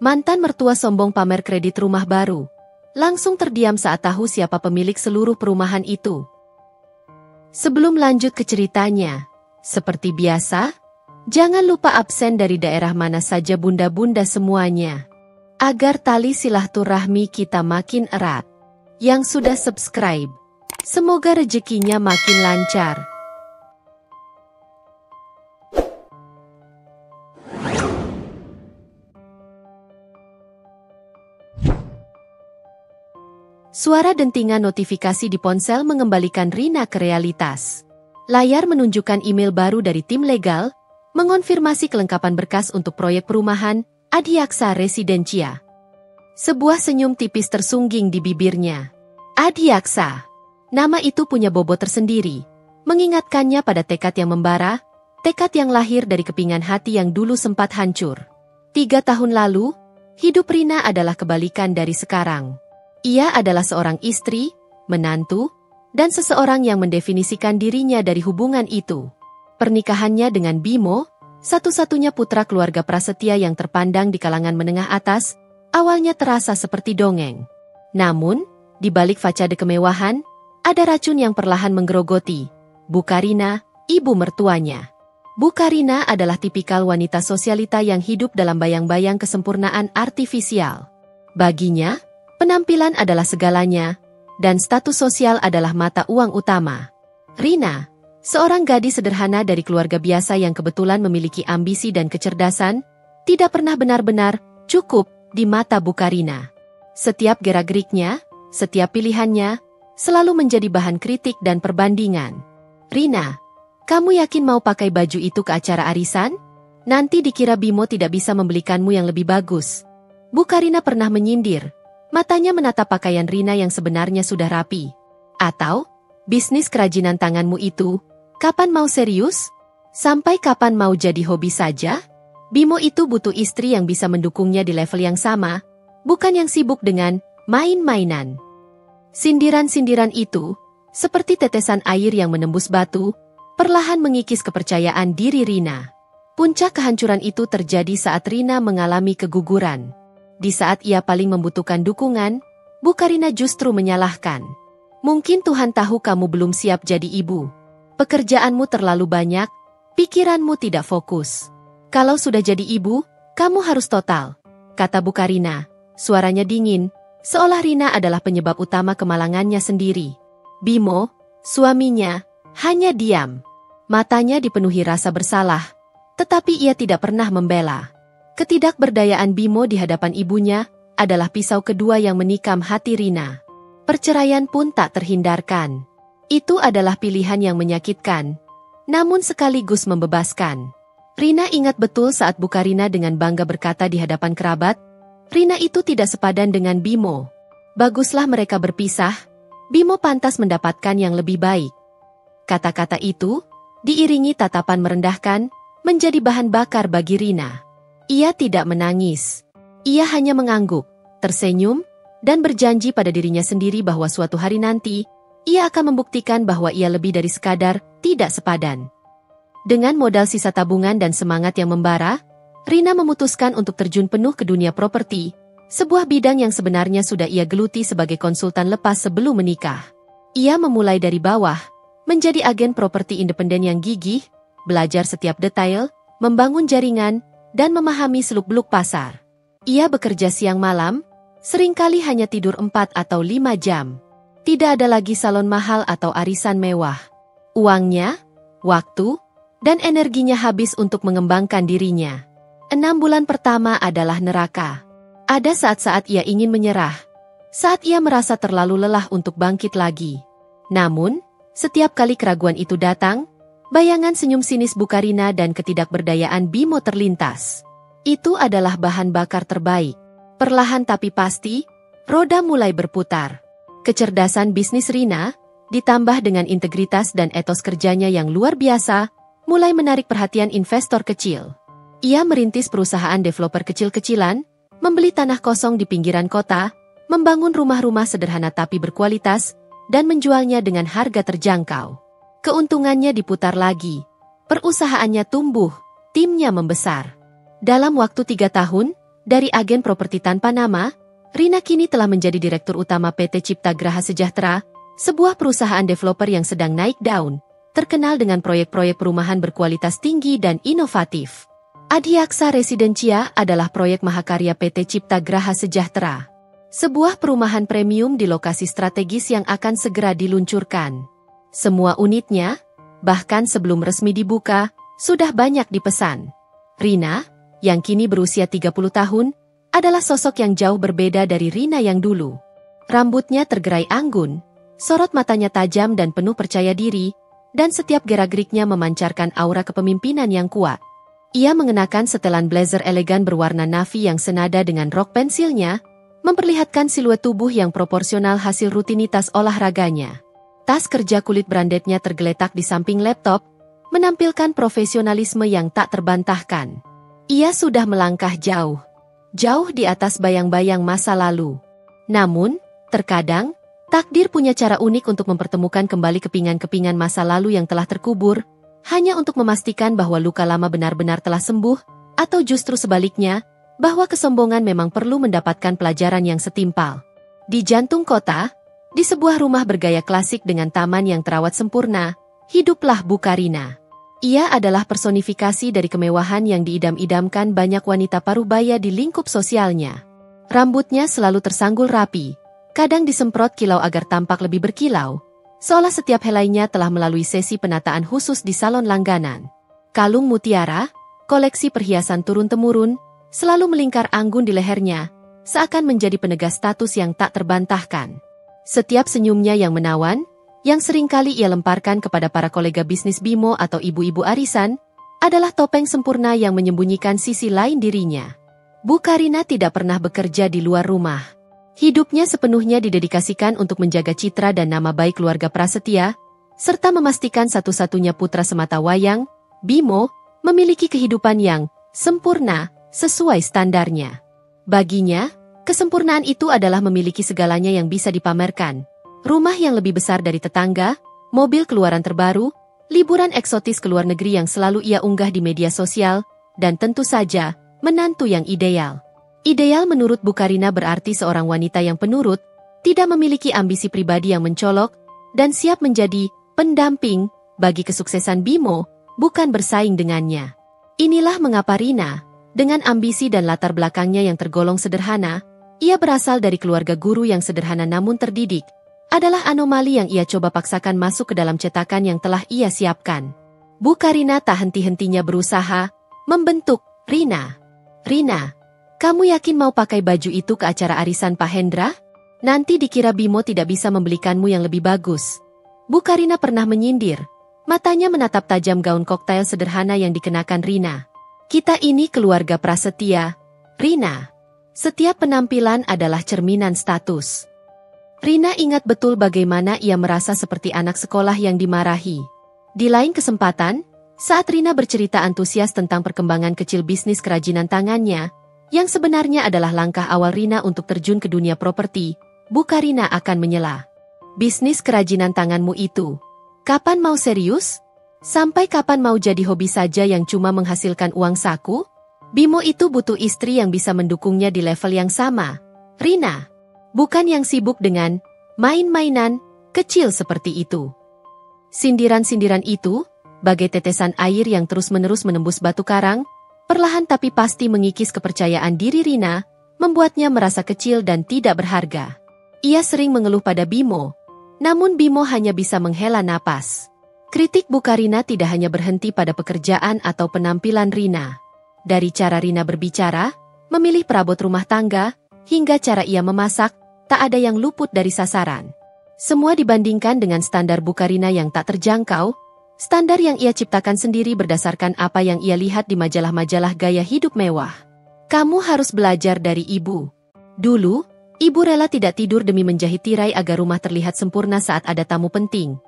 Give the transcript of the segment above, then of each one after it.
Mantan mertua sombong pamer kredit rumah baru. Langsung terdiam saat tahu siapa pemilik seluruh perumahan itu. Sebelum lanjut ke ceritanya, seperti biasa, jangan lupa absen dari daerah mana saja bunda-bunda semuanya. Agar tali silaturahmi kita makin erat. Yang sudah subscribe, semoga rezekinya makin lancar. Suara dentingan notifikasi di ponsel mengembalikan Rina ke realitas. Layar menunjukkan email baru dari tim legal, mengonfirmasi kelengkapan berkas untuk proyek perumahan Adiaksa Residencia. Sebuah senyum tipis tersungging di bibirnya. Adiaksa. Nama itu punya bobot tersendiri, mengingatkannya pada tekad yang membara, tekad yang lahir dari kepingan hati yang dulu sempat hancur. 3 tahun lalu, hidup Rina adalah kebalikan dari sekarang. Ia adalah seorang istri, menantu, dan seseorang yang mendefinisikan dirinya dari hubungan itu. Pernikahannya dengan Bimo, satu-satunya putra keluarga prasetya yang terpandang di kalangan menengah atas, awalnya terasa seperti dongeng. Namun, di balik fasade kemewahan, ada racun yang perlahan menggerogoti. Bu Karina, ibu mertuanya. Bu Karina adalah tipikal wanita sosialita yang hidup dalam bayang-bayang kesempurnaan artifisial. Baginya, penampilan adalah segalanya, dan status sosial adalah mata uang utama. Rina, seorang gadis sederhana dari keluarga biasa yang kebetulan memiliki ambisi dan kecerdasan, tidak pernah benar-benar cukup di mata Bu Karina. Setiap gerak-geriknya, setiap pilihannya, selalu menjadi bahan kritik dan perbandingan. Rina, kamu yakin mau pakai baju itu ke acara arisan? Nanti dikira Bimo tidak bisa membelikanmu yang lebih bagus. Bu Karina pernah menyindir. Matanya menatap pakaian Rina yang sebenarnya sudah rapi. Atau, bisnis kerajinan tanganmu itu, kapan mau serius? Sampai kapan mau jadi hobi saja? Bimo itu butuh istri yang bisa mendukungnya di level yang sama, bukan yang sibuk dengan main-mainan. Sindiran-sindiran itu, seperti tetesan air yang menembus batu, perlahan mengikis kepercayaan diri Rina. Puncak kehancuran itu terjadi saat Rina mengalami keguguran. Di saat ia paling membutuhkan dukungan, Bu Karina justru menyalahkan. Mungkin Tuhan tahu kamu belum siap jadi ibu. Pekerjaanmu terlalu banyak, pikiranmu tidak fokus. Kalau sudah jadi ibu, kamu harus total, kata Bu Karina. Suaranya dingin, seolah Rina adalah penyebab utama kemalangannya sendiri. Bimo, suaminya, hanya diam. Matanya dipenuhi rasa bersalah, tetapi ia tidak pernah membela. Ketidakberdayaan Bimo di hadapan ibunya adalah pisau kedua yang menikam hati Rina. Perceraian pun tak terhindarkan. Itu adalah pilihan yang menyakitkan, namun sekaligus membebaskan. Rina ingat betul saat Bu Karina dengan bangga berkata di hadapan kerabat, Rina itu tidak sepadan dengan Bimo. Baguslah mereka berpisah, Bimo pantas mendapatkan yang lebih baik. Kata-kata itu, diiringi tatapan merendahkan, menjadi bahan bakar bagi Rina. Ia tidak menangis. Ia hanya mengangguk, tersenyum, dan berjanji pada dirinya sendiri bahwa suatu hari nanti, ia akan membuktikan bahwa ia lebih dari sekadar tidak sepadan. Dengan modal sisa tabungan dan semangat yang membara, Rina memutuskan untuk terjun penuh ke dunia properti, sebuah bidang yang sebenarnya sudah ia geluti sebagai konsultan lepas sebelum menikah. Ia memulai dari bawah, menjadi agen properti independen yang gigih, belajar setiap detail, membangun jaringan, dan memahami seluk-beluk pasar. Ia bekerja siang malam, seringkali hanya tidur 4 atau 5 jam. Tidak ada lagi salon mahal atau arisan mewah. Uangnya, waktu, dan energinya habis untuk mengembangkan dirinya. 6 bulan pertama adalah neraka. Ada saat-saat ia ingin menyerah. Saat ia merasa terlalu lelah untuk bangkit lagi. Namun, setiap kali keraguan itu datang, bayangan senyum sinis Bu Karina dan ketidakberdayaan Bimo terlintas. Itu adalah bahan bakar terbaik. Perlahan tapi pasti, roda mulai berputar. Kecerdasan bisnis Rina, ditambah dengan integritas dan etos kerjanya yang luar biasa, mulai menarik perhatian investor kecil. Ia merintis perusahaan developer kecil-kecilan, membeli tanah kosong di pinggiran kota, membangun rumah-rumah sederhana tapi berkualitas, dan menjualnya dengan harga terjangkau. Keuntungannya diputar lagi. Perusahaannya tumbuh, timnya membesar. Dalam waktu 3 tahun, Dari agen properti tanpa nama, Rina kini telah menjadi Direktur Utama PT Cipta Graha Sejahtera, sebuah perusahaan developer yang sedang naik daun, terkenal dengan proyek-proyek perumahan berkualitas tinggi dan inovatif. Adhyaksa Residencia adalah proyek mahakarya PT Cipta Graha Sejahtera, sebuah perumahan premium di lokasi strategis yang akan segera diluncurkan. Semua unitnya, bahkan sebelum resmi dibuka, sudah banyak dipesan. Rina, yang kini berusia 30 tahun, adalah sosok yang jauh berbeda dari Rina yang dulu. Rambutnya tergerai anggun, sorot matanya tajam dan penuh percaya diri, dan setiap gerak-geriknya memancarkan aura kepemimpinan yang kuat. Ia mengenakan setelan blazer elegan berwarna navy yang senada dengan rok pensilnya, memperlihatkan siluet tubuh yang proporsional hasil rutinitas olahraganya. Tas kerja kulit brandednya tergeletak di samping laptop, menampilkan profesionalisme yang tak terbantahkan. Ia sudah melangkah jauh di atas bayang-bayang masa lalu. Namun, terkadang, takdir punya cara unik untuk mempertemukan kembali kepingan-kepingan masa lalu yang telah terkubur, hanya untuk memastikan bahwa luka lama benar-benar telah sembuh, atau justru sebaliknya, bahwa kesombongan memang perlu mendapatkan pelajaran yang setimpal. Di jantung kota, di sebuah rumah bergaya klasik dengan taman yang terawat sempurna, hiduplah Bu Karina. Ia adalah personifikasi dari kemewahan yang diidam-idamkan banyak wanita parubaya di lingkup sosialnya. Rambutnya selalu tersanggul rapi, kadang disemprot kilau agar tampak lebih berkilau, seolah setiap helainya telah melalui sesi penataan khusus di salon langganan. Kalung mutiara, koleksi perhiasan turun-temurun, selalu melingkar anggun di lehernya, seakan menjadi penegas status yang tak terbantahkan. Setiap senyumnya yang menawan, yang seringkali ia lemparkan kepada para kolega bisnis Bimo atau ibu-ibu arisan, adalah topeng sempurna yang menyembunyikan sisi lain dirinya. Bu Karina tidak pernah bekerja di luar rumah. Hidupnya sepenuhnya didedikasikan untuk menjaga citra dan nama baik keluarga Prasetya, serta memastikan satu-satunya putra semata wayang, Bimo, memiliki kehidupan yang sempurna, sesuai standarnya. Baginya, kesempurnaan itu adalah memiliki segalanya yang bisa dipamerkan. Rumah yang lebih besar dari tetangga, mobil keluaran terbaru, liburan eksotis ke luar negeri yang selalu ia unggah di media sosial, dan tentu saja, menantu yang ideal. Ideal menurut Bu Karina berarti seorang wanita yang penurut, tidak memiliki ambisi pribadi yang mencolok, dan siap menjadi pendamping bagi kesuksesan Bimo, bukan bersaing dengannya. Inilah mengapa Rina, dengan ambisi dan latar belakangnya yang tergolong sederhana, ia berasal dari keluarga guru yang sederhana namun terdidik, adalah anomali yang ia coba paksakan masuk ke dalam cetakan yang telah ia siapkan. Bu Karina tak henti-hentinya berusaha membentuk Rina. Rina, kamu yakin mau pakai baju itu ke acara arisan Pak Hendra? Nanti dikira Bimo tidak bisa membelikanmu yang lebih bagus. Bu Karina pernah menyindir. Matanya menatap tajam gaun koktail sederhana yang dikenakan Rina. Kita ini keluarga Prasetya, Rina. Setiap penampilan adalah cerminan status. Rina ingat betul bagaimana ia merasa seperti anak sekolah yang dimarahi. Di lain kesempatan, saat Rina bercerita antusias tentang perkembangan kecil bisnis kerajinan tangannya, yang sebenarnya adalah langkah awal Rina untuk terjun ke dunia properti, Bu Karina akan menyela. Bisnis kerajinan tanganmu itu, kapan mau serius? Sampai kapan mau jadi hobi saja yang cuma menghasilkan uang saku? Bimo itu butuh istri yang bisa mendukungnya di level yang sama. Rina, bukan yang sibuk dengan main-mainan kecil seperti itu. Sindiran-sindiran itu, bagai tetesan air yang terus-menerus menembus batu karang, perlahan tapi pasti mengikis kepercayaan diri Rina, membuatnya merasa kecil dan tidak berharga. Ia sering mengeluh pada Bimo, namun Bimo hanya bisa menghela napas. Kritik Bu Karina tidak hanya berhenti pada pekerjaan atau penampilan Rina. Dari cara Rina berbicara, memilih perabot rumah tangga, hingga cara ia memasak, tak ada yang luput dari sasaran. Semua dibandingkan dengan standar Bu Karina yang tak terjangkau, standar yang ia ciptakan sendiri berdasarkan apa yang ia lihat di majalah-majalah gaya hidup mewah. Kamu harus belajar dari ibu. Dulu, ibu rela tidak tidur demi menjahit tirai agar rumah terlihat sempurna saat ada tamu penting.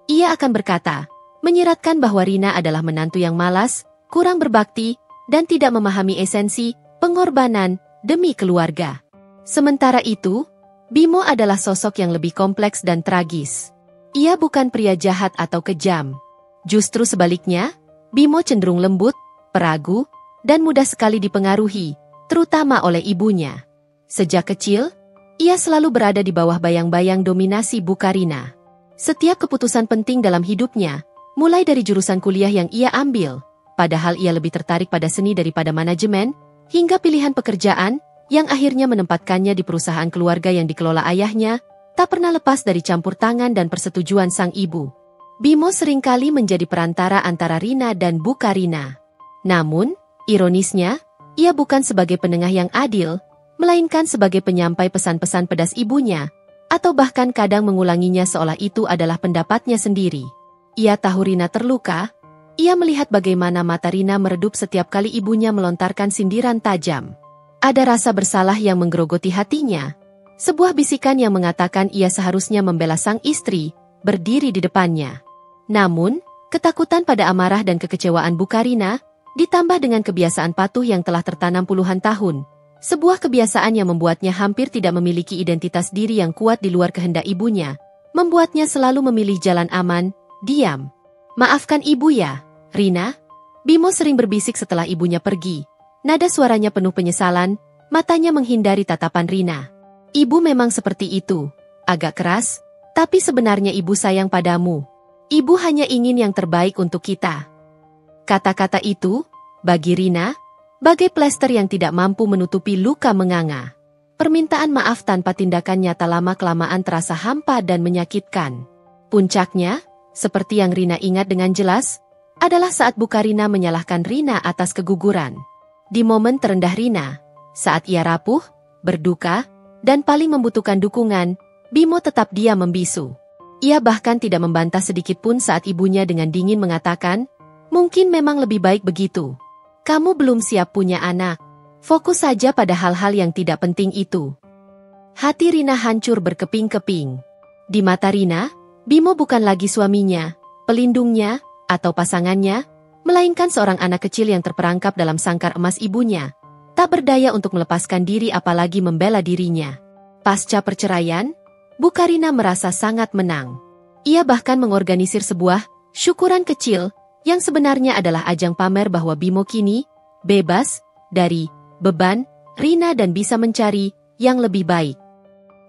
Ia akan berkata, menyiratkan bahwa Rina adalah menantu yang malas, kurang berbakti, dan tidak memahami esensi pengorbanan demi keluarga. Sementara itu, Bimo adalah sosok yang lebih kompleks dan tragis. Ia bukan pria jahat atau kejam. Justru sebaliknya, Bimo cenderung lembut, peragu, dan mudah sekali dipengaruhi, terutama oleh ibunya. Sejak kecil, ia selalu berada di bawah bayang-bayang dominasi Bu Karina. Setiap keputusan penting dalam hidupnya, mulai dari jurusan kuliah yang ia ambil, padahal ia lebih tertarik pada seni daripada manajemen, hingga pilihan pekerjaan, yang akhirnya menempatkannya di perusahaan keluarga yang dikelola ayahnya, tak pernah lepas dari campur tangan dan persetujuan sang ibu. Bimo seringkali menjadi perantara antara Rina dan Bu Karina. Namun, ironisnya, ia bukan sebagai penengah yang adil, melainkan sebagai penyampai pesan-pesan pedas ibunya, atau bahkan kadang mengulanginya seolah itu adalah pendapatnya sendiri. Ia tahu Rina terluka, ia melihat bagaimana mata Rina meredup setiap kali ibunya melontarkan sindiran tajam. Ada rasa bersalah yang menggerogoti hatinya, sebuah bisikan yang mengatakan ia seharusnya membela sang istri, berdiri di depannya. Namun, ketakutan pada amarah dan kekecewaan Bu Karina, ditambah dengan kebiasaan patuh yang telah tertanam puluhan tahun, sebuah kebiasaan yang membuatnya hampir tidak memiliki identitas diri yang kuat di luar kehendak ibunya, membuatnya selalu memilih jalan aman, diam. "Maafkan ibu ya, Rina," Bimo sering berbisik setelah ibunya pergi. Nada suaranya penuh penyesalan, matanya menghindari tatapan Rina. "Ibu memang seperti itu, agak keras, tapi sebenarnya ibu sayang padamu. Ibu hanya ingin yang terbaik untuk kita." Kata-kata itu, bagi Rina, bagai plester yang tidak mampu menutupi luka menganga. Permintaan maaf tanpa tindakan nyata lama-kelamaan terasa hampa dan menyakitkan. Puncaknya, seperti yang Rina ingat dengan jelas, adalah saat Bu Karina menyalahkan Rina atas keguguran. Di momen terendah Rina, saat ia rapuh, berduka, dan paling membutuhkan dukungan, Bimo tetap diam membisu. Ia bahkan tidak membantah sedikit pun saat ibunya dengan dingin mengatakan, "Mungkin memang lebih baik begitu. Kamu belum siap punya anak. Fokus saja pada hal-hal yang tidak penting itu." Hati Rina hancur berkeping-keping. Di mata Rina, Bimo bukan lagi suaminya, pelindungnya, atau pasangannya, melainkan seorang anak kecil yang terperangkap dalam sangkar emas ibunya, tak berdaya untuk melepaskan diri apalagi membela dirinya. Pasca perceraian, Bu Karina merasa sangat menang. Ia bahkan mengorganisir sebuah syukuran kecil yang sebenarnya adalah ajang pamer bahwa Bimo kini bebas dari beban Rina dan bisa mencari yang lebih baik.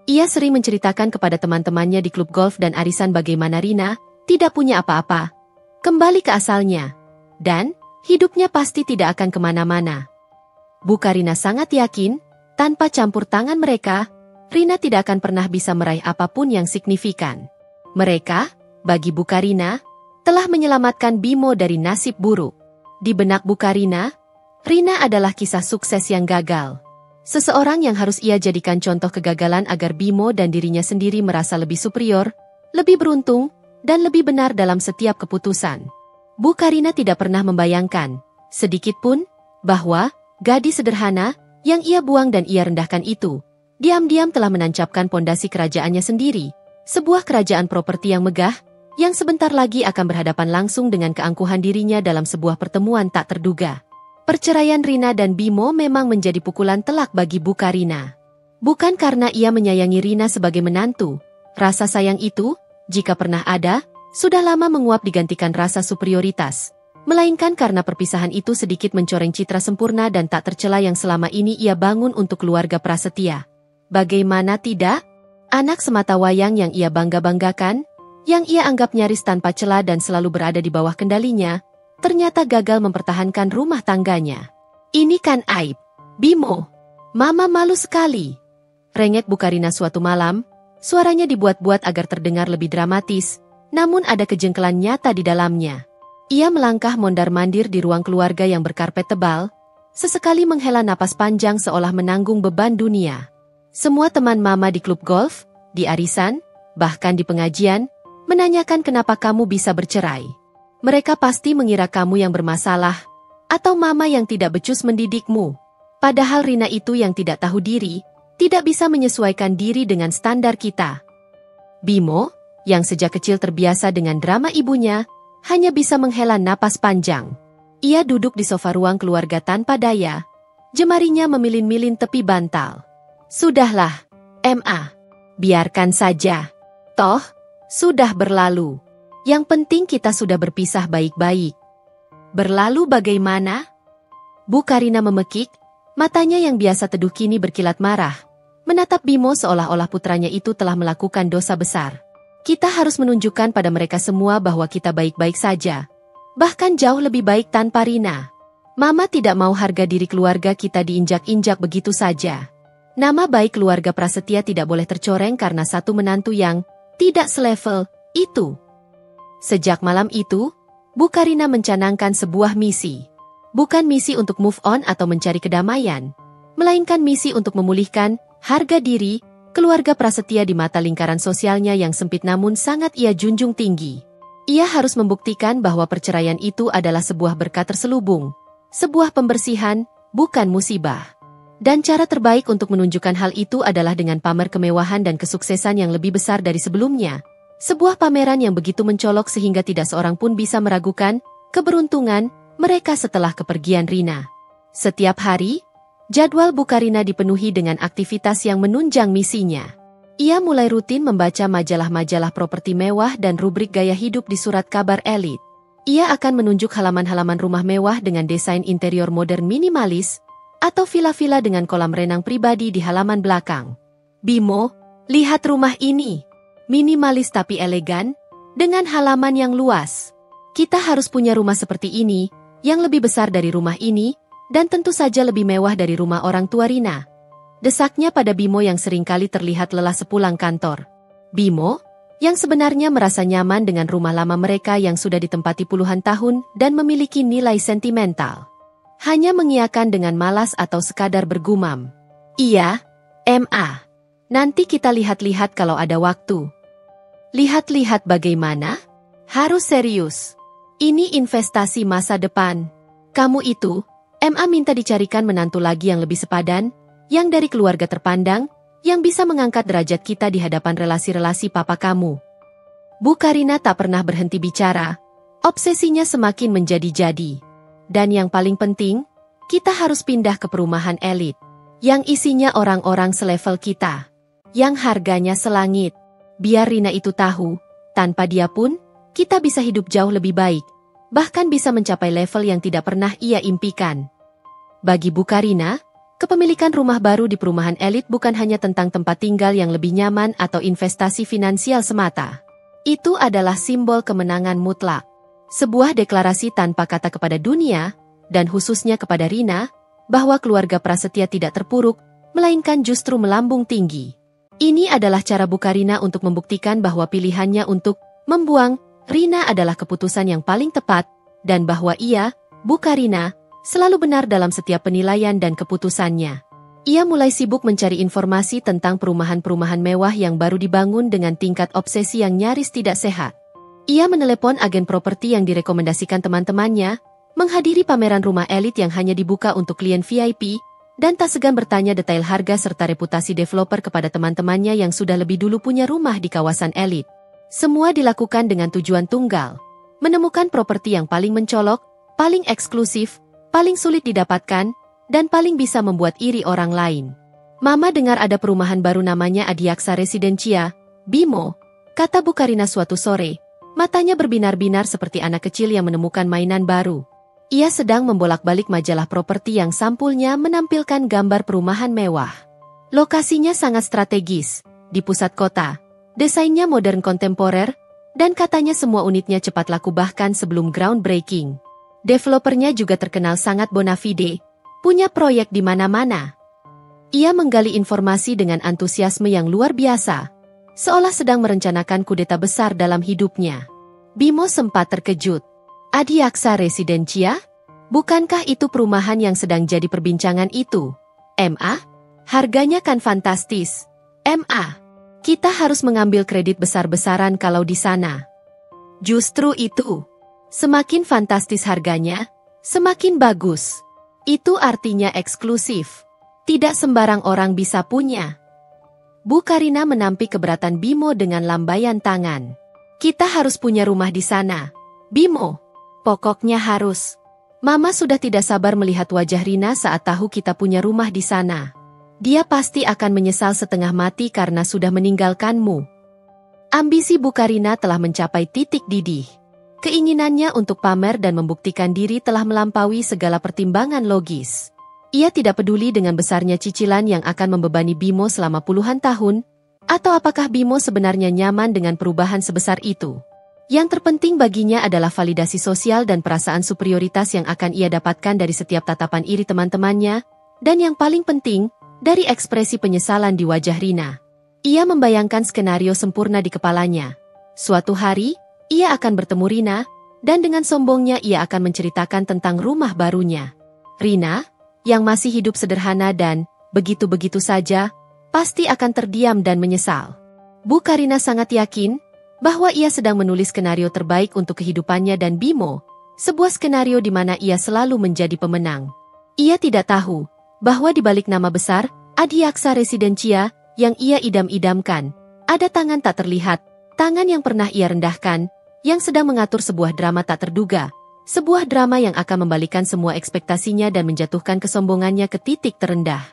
Ia sering menceritakan kepada teman-temannya di klub golf dan arisan bagaimana Rina tidak punya apa-apa, kembali ke asalnya, dan hidupnya pasti tidak akan kemana-mana. Bu Karina sangat yakin, tanpa campur tangan mereka, Rina tidak akan pernah bisa meraih apapun yang signifikan. Mereka, bagi Bu Karina, telah menyelamatkan Bimo dari nasib buruk. Di benak Bu Karina, Rina adalah kisah sukses yang gagal. Seseorang yang harus ia jadikan contoh kegagalan agar Bimo dan dirinya sendiri merasa lebih superior, lebih beruntung, dan lebih benar dalam setiap keputusan. Bu Karina tidak pernah membayangkan, sedikit pun, bahwa gadis sederhana yang ia buang dan ia rendahkan itu, diam-diam telah menancapkan pondasi kerajaannya sendiri, sebuah kerajaan properti yang megah, yang sebentar lagi akan berhadapan langsung dengan keangkuhan dirinya dalam sebuah pertemuan tak terduga. Perceraian Rina dan Bimo memang menjadi pukulan telak bagi Bu Karina. Bukan karena ia menyayangi Rina sebagai menantu, rasa sayang itu, jika pernah ada, sudah lama menguap digantikan rasa superioritas, melainkan karena perpisahan itu sedikit mencoreng citra sempurna dan tak tercela yang selama ini ia bangun untuk keluarga prasetia. Bagaimana tidak? Anak semata wayang yang ia bangga-banggakan, yang ia anggap nyaris tanpa celah dan selalu berada di bawah kendalinya, ternyata gagal mempertahankan rumah tangganya. "Ini kan aib, Bimo. Mama malu sekali," rengek Bu Karina suatu malam. Suaranya dibuat-buat agar terdengar lebih dramatis, namun ada kejengkelan nyata di dalamnya. Ia melangkah mondar-mandir di ruang keluarga yang berkarpet tebal, sesekali menghela napas panjang seolah menanggung beban dunia. Semua teman Mama di klub golf, di arisan, bahkan di pengajian, menanyakan kenapa kamu bisa bercerai. Mereka pasti mengira kamu yang bermasalah, atau Mama yang tidak becus mendidikmu. Padahal Rina itu yang tidak tahu diri, tidak bisa menyesuaikan diri dengan standar kita. Bimo, yang sejak kecil terbiasa dengan drama ibunya, hanya bisa menghela napas panjang. Ia duduk di sofa ruang keluarga tanpa daya, jemarinya memilin-milin tepi bantal. "Sudahlah, Ma. Biarkan saja. Toh, sudah berlalu. Yang penting kita sudah berpisah baik-baik." "Berlalu bagaimana?" Bu Karina memekik, Matanya yang biasa teduh kini berkilat marah, menatap Bimo seolah-olah putranya itu telah melakukan dosa besar. Kita harus menunjukkan pada mereka semua bahwa kita baik-baik saja. Bahkan jauh lebih baik tanpa Rina. Mama tidak mau harga diri keluarga kita diinjak-injak begitu saja. Nama baik keluarga Prasetya tidak boleh tercoreng karena satu menantu yang tidak selevel itu. Sejak malam itu, Bu Karina mencanangkan sebuah misi. Bukan misi untuk move on atau mencari kedamaian, melainkan misi untuk memulihkan harga diri keluarga Prasetya di mata lingkaran sosialnya yang sempit namun sangat ia junjung tinggi. Ia harus membuktikan bahwa perceraian itu adalah sebuah berkat terselubung, sebuah pembersihan, bukan musibah. Dan cara terbaik untuk menunjukkan hal itu adalah dengan pamer kemewahan dan kesuksesan yang lebih besar dari sebelumnya. Sebuah pameran yang begitu mencolok sehingga tidak seorang pun bisa meragukan keberuntungan mereka setelah kepergian Rina. Setiap hari, jadwal Bu Karina dipenuhi dengan aktivitas yang menunjang misinya. Ia mulai rutin membaca majalah-majalah properti mewah dan rubrik gaya hidup di surat kabar elit. Ia akan menunjuk halaman-halaman rumah mewah dengan desain interior modern minimalis, atau villa-villa dengan kolam renang pribadi di halaman belakang. Bimo, lihat rumah ini. Minimalis tapi elegan, dengan halaman yang luas. Kita harus punya rumah seperti ini, yang lebih besar dari rumah ini, dan tentu saja lebih mewah dari rumah orang tua Rina. Desaknya pada Bimo yang seringkali terlihat lelah sepulang kantor. Bimo, yang sebenarnya merasa nyaman dengan rumah lama mereka yang sudah ditempati puluhan tahun dan memiliki nilai sentimental. Hanya mengiyakan dengan malas atau sekadar bergumam. Iya, Ma. Nanti kita lihat-lihat kalau ada waktu. Lihat-lihat bagaimana? Harus serius. Ini investasi masa depan. Kamu itu, Ma minta dicarikan menantu lagi yang lebih sepadan, yang dari keluarga terpandang, yang bisa mengangkat derajat kita di hadapan relasi-relasi papa kamu. Bu Karina tak pernah berhenti bicara, obsesinya semakin menjadi-jadi. Dan yang paling penting, kita harus pindah ke perumahan elit, yang isinya orang-orang selevel kita, yang harganya selangit. Biar Rina itu tahu, tanpa dia pun, kita bisa hidup jauh lebih baik, bahkan bisa mencapai level yang tidak pernah ia impikan. Bagi Bu Karina, kepemilikan rumah baru di perumahan elit bukan hanya tentang tempat tinggal yang lebih nyaman atau investasi finansial semata. Itu adalah simbol kemenangan mutlak. Sebuah deklarasi tanpa kata kepada dunia, dan khususnya kepada Rina, bahwa keluarga Prasetya tidak terpuruk, melainkan justru melambung tinggi. Ini adalah cara Bu Karina untuk membuktikan bahwa pilihannya untuk membuang Rina adalah keputusan yang paling tepat, dan bahwa ia, Bu Karina, selalu benar dalam setiap penilaian dan keputusannya. Ia mulai sibuk mencari informasi tentang perumahan-perumahan mewah yang baru dibangun dengan tingkat obsesi yang nyaris tidak sehat. Ia menelepon agen properti yang direkomendasikan teman-temannya, menghadiri pameran rumah elit yang hanya dibuka untuk klien VIP, dan tak segan bertanya detail harga serta reputasi developer kepada teman-temannya yang sudah lebih dulu punya rumah di kawasan elit. Semua dilakukan dengan tujuan tunggal, menemukan properti yang paling mencolok, paling eksklusif, paling sulit didapatkan, dan paling bisa membuat iri orang lain. Mama dengar ada perumahan baru namanya Adiaksa Residencia, Bimo, kata Bu Karina suatu sore, matanya berbinar-binar seperti anak kecil yang menemukan mainan baru. Ia sedang membolak-balik majalah properti yang sampulnya menampilkan gambar perumahan mewah. Lokasinya sangat strategis, di pusat kota, desainnya modern kontemporer, dan katanya semua unitnya cepat laku bahkan sebelum groundbreaking. Developernya juga terkenal sangat bona fide, punya proyek di mana-mana. Ia menggali informasi dengan antusiasme yang luar biasa, seolah sedang merencanakan kudeta besar dalam hidupnya. Bimo sempat terkejut. Adiaksa Residencia? Bukankah itu perumahan yang sedang jadi perbincangan itu? Ma? Harganya kan fantastis. Ma, kita harus mengambil kredit besar-besaran kalau di sana. Justru itu. Semakin fantastis harganya, semakin bagus. Itu artinya eksklusif. Tidak sembarang orang bisa punya. Bu Karina menampik keberatan Bimo dengan lambaian tangan. Kita harus punya rumah di sana. Bimo, pokoknya harus. Mama sudah tidak sabar melihat wajah Rina saat tahu kita punya rumah di sana. Dia pasti akan menyesal setengah mati karena sudah meninggalkanmu. Ambisi Bu Karina telah mencapai titik didih. Keinginannya untuk pamer dan membuktikan diri telah melampaui segala pertimbangan logis. Ia tidak peduli dengan besarnya cicilan yang akan membebani Bimo selama puluhan tahun, atau apakah Bimo sebenarnya nyaman dengan perubahan sebesar itu. Yang terpenting baginya adalah validasi sosial dan perasaan superioritas yang akan ia dapatkan dari setiap tatapan iri teman-temannya, dan yang paling penting, dari ekspresi penyesalan di wajah Rina. Ia membayangkan skenario sempurna di kepalanya. Suatu hari, ia akan bertemu Rina, dan dengan sombongnya ia akan menceritakan tentang rumah barunya. Rina, yang masih hidup sederhana dan begitu-begitu saja, pasti akan terdiam dan menyesal. Bu Karina sangat yakin bahwa ia sedang menulis skenario terbaik untuk kehidupannya dan Bimo, sebuah skenario di mana ia selalu menjadi pemenang. Ia tidak tahu bahwa di balik nama besar, Adiaksa Residencia, yang ia idam-idamkan, ada tangan tak terlihat, tangan yang pernah ia rendahkan, yang sedang mengatur sebuah drama tak terduga, sebuah drama yang akan membalikan semua ekspektasinya dan menjatuhkan kesombongannya ke titik terendah.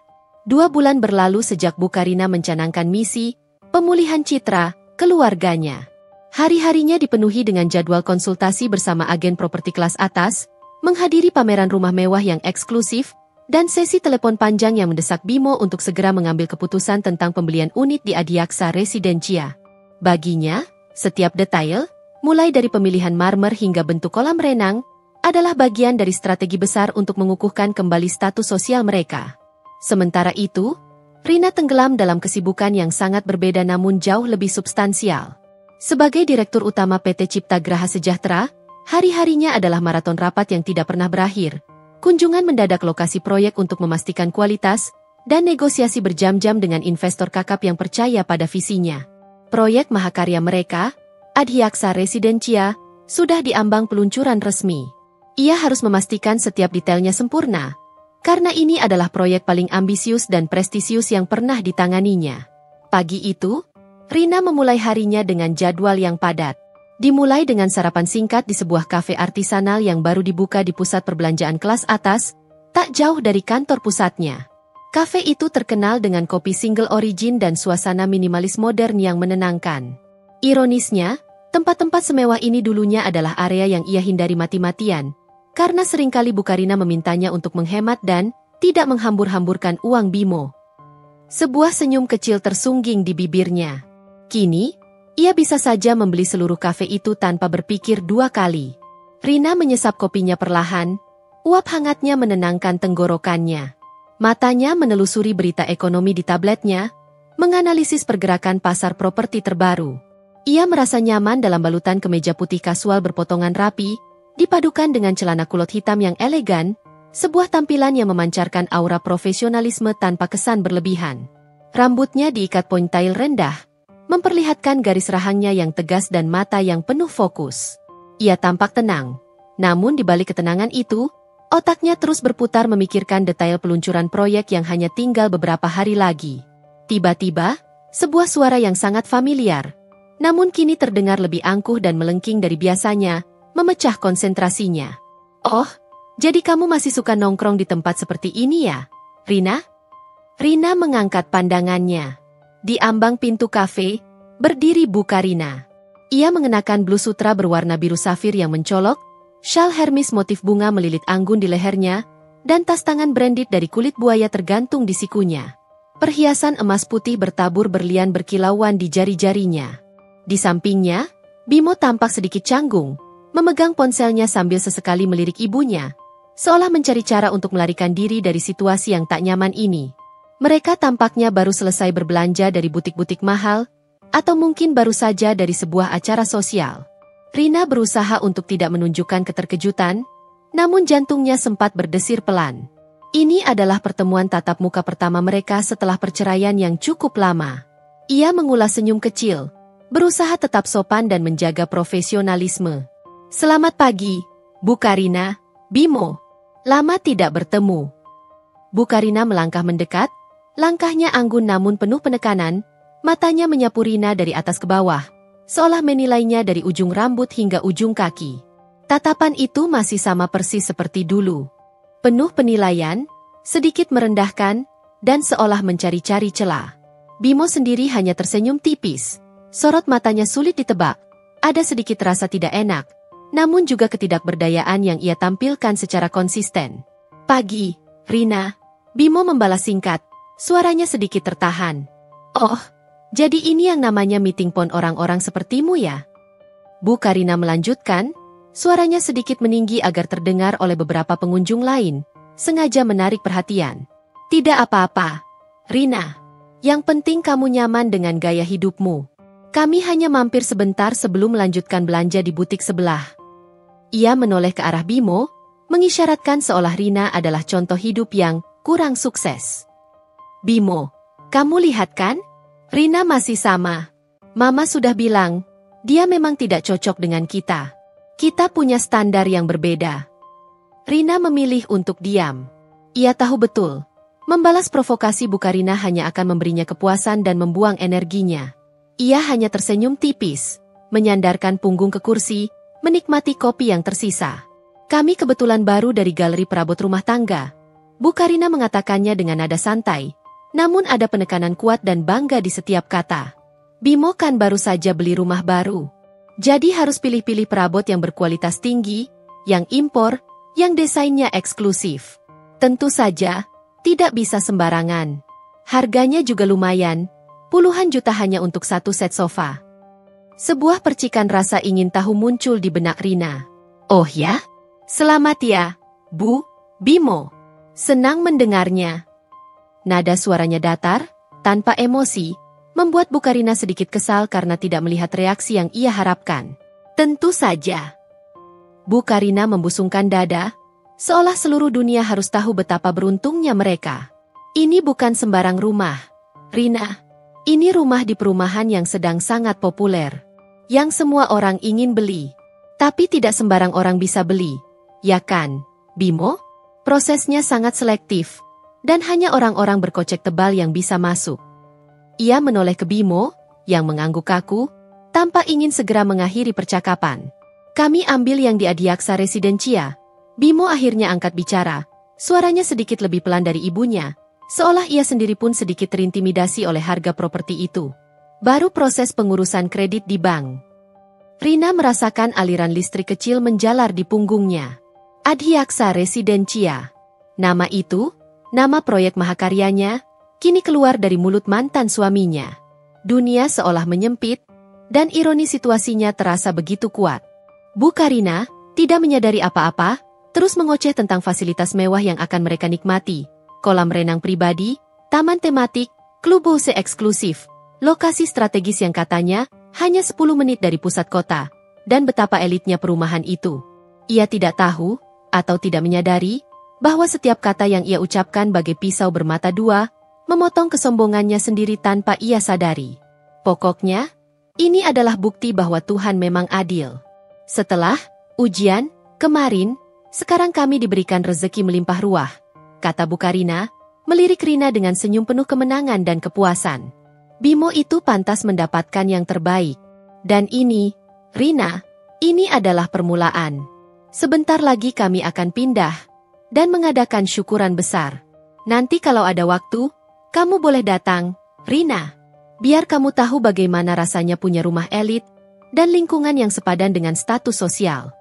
2 bulan berlalu sejak Bu Karina mencanangkan misi pemulihan citra keluarganya. Hari-harinya dipenuhi dengan jadwal konsultasi bersama agen properti kelas atas, menghadiri pameran rumah mewah yang eksklusif, dan sesi telepon panjang yang mendesak Bimo untuk segera mengambil keputusan tentang pembelian unit di Adiaksa Residencia. Baginya, setiap detail, mulai dari pemilihan marmer hingga bentuk kolam renang, adalah bagian dari strategi besar untuk mengukuhkan kembali status sosial mereka. Sementara itu, Rina tenggelam dalam kesibukan yang sangat berbeda namun jauh lebih substansial. Sebagai Direktur Utama PT Cipta Graha Sejahtera, hari-harinya adalah maraton rapat yang tidak pernah berakhir. Kunjungan mendadak lokasi proyek untuk memastikan kualitas, dan negosiasi berjam-jam dengan investor kakap yang percaya pada visinya. Proyek mahakarya mereka, Adiaksa Residencia, sudah diambang peluncuran resmi. Ia harus memastikan setiap detailnya sempurna, karena ini adalah proyek paling ambisius dan prestisius yang pernah ditanganinya. Pagi itu, Rina memulai harinya dengan jadwal yang padat. Dimulai dengan sarapan singkat di sebuah kafe artisanal yang baru dibuka di pusat perbelanjaan kelas atas, tak jauh dari kantor pusatnya. Kafe itu terkenal dengan kopi single origin dan suasana minimalis modern yang menenangkan. Ironisnya, tempat-tempat semewah ini dulunya adalah area yang ia hindari mati-matian, karena seringkali Bu Karina memintanya untuk menghemat dan tidak menghambur-hamburkan uang Bimo. Sebuah senyum kecil tersungging di bibirnya. Kini, ia bisa saja membeli seluruh kafe itu tanpa berpikir 2 kali. Rina menyesap kopinya perlahan, uap hangatnya menenangkan tenggorokannya. Matanya menelusuri berita ekonomi di tabletnya, menganalisis pergerakan pasar properti terbaru. Ia merasa nyaman dalam balutan kemeja putih kasual berpotongan rapi, dipadukan dengan celana kulot hitam yang elegan, sebuah tampilan yang memancarkan aura profesionalisme tanpa kesan berlebihan. Rambutnya diikat ponytail rendah, memperlihatkan garis rahangnya yang tegas dan mata yang penuh fokus. Ia tampak tenang, namun di balik ketenangan itu, otaknya terus berputar memikirkan detail peluncuran proyek yang hanya tinggal beberapa hari lagi. Tiba-tiba, sebuah suara yang sangat familiar, namun kini terdengar lebih angkuh dan melengking dari biasanya, memecah konsentrasinya. "Oh, jadi kamu masih suka nongkrong di tempat seperti ini ya, Rina?" Rina mengangkat pandangannya. Di ambang pintu kafe, berdiri Bu Karina. Ia mengenakan blus sutra berwarna biru safir yang mencolok, syal Hermes motif bunga melilit anggun di lehernya, dan tas tangan branded dari kulit buaya tergantung di sikunya. Perhiasan emas putih bertabur berlian berkilauan di jari-jarinya. Di sampingnya, Bimo tampak sedikit canggung, memegang ponselnya sambil sesekali melirik ibunya, seolah mencari cara untuk melarikan diri dari situasi yang tak nyaman ini. Mereka tampaknya baru selesai berbelanja dari butik-butik mahal, atau mungkin baru saja dari sebuah acara sosial. Rina berusaha untuk tidak menunjukkan keterkejutan, namun jantungnya sempat berdesir pelan. Ini adalah pertemuan tatap muka pertama mereka setelah perceraian yang cukup lama. Ia mengulas senyum kecil, berusaha tetap sopan dan menjaga profesionalisme. "Selamat pagi, Bu Karina, Bimo. Lama tidak bertemu." Bu Karina melangkah mendekat, langkahnya anggun namun penuh penekanan, matanya menyapu Rina dari atas ke bawah, seolah menilainya dari ujung rambut hingga ujung kaki. Tatapan itu masih sama persis seperti dulu. Penuh penilaian, sedikit merendahkan, dan seolah mencari-cari celah. Bimo sendiri hanya tersenyum tipis, sorot matanya sulit ditebak, ada sedikit rasa tidak enak, namun juga ketidakberdayaan yang ia tampilkan secara konsisten. "Pagi, Rina," Bimo membalas singkat, suaranya sedikit tertahan. Oh, jadi ini yang namanya meeting pon orang-orang sepertimu ya? Bu Karina melanjutkan, suaranya sedikit meninggi agar terdengar oleh beberapa pengunjung lain, sengaja menarik perhatian. Tidak apa-apa, Rina. Yang penting kamu nyaman dengan gaya hidupmu. Kami hanya mampir sebentar sebelum melanjutkan belanja di butik sebelah. Ia menoleh ke arah Bimo, mengisyaratkan seolah Rina adalah contoh hidup yang kurang sukses. Bimo, kamu lihat kan? Rina masih sama. Mama sudah bilang, dia memang tidak cocok dengan kita. Kita punya standar yang berbeda. Rina memilih untuk diam. Ia tahu betul, membalas provokasi Bu Karina hanya akan memberinya kepuasan dan membuang energinya. Ia hanya tersenyum tipis, menyandarkan punggung ke kursi, menikmati kopi yang tersisa. Kami kebetulan baru dari galeri perabot rumah tangga. Bu Karina mengatakannya dengan nada santai, namun ada penekanan kuat dan bangga di setiap kata. Bimo kan baru saja beli rumah baru. Jadi harus pilih-pilih perabot yang berkualitas tinggi, yang impor, yang desainnya eksklusif. Tentu saja, tidak bisa sembarangan. Harganya juga lumayan, puluhan juta hanya untuk satu set sofa. Sebuah percikan rasa ingin tahu muncul di benak Rina. Oh ya? Selamat ya, Bu, Bimo. Senang mendengarnya. Nada suaranya datar, tanpa emosi, membuat Bu Karina sedikit kesal karena tidak melihat reaksi yang ia harapkan. Tentu saja. Bu Karina membusungkan dada, seolah seluruh dunia harus tahu betapa beruntungnya mereka. Ini bukan sembarang rumah, Rina. Ini rumah di perumahan yang sedang sangat populer, yang semua orang ingin beli. Tapi tidak sembarang orang bisa beli, ya kan, Bimo? Prosesnya sangat selektif, dan hanya orang-orang berkocek tebal yang bisa masuk. Ia menoleh ke Bimo, yang mengangguk kaku, tanpa ingin segera mengakhiri percakapan. Kami ambil yang di Adiaksa Residencia. Bimo akhirnya angkat bicara, suaranya sedikit lebih pelan dari ibunya, seolah ia sendiri pun sedikit terintimidasi oleh harga properti itu. Baru proses pengurusan kredit di bank. Rina merasakan aliran listrik kecil menjalar di punggungnya. Adiaksa Residencia. Nama itu, nama proyek mahakaryanya, kini keluar dari mulut mantan suaminya. Dunia seolah menyempit, dan ironi situasinya terasa begitu kuat. Bu Karina, tidak menyadari apa-apa, terus mengoceh tentang fasilitas mewah yang akan mereka nikmati. Kolam renang pribadi, taman tematik, klub WC eksklusif, lokasi strategis yang katanya hanya 10 menit dari pusat kota, dan betapa elitnya perumahan itu. Ia tidak tahu, atau tidak menyadari, bahwa setiap kata yang ia ucapkan bagai pisau bermata dua, memotong kesombongannya sendiri tanpa ia sadari. Pokoknya, ini adalah bukti bahwa Tuhan memang adil. Setelah ujian, kemarin, sekarang kami diberikan rezeki melimpah ruah, kata Bu Karina, melirik Rina dengan senyum penuh kemenangan dan kepuasan. Bimo itu pantas mendapatkan yang terbaik. Dan ini, Rina, ini adalah permulaan. Sebentar lagi kami akan pindah dan mengadakan syukuran besar. Nanti kalau ada waktu, kamu boleh datang, Rina. Biar kamu tahu bagaimana rasanya punya rumah elit dan lingkungan yang sepadan dengan status sosial.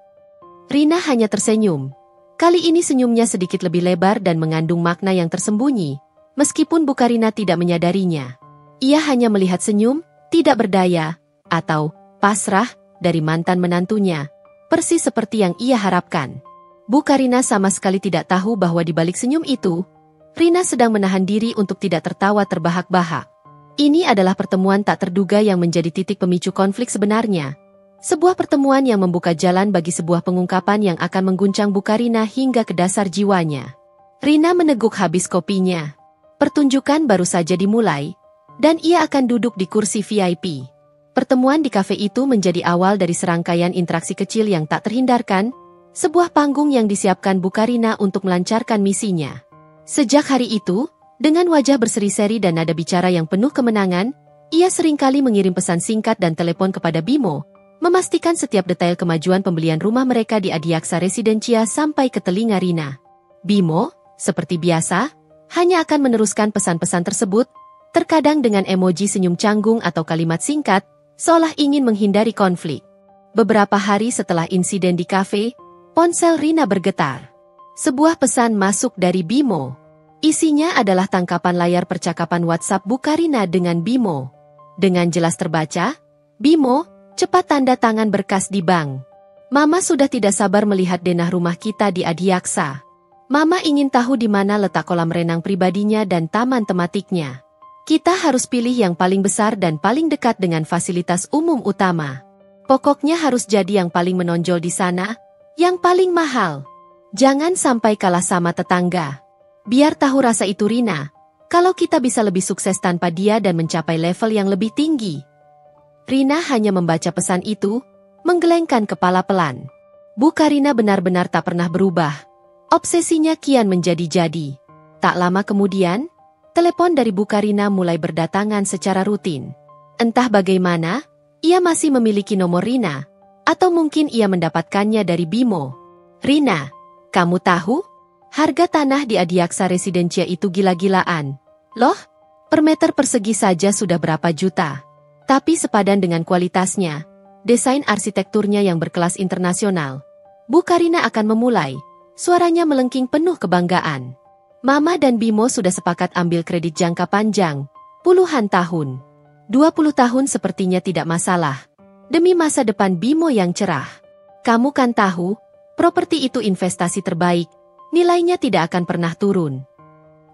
Rina hanya tersenyum. Kali ini senyumnya sedikit lebih lebar dan mengandung makna yang tersembunyi, meskipun Bu Karina tidak menyadarinya. Ia hanya melihat senyum, tidak berdaya, atau pasrah dari mantan menantunya, persis seperti yang ia harapkan. Bu Karina sama sekali tidak tahu bahwa di balik senyum itu, Rina sedang menahan diri untuk tidak tertawa terbahak-bahak. Ini adalah pertemuan tak terduga yang menjadi titik pemicu konflik sebenarnya. Sebuah pertemuan yang membuka jalan bagi sebuah pengungkapan yang akan mengguncang Bu Karina hingga ke dasar jiwanya. Rina meneguk habis kopinya. Pertunjukan baru saja dimulai, dan ia akan duduk di kursi VIP. Pertemuan di kafe itu menjadi awal dari serangkaian interaksi kecil yang tak terhindarkan, sebuah panggung yang disiapkan Bu Karina untuk melancarkan misinya. Sejak hari itu, dengan wajah berseri-seri dan nada bicara yang penuh kemenangan, ia seringkali mengirim pesan singkat dan telepon kepada Bimo, memastikan setiap detail kemajuan pembelian rumah mereka di Adiaksa Residencia sampai ke telinga Rina. Bimo, seperti biasa, hanya akan meneruskan pesan-pesan tersebut, terkadang dengan emoji senyum canggung atau kalimat singkat, seolah ingin menghindari konflik. Beberapa hari setelah insiden di kafe, ponsel Rina bergetar. Sebuah pesan masuk dari Bimo. Isinya adalah tangkapan layar percakapan WhatsApp Bu Karina dengan Bimo. Dengan jelas terbaca, "Bimo, cepat tanda tangan berkas di bank. Mama sudah tidak sabar melihat denah rumah kita di Adiaksa. Mama ingin tahu di mana letak kolam renang pribadinya dan taman tematiknya. Kita harus pilih yang paling besar dan paling dekat dengan fasilitas umum utama. Pokoknya harus jadi yang paling menonjol di sana, yang paling mahal. Jangan sampai kalah sama tetangga. Biar tahu rasa itu Rina, kalau kita bisa lebih sukses tanpa dia dan mencapai level yang lebih tinggi." Rina hanya membaca pesan itu, menggelengkan kepala pelan. Bu Karina benar-benar tak pernah berubah. Obsesinya kian menjadi-jadi. Tak lama kemudian, telepon dari Bu Karina mulai berdatangan secara rutin. Entah bagaimana, ia masih memiliki nomor Rina, atau mungkin ia mendapatkannya dari Bimo. "Rina, kamu tahu? Harga tanah di Adiaksa Residencia itu gila-gilaan. Loh, per meter persegi saja sudah berapa juta. Tapi sepadan dengan kualitasnya, desain arsitekturnya yang berkelas internasional." Bu Karina akan memulai, suaranya melengking penuh kebanggaan. Mama dan Bimo sudah sepakat ambil kredit jangka panjang, puluhan tahun. 20 tahun sepertinya tidak masalah, demi masa depan Bimo yang cerah. "Kamu kan tahu, properti itu investasi terbaik, nilainya tidak akan pernah turun."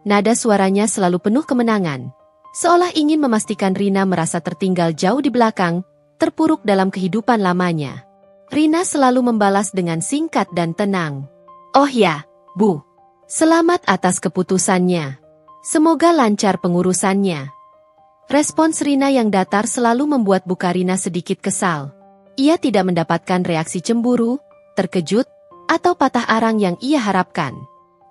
Nada suaranya selalu penuh kemenangan, seolah ingin memastikan Rina merasa tertinggal jauh di belakang, terpuruk dalam kehidupan lamanya. Rina selalu membalas dengan singkat dan tenang. "Oh ya, Bu. Selamat atas keputusannya. Semoga lancar pengurusannya." Respons Rina yang datar selalu membuat Bu Karina sedikit kesal. Ia tidak mendapatkan reaksi cemburu, terkejut, atau patah arang yang ia harapkan.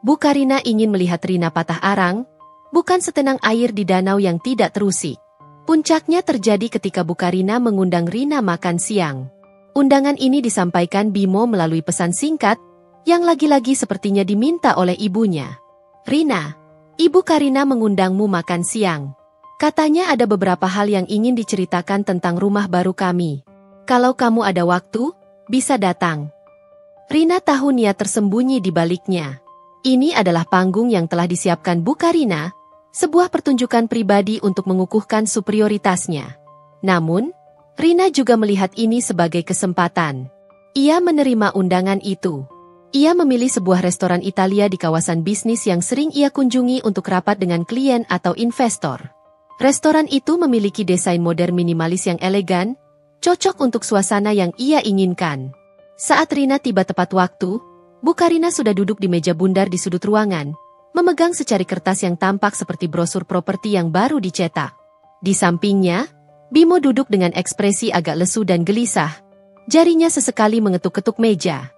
Bu Karina ingin melihat Rina patah arang, bukan setenang air di danau yang tidak terusik. Puncaknya terjadi ketika Bu Karina mengundang Rina makan siang. Undangan ini disampaikan Bimo melalui pesan singkat, yang lagi-lagi sepertinya diminta oleh ibunya. "Rina, Ibu Karina mengundangmu makan siang. Katanya ada beberapa hal yang ingin diceritakan tentang rumah baru kami. Kalau kamu ada waktu, bisa datang." Rina tahu niat tersembunyi di baliknya. Ini adalah panggung yang telah disiapkan Bu Karina, sebuah pertunjukan pribadi untuk mengukuhkan superioritasnya. Namun, Rina juga melihat ini sebagai kesempatan. Ia menerima undangan itu. Ia memilih sebuah restoran Italia di kawasan bisnis yang sering ia kunjungi untuk rapat dengan klien atau investor. Restoran itu memiliki desain modern minimalis yang elegan, cocok untuk suasana yang ia inginkan. Saat Rina tiba tepat waktu, Bu Karina sudah duduk di meja bundar di sudut ruangan, memegang secari kertas yang tampak seperti brosur properti yang baru dicetak. Di sampingnya, Bimo duduk dengan ekspresi agak lesu dan gelisah. Jarinya sesekali mengetuk-ketuk meja.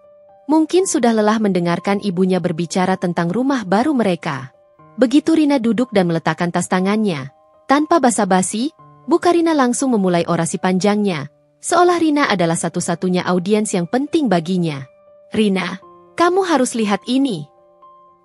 Mungkin sudah lelah mendengarkan ibunya berbicara tentang rumah baru mereka. Begitu Rina duduk dan meletakkan tas tangannya, tanpa basa-basi, Bu Karina langsung memulai orasi panjangnya, seolah Rina adalah satu-satunya audiens yang penting baginya. "Rina, kamu harus lihat ini."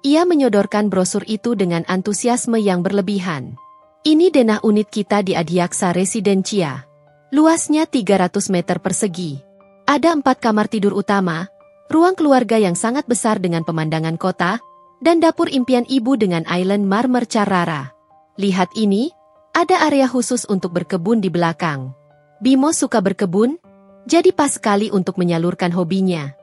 Ia menyodorkan brosur itu dengan antusiasme yang berlebihan. "Ini denah unit kita di Adiaksa Residencia. Luasnya 300 meter persegi. Ada 4 kamar tidur utama, ruang keluarga yang sangat besar dengan pemandangan kota, dan dapur impian ibu dengan island marmer Carrara. Lihat ini, ada area khusus untuk berkebun di belakang. Bimo suka berkebun, jadi pas sekali untuk menyalurkan hobinya."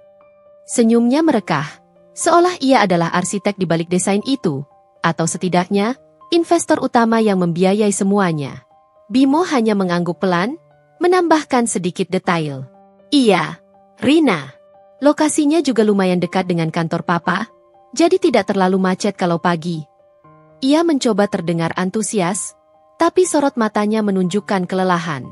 Senyumnya merekah, seolah ia adalah arsitek di balik desain itu, atau setidaknya, investor utama yang membiayai semuanya. Bimo hanya mengangguk pelan, menambahkan sedikit detail. "Iya, Rina. Lokasinya juga lumayan dekat dengan kantor papa, jadi tidak terlalu macet kalau pagi." Ia mencoba terdengar antusias, tapi sorot matanya menunjukkan kelelahan.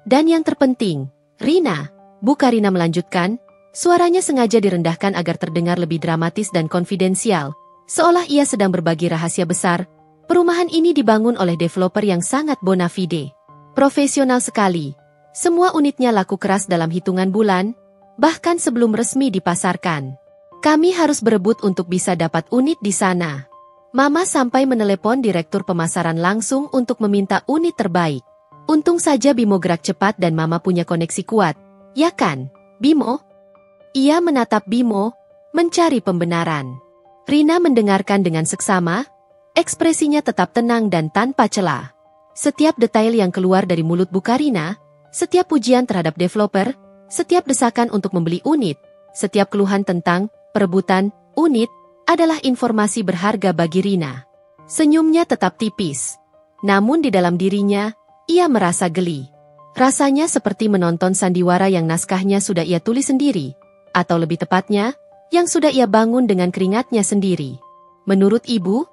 "Dan yang terpenting, Rina," Bu Karina melanjutkan, suaranya sengaja direndahkan agar terdengar lebih dramatis dan konfidensial, seolah ia sedang berbagi rahasia besar. "Perumahan ini dibangun oleh developer yang sangat bona fide. Profesional sekali. Semua unitnya laku keras dalam hitungan bulan, bahkan sebelum resmi dipasarkan. Kami harus berebut untuk bisa dapat unit di sana. Mama sampai menelepon direktur pemasaran langsung untuk meminta unit terbaik. Untung saja Bimo gerak cepat dan Mama punya koneksi kuat. Ya kan, Bimo?" Ia menatap Bimo, mencari pembenaran. Rina mendengarkan dengan seksama, Ekspresinya tetap tenang dan tanpa celah. Setiap detail yang keluar dari mulut Bu Karina, setiap pujian terhadap developer, setiap desakan untuk membeli unit, setiap keluhan tentang perebutan unit, adalah informasi berharga bagi Rina. Senyumnya tetap tipis. Namun di dalam dirinya, ia merasa geli. Rasanya seperti menonton sandiwara yang naskahnya sudah ia tulis sendiri, atau lebih tepatnya, yang sudah ia bangun dengan keringatnya sendiri. Menurut ibu,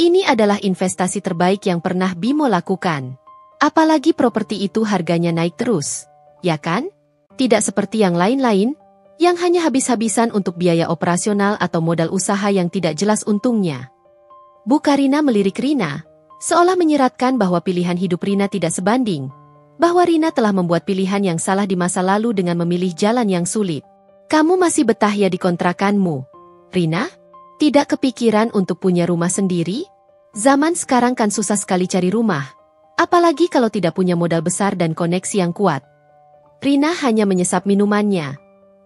ini adalah investasi terbaik yang pernah Bimo lakukan. Apalagi properti itu harganya naik terus, ya kan? Tidak seperti yang lain-lain, yang hanya habis-habisan untuk biaya operasional atau modal usaha yang tidak jelas untungnya. Bu Karina melirik Rina, seolah menyiratkan bahwa pilihan hidup Rina tidak sebanding, bahwa Rina telah membuat pilihan yang salah di masa lalu dengan memilih jalan yang sulit. Kamu masih betah ya di kontrakanmu, Rina? Tidak kepikiran untuk punya rumah sendiri? Zaman sekarang kan susah sekali cari rumah, apalagi kalau tidak punya modal besar dan koneksi yang kuat. Rina hanya menyesap minumannya,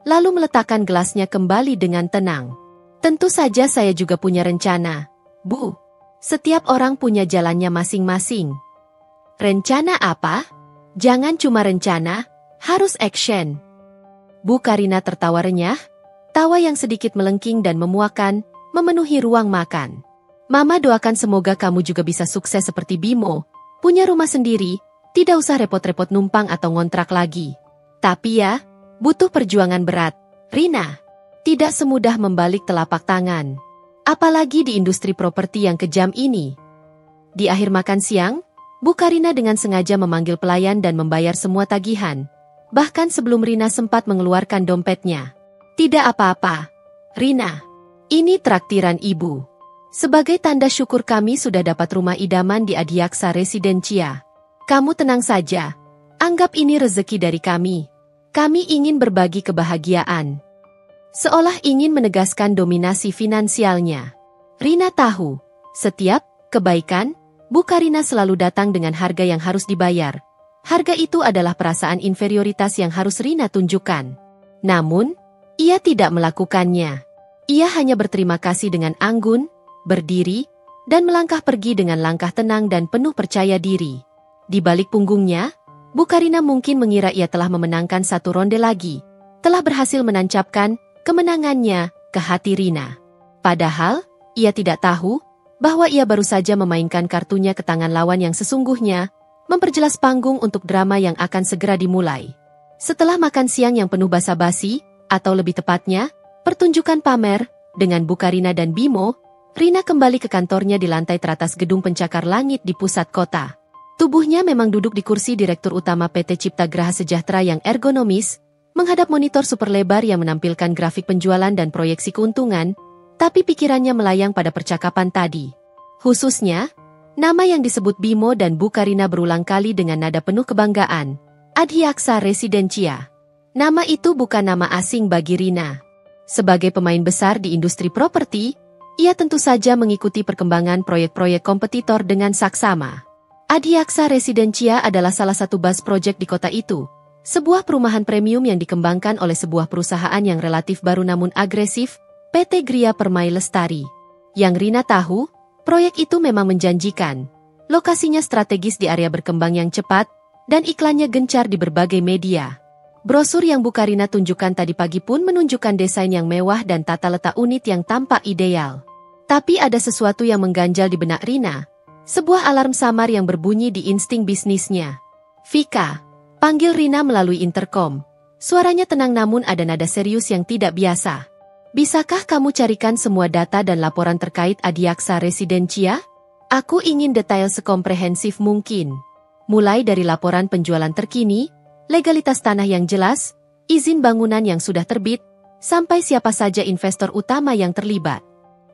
lalu meletakkan gelasnya kembali dengan tenang. Tentu saja saya juga punya rencana, Bu. Setiap orang punya jalannya masing-masing. Rencana apa? Jangan cuma rencana, harus action. Bu Karina tertawa renyah, tawa yang sedikit melengking dan memuakan, memenuhi ruang makan. Mama doakan semoga kamu juga bisa sukses seperti Bimo, punya rumah sendiri, tidak usah repot-repot numpang atau ngontrak lagi. Tapi ya, butuh perjuangan berat, Rina. Tidak semudah membalik telapak tangan. Apalagi di industri properti yang kejam ini. Di akhir makan siang, Bu Karina dengan sengaja memanggil pelayan dan membayar semua tagihan. Bahkan sebelum Rina sempat mengeluarkan dompetnya. Tidak apa-apa, Rina. Ini traktiran ibu. Sebagai tanda syukur kami sudah dapat rumah idaman di Adiaksa Residencia. Kamu tenang saja. Anggap ini rezeki dari kami. Kami ingin berbagi kebahagiaan. Seolah ingin menegaskan dominasi finansialnya. Rina tahu, setiap kebaikan, Bu Karina selalu datang dengan harga yang harus dibayar. Harga itu adalah perasaan inferioritas yang harus Rina tunjukkan. Namun, ia tidak melakukannya. Ia hanya berterima kasih dengan anggun, berdiri, dan melangkah pergi dengan langkah tenang dan penuh percaya diri. Di balik punggungnya, Bu Karina mungkin mengira ia telah memenangkan satu ronde lagi, telah berhasil menancapkan kemenangannya ke hati Rina. Padahal, ia tidak tahu bahwa ia baru saja memainkan kartunya ke tangan lawan yang sesungguhnya, memperjelas panggung untuk drama yang akan segera dimulai. Setelah makan siang yang penuh basa-basi, atau lebih tepatnya, pertunjukan pamer, dengan Bu Karina dan Bimo, Rina kembali ke kantornya di lantai teratas gedung pencakar langit di pusat kota. Tubuhnya memang duduk di kursi Direktur Utama PT Cipta Graha Sejahtera yang ergonomis, menghadap monitor super lebar yang menampilkan grafik penjualan dan proyeksi keuntungan, tapi pikirannya melayang pada percakapan tadi. Khususnya, nama yang disebut Bimo dan Bu Karina berulang kali dengan nada penuh kebanggaan, Adiaksa Residencia. Nama itu bukan nama asing bagi Rina. Sebagai pemain besar di industri properti, ia tentu saja mengikuti perkembangan proyek-proyek kompetitor dengan saksama. Adiaksa Residencia adalah salah satu buzz project di kota itu, sebuah perumahan premium yang dikembangkan oleh sebuah perusahaan yang relatif baru namun agresif, PT Gria Permai Lestari. Yang Rina tahu, proyek itu memang menjanjikan. Lokasinya strategis di area berkembang yang cepat, dan iklannya gencar di berbagai media. Brosur yang Bu Karina tunjukkan tadi pagi pun menunjukkan desain yang mewah dan tata letak unit yang tampak ideal. Tapi ada sesuatu yang mengganjal di benak Rina. Sebuah alarm samar yang berbunyi di insting bisnisnya. Vika, panggil Rina melalui interkom. Suaranya tenang namun ada nada serius yang tidak biasa. Bisakah kamu carikan semua data dan laporan terkait Adiaksa Residencia? Aku ingin detail sekomprehensif mungkin. Mulai dari laporan penjualan terkini, legalitas tanah yang jelas, izin bangunan yang sudah terbit, sampai siapa saja investor utama yang terlibat.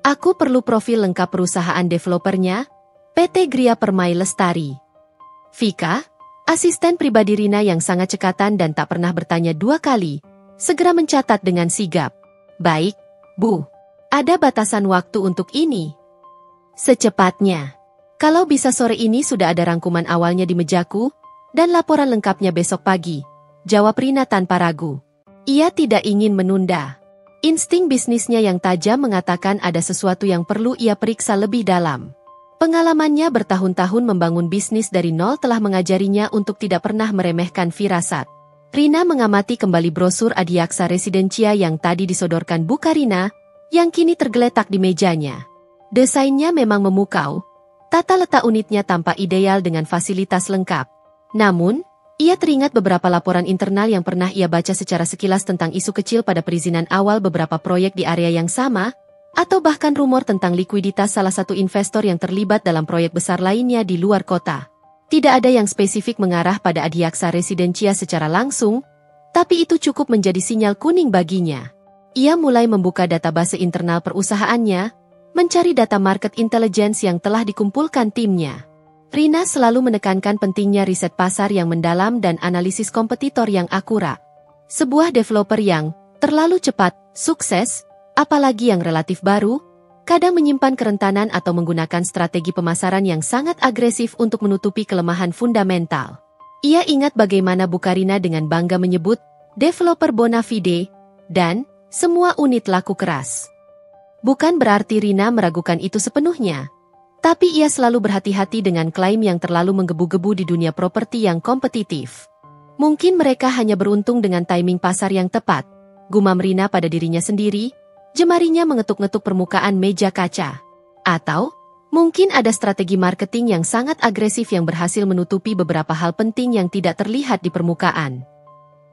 Aku perlu profil lengkap perusahaan developernya, PT Gria Permai Lestari. Vika, asisten pribadi Rina yang sangat cekatan dan tak pernah bertanya dua kali, segera mencatat dengan sigap. Baik, Bu. Ada batasan waktu untuk ini. Secepatnya. Kalau bisa sore ini sudah ada rangkuman awalnya di mejaku, dan laporan lengkapnya besok pagi, jawab Rina tanpa ragu. Ia tidak ingin menunda. Insting bisnisnya yang tajam mengatakan ada sesuatu yang perlu ia periksa lebih dalam. Pengalamannya bertahun-tahun membangun bisnis dari nol telah mengajarinya untuk tidak pernah meremehkan firasat. Rina mengamati kembali brosur Adiaksa Residencia yang tadi disodorkan Bu Karina, yang kini tergeletak di mejanya. Desainnya memang memukau. Tata letak unitnya tampak ideal dengan fasilitas lengkap. Namun, ia teringat beberapa laporan internal yang pernah ia baca secara sekilas tentang isu kecil pada perizinan awal beberapa proyek di area yang sama, atau bahkan rumor tentang likuiditas salah satu investor yang terlibat dalam proyek besar lainnya di luar kota. Tidak ada yang spesifik mengarah pada Adiaksa Residencia secara langsung, tapi itu cukup menjadi sinyal kuning baginya. Ia mulai membuka database internal perusahaannya, mencari data market intelligence yang telah dikumpulkan timnya. Rina selalu menekankan pentingnya riset pasar yang mendalam dan analisis kompetitor yang akurat. Sebuah developer yang terlalu cepat, sukses, apalagi yang relatif baru, kadang menyimpan kerentanan atau menggunakan strategi pemasaran yang sangat agresif untuk menutupi kelemahan fundamental. Ia ingat bagaimana Bu Karina dengan bangga menyebut developer bona fide dan semua unit laku keras. Bukan berarti Rina meragukan itu sepenuhnya, tapi ia selalu berhati-hati dengan klaim yang terlalu menggebu-gebu di dunia properti yang kompetitif. Mungkin mereka hanya beruntung dengan timing pasar yang tepat, gumam Rina pada dirinya sendiri. Jemarinya mengetuk-ngetuk permukaan meja kaca. Atau, mungkin ada strategi marketing yang sangat agresif yang berhasil menutupi beberapa hal penting yang tidak terlihat di permukaan.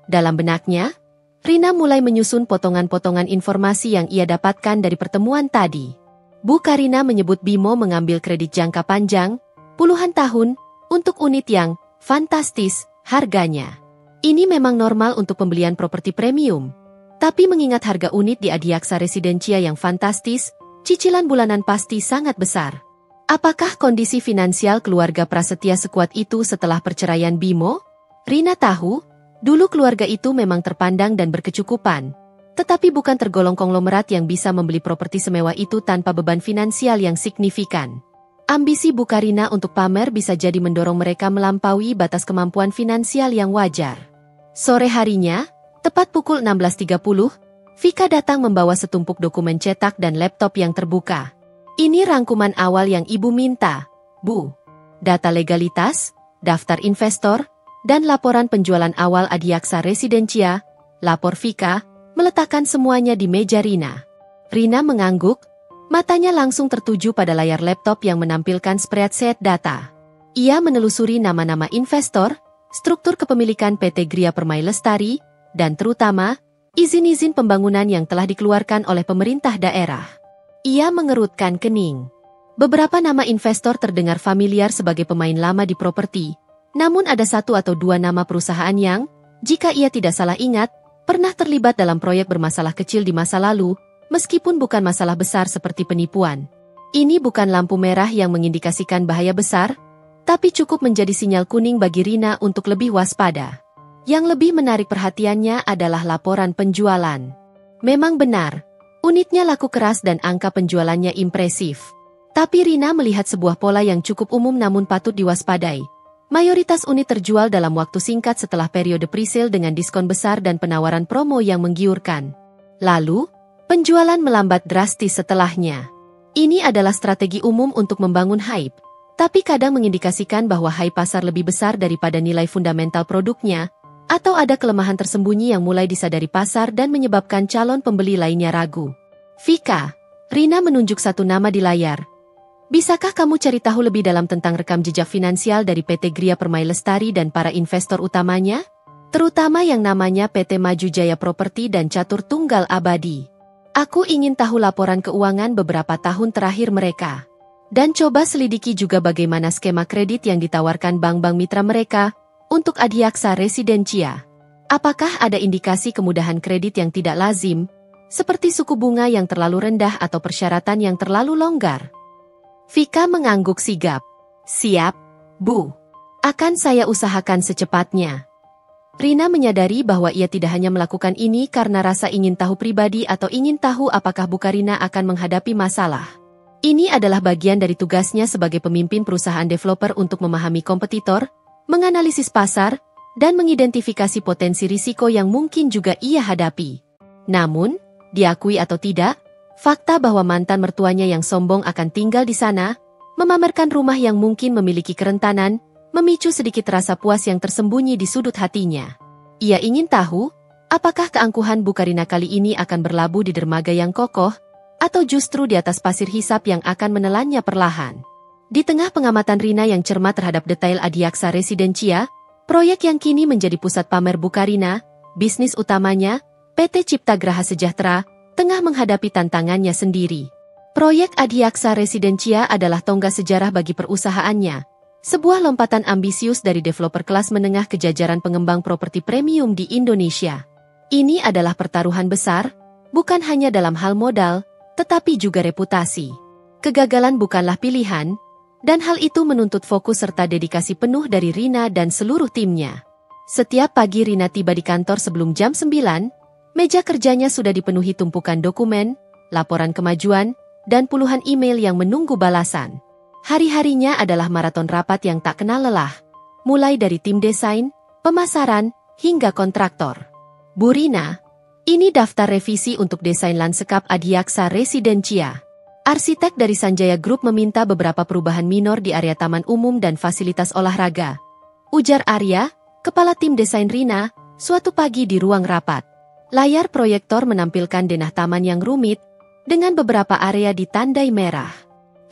Dalam benaknya, Rina mulai menyusun potongan-potongan informasi yang ia dapatkan dari pertemuan tadi. Bu Karina menyebut Bimo mengambil kredit jangka panjang, puluhan tahun, untuk unit yang fantastis harganya. Ini memang normal untuk pembelian properti premium. Tapi mengingat harga unit di Adiaksa Residencia yang fantastis, cicilan bulanan pasti sangat besar. Apakah kondisi finansial keluarga Prasetya sekuat itu setelah perceraian Bimo? Rina tahu, dulu keluarga itu memang terpandang dan berkecukupan. Tetapi bukan tergolong konglomerat yang bisa membeli properti semewah itu tanpa beban finansial yang signifikan. Ambisi Bu Karina untuk pamer bisa jadi mendorong mereka melampaui batas kemampuan finansial yang wajar. Sore harinya, tepat pukul 16.30, Vika datang membawa setumpuk dokumen cetak dan laptop yang terbuka. Ini rangkuman awal yang Ibu minta, Bu. Data legalitas, daftar investor, dan laporan penjualan awal Adiaksa Residencia, lapor Vika, meletakkan semuanya di meja Rina. Rina mengangguk, matanya langsung tertuju pada layar laptop yang menampilkan spreadsheet data. Ia menelusuri nama-nama investor, struktur kepemilikan PT Gria Permai Lestari, dan terutama, izin-izin pembangunan yang telah dikeluarkan oleh pemerintah daerah. Ia mengerutkan kening. Beberapa nama investor terdengar familiar sebagai pemain lama di properti, namun ada satu atau dua nama perusahaan yang, jika ia tidak salah ingat, pernah terlibat dalam proyek bermasalah kecil di masa lalu, meskipun bukan masalah besar seperti penipuan. Ini bukan lampu merah yang mengindikasikan bahaya besar, tapi cukup menjadi sinyal kuning bagi Rina untuk lebih waspada. Yang lebih menarik perhatiannya adalah laporan penjualan. Memang benar, unitnya laku keras dan angka penjualannya impresif. Tapi Rina melihat sebuah pola yang cukup umum namun patut diwaspadai. Mayoritas unit terjual dalam waktu singkat setelah periode presale dengan diskon besar dan penawaran promo yang menggiurkan. Lalu, penjualan melambat drastis setelahnya. Ini adalah strategi umum untuk membangun hype, tapi kadang mengindikasikan bahwa hype pasar lebih besar daripada nilai fundamental produknya, atau ada kelemahan tersembunyi yang mulai disadari pasar dan menyebabkan calon pembeli lainnya ragu. Vika, Rina menunjuk satu nama di layar. Bisakah kamu cari tahu lebih dalam tentang rekam jejak finansial dari PT Gria Permai Lestari dan para investor utamanya? Terutama yang namanya PT Maju Jaya Properti dan Catur Tunggal Abadi. Aku ingin tahu laporan keuangan beberapa tahun terakhir mereka. Dan coba selidiki juga bagaimana skema kredit yang ditawarkan bank-bank mitra mereka untuk Adiaksa Residencia. Apakah ada indikasi kemudahan kredit yang tidak lazim, seperti suku bunga yang terlalu rendah atau persyaratan yang terlalu longgar? Vika mengangguk sigap. Siap, Bu. Akan saya usahakan secepatnya. Rina menyadari bahwa ia tidak hanya melakukan ini karena rasa ingin tahu pribadi atau ingin tahu apakah Bu Karina akan menghadapi masalah. Ini adalah bagian dari tugasnya sebagai pemimpin perusahaan developer untuk memahami kompetitor, menganalisis pasar, dan mengidentifikasi potensi risiko yang mungkin juga ia hadapi. Namun, diakui atau tidak, fakta bahwa mantan mertuanya yang sombong akan tinggal di sana, memamerkan rumah yang mungkin memiliki kerentanan, memicu sedikit rasa puas yang tersembunyi di sudut hatinya. Ia ingin tahu, apakah keangkuhan Bu Karina kali ini akan berlabuh di dermaga yang kokoh, atau justru di atas pasir hisap yang akan menelannya perlahan. Di tengah pengamatan Rina yang cermat terhadap detail Adiaksa Residencia, proyek yang kini menjadi pusat pamer Bu Karina, bisnis utamanya, PT Cipta Graha Sejahtera, tengah menghadapi tantangannya sendiri. Proyek Adiaksa Residencia adalah tonggak sejarah bagi perusahaannya, sebuah lompatan ambisius dari developer kelas menengah ke jajaran pengembang properti premium di Indonesia. Ini adalah pertaruhan besar, bukan hanya dalam hal modal, tetapi juga reputasi. Kegagalan bukanlah pilihan, dan hal itu menuntut fokus serta dedikasi penuh dari Rina dan seluruh timnya. Setiap pagi Rina tiba di kantor sebelum jam 9, meja kerjanya sudah dipenuhi tumpukan dokumen, laporan kemajuan, dan puluhan email yang menunggu balasan. Hari-harinya adalah maraton rapat yang tak kenal lelah, mulai dari tim desain, pemasaran, hingga kontraktor. Bu Rina, ini daftar revisi untuk desain lanskap Adiaksa Residencia. Arsitek dari Sanjaya Group meminta beberapa perubahan minor di area taman umum dan fasilitas olahraga. Ujar Arya, kepala tim desain Rina, suatu pagi di ruang rapat. Layar proyektor menampilkan denah taman yang rumit, dengan beberapa area ditandai merah.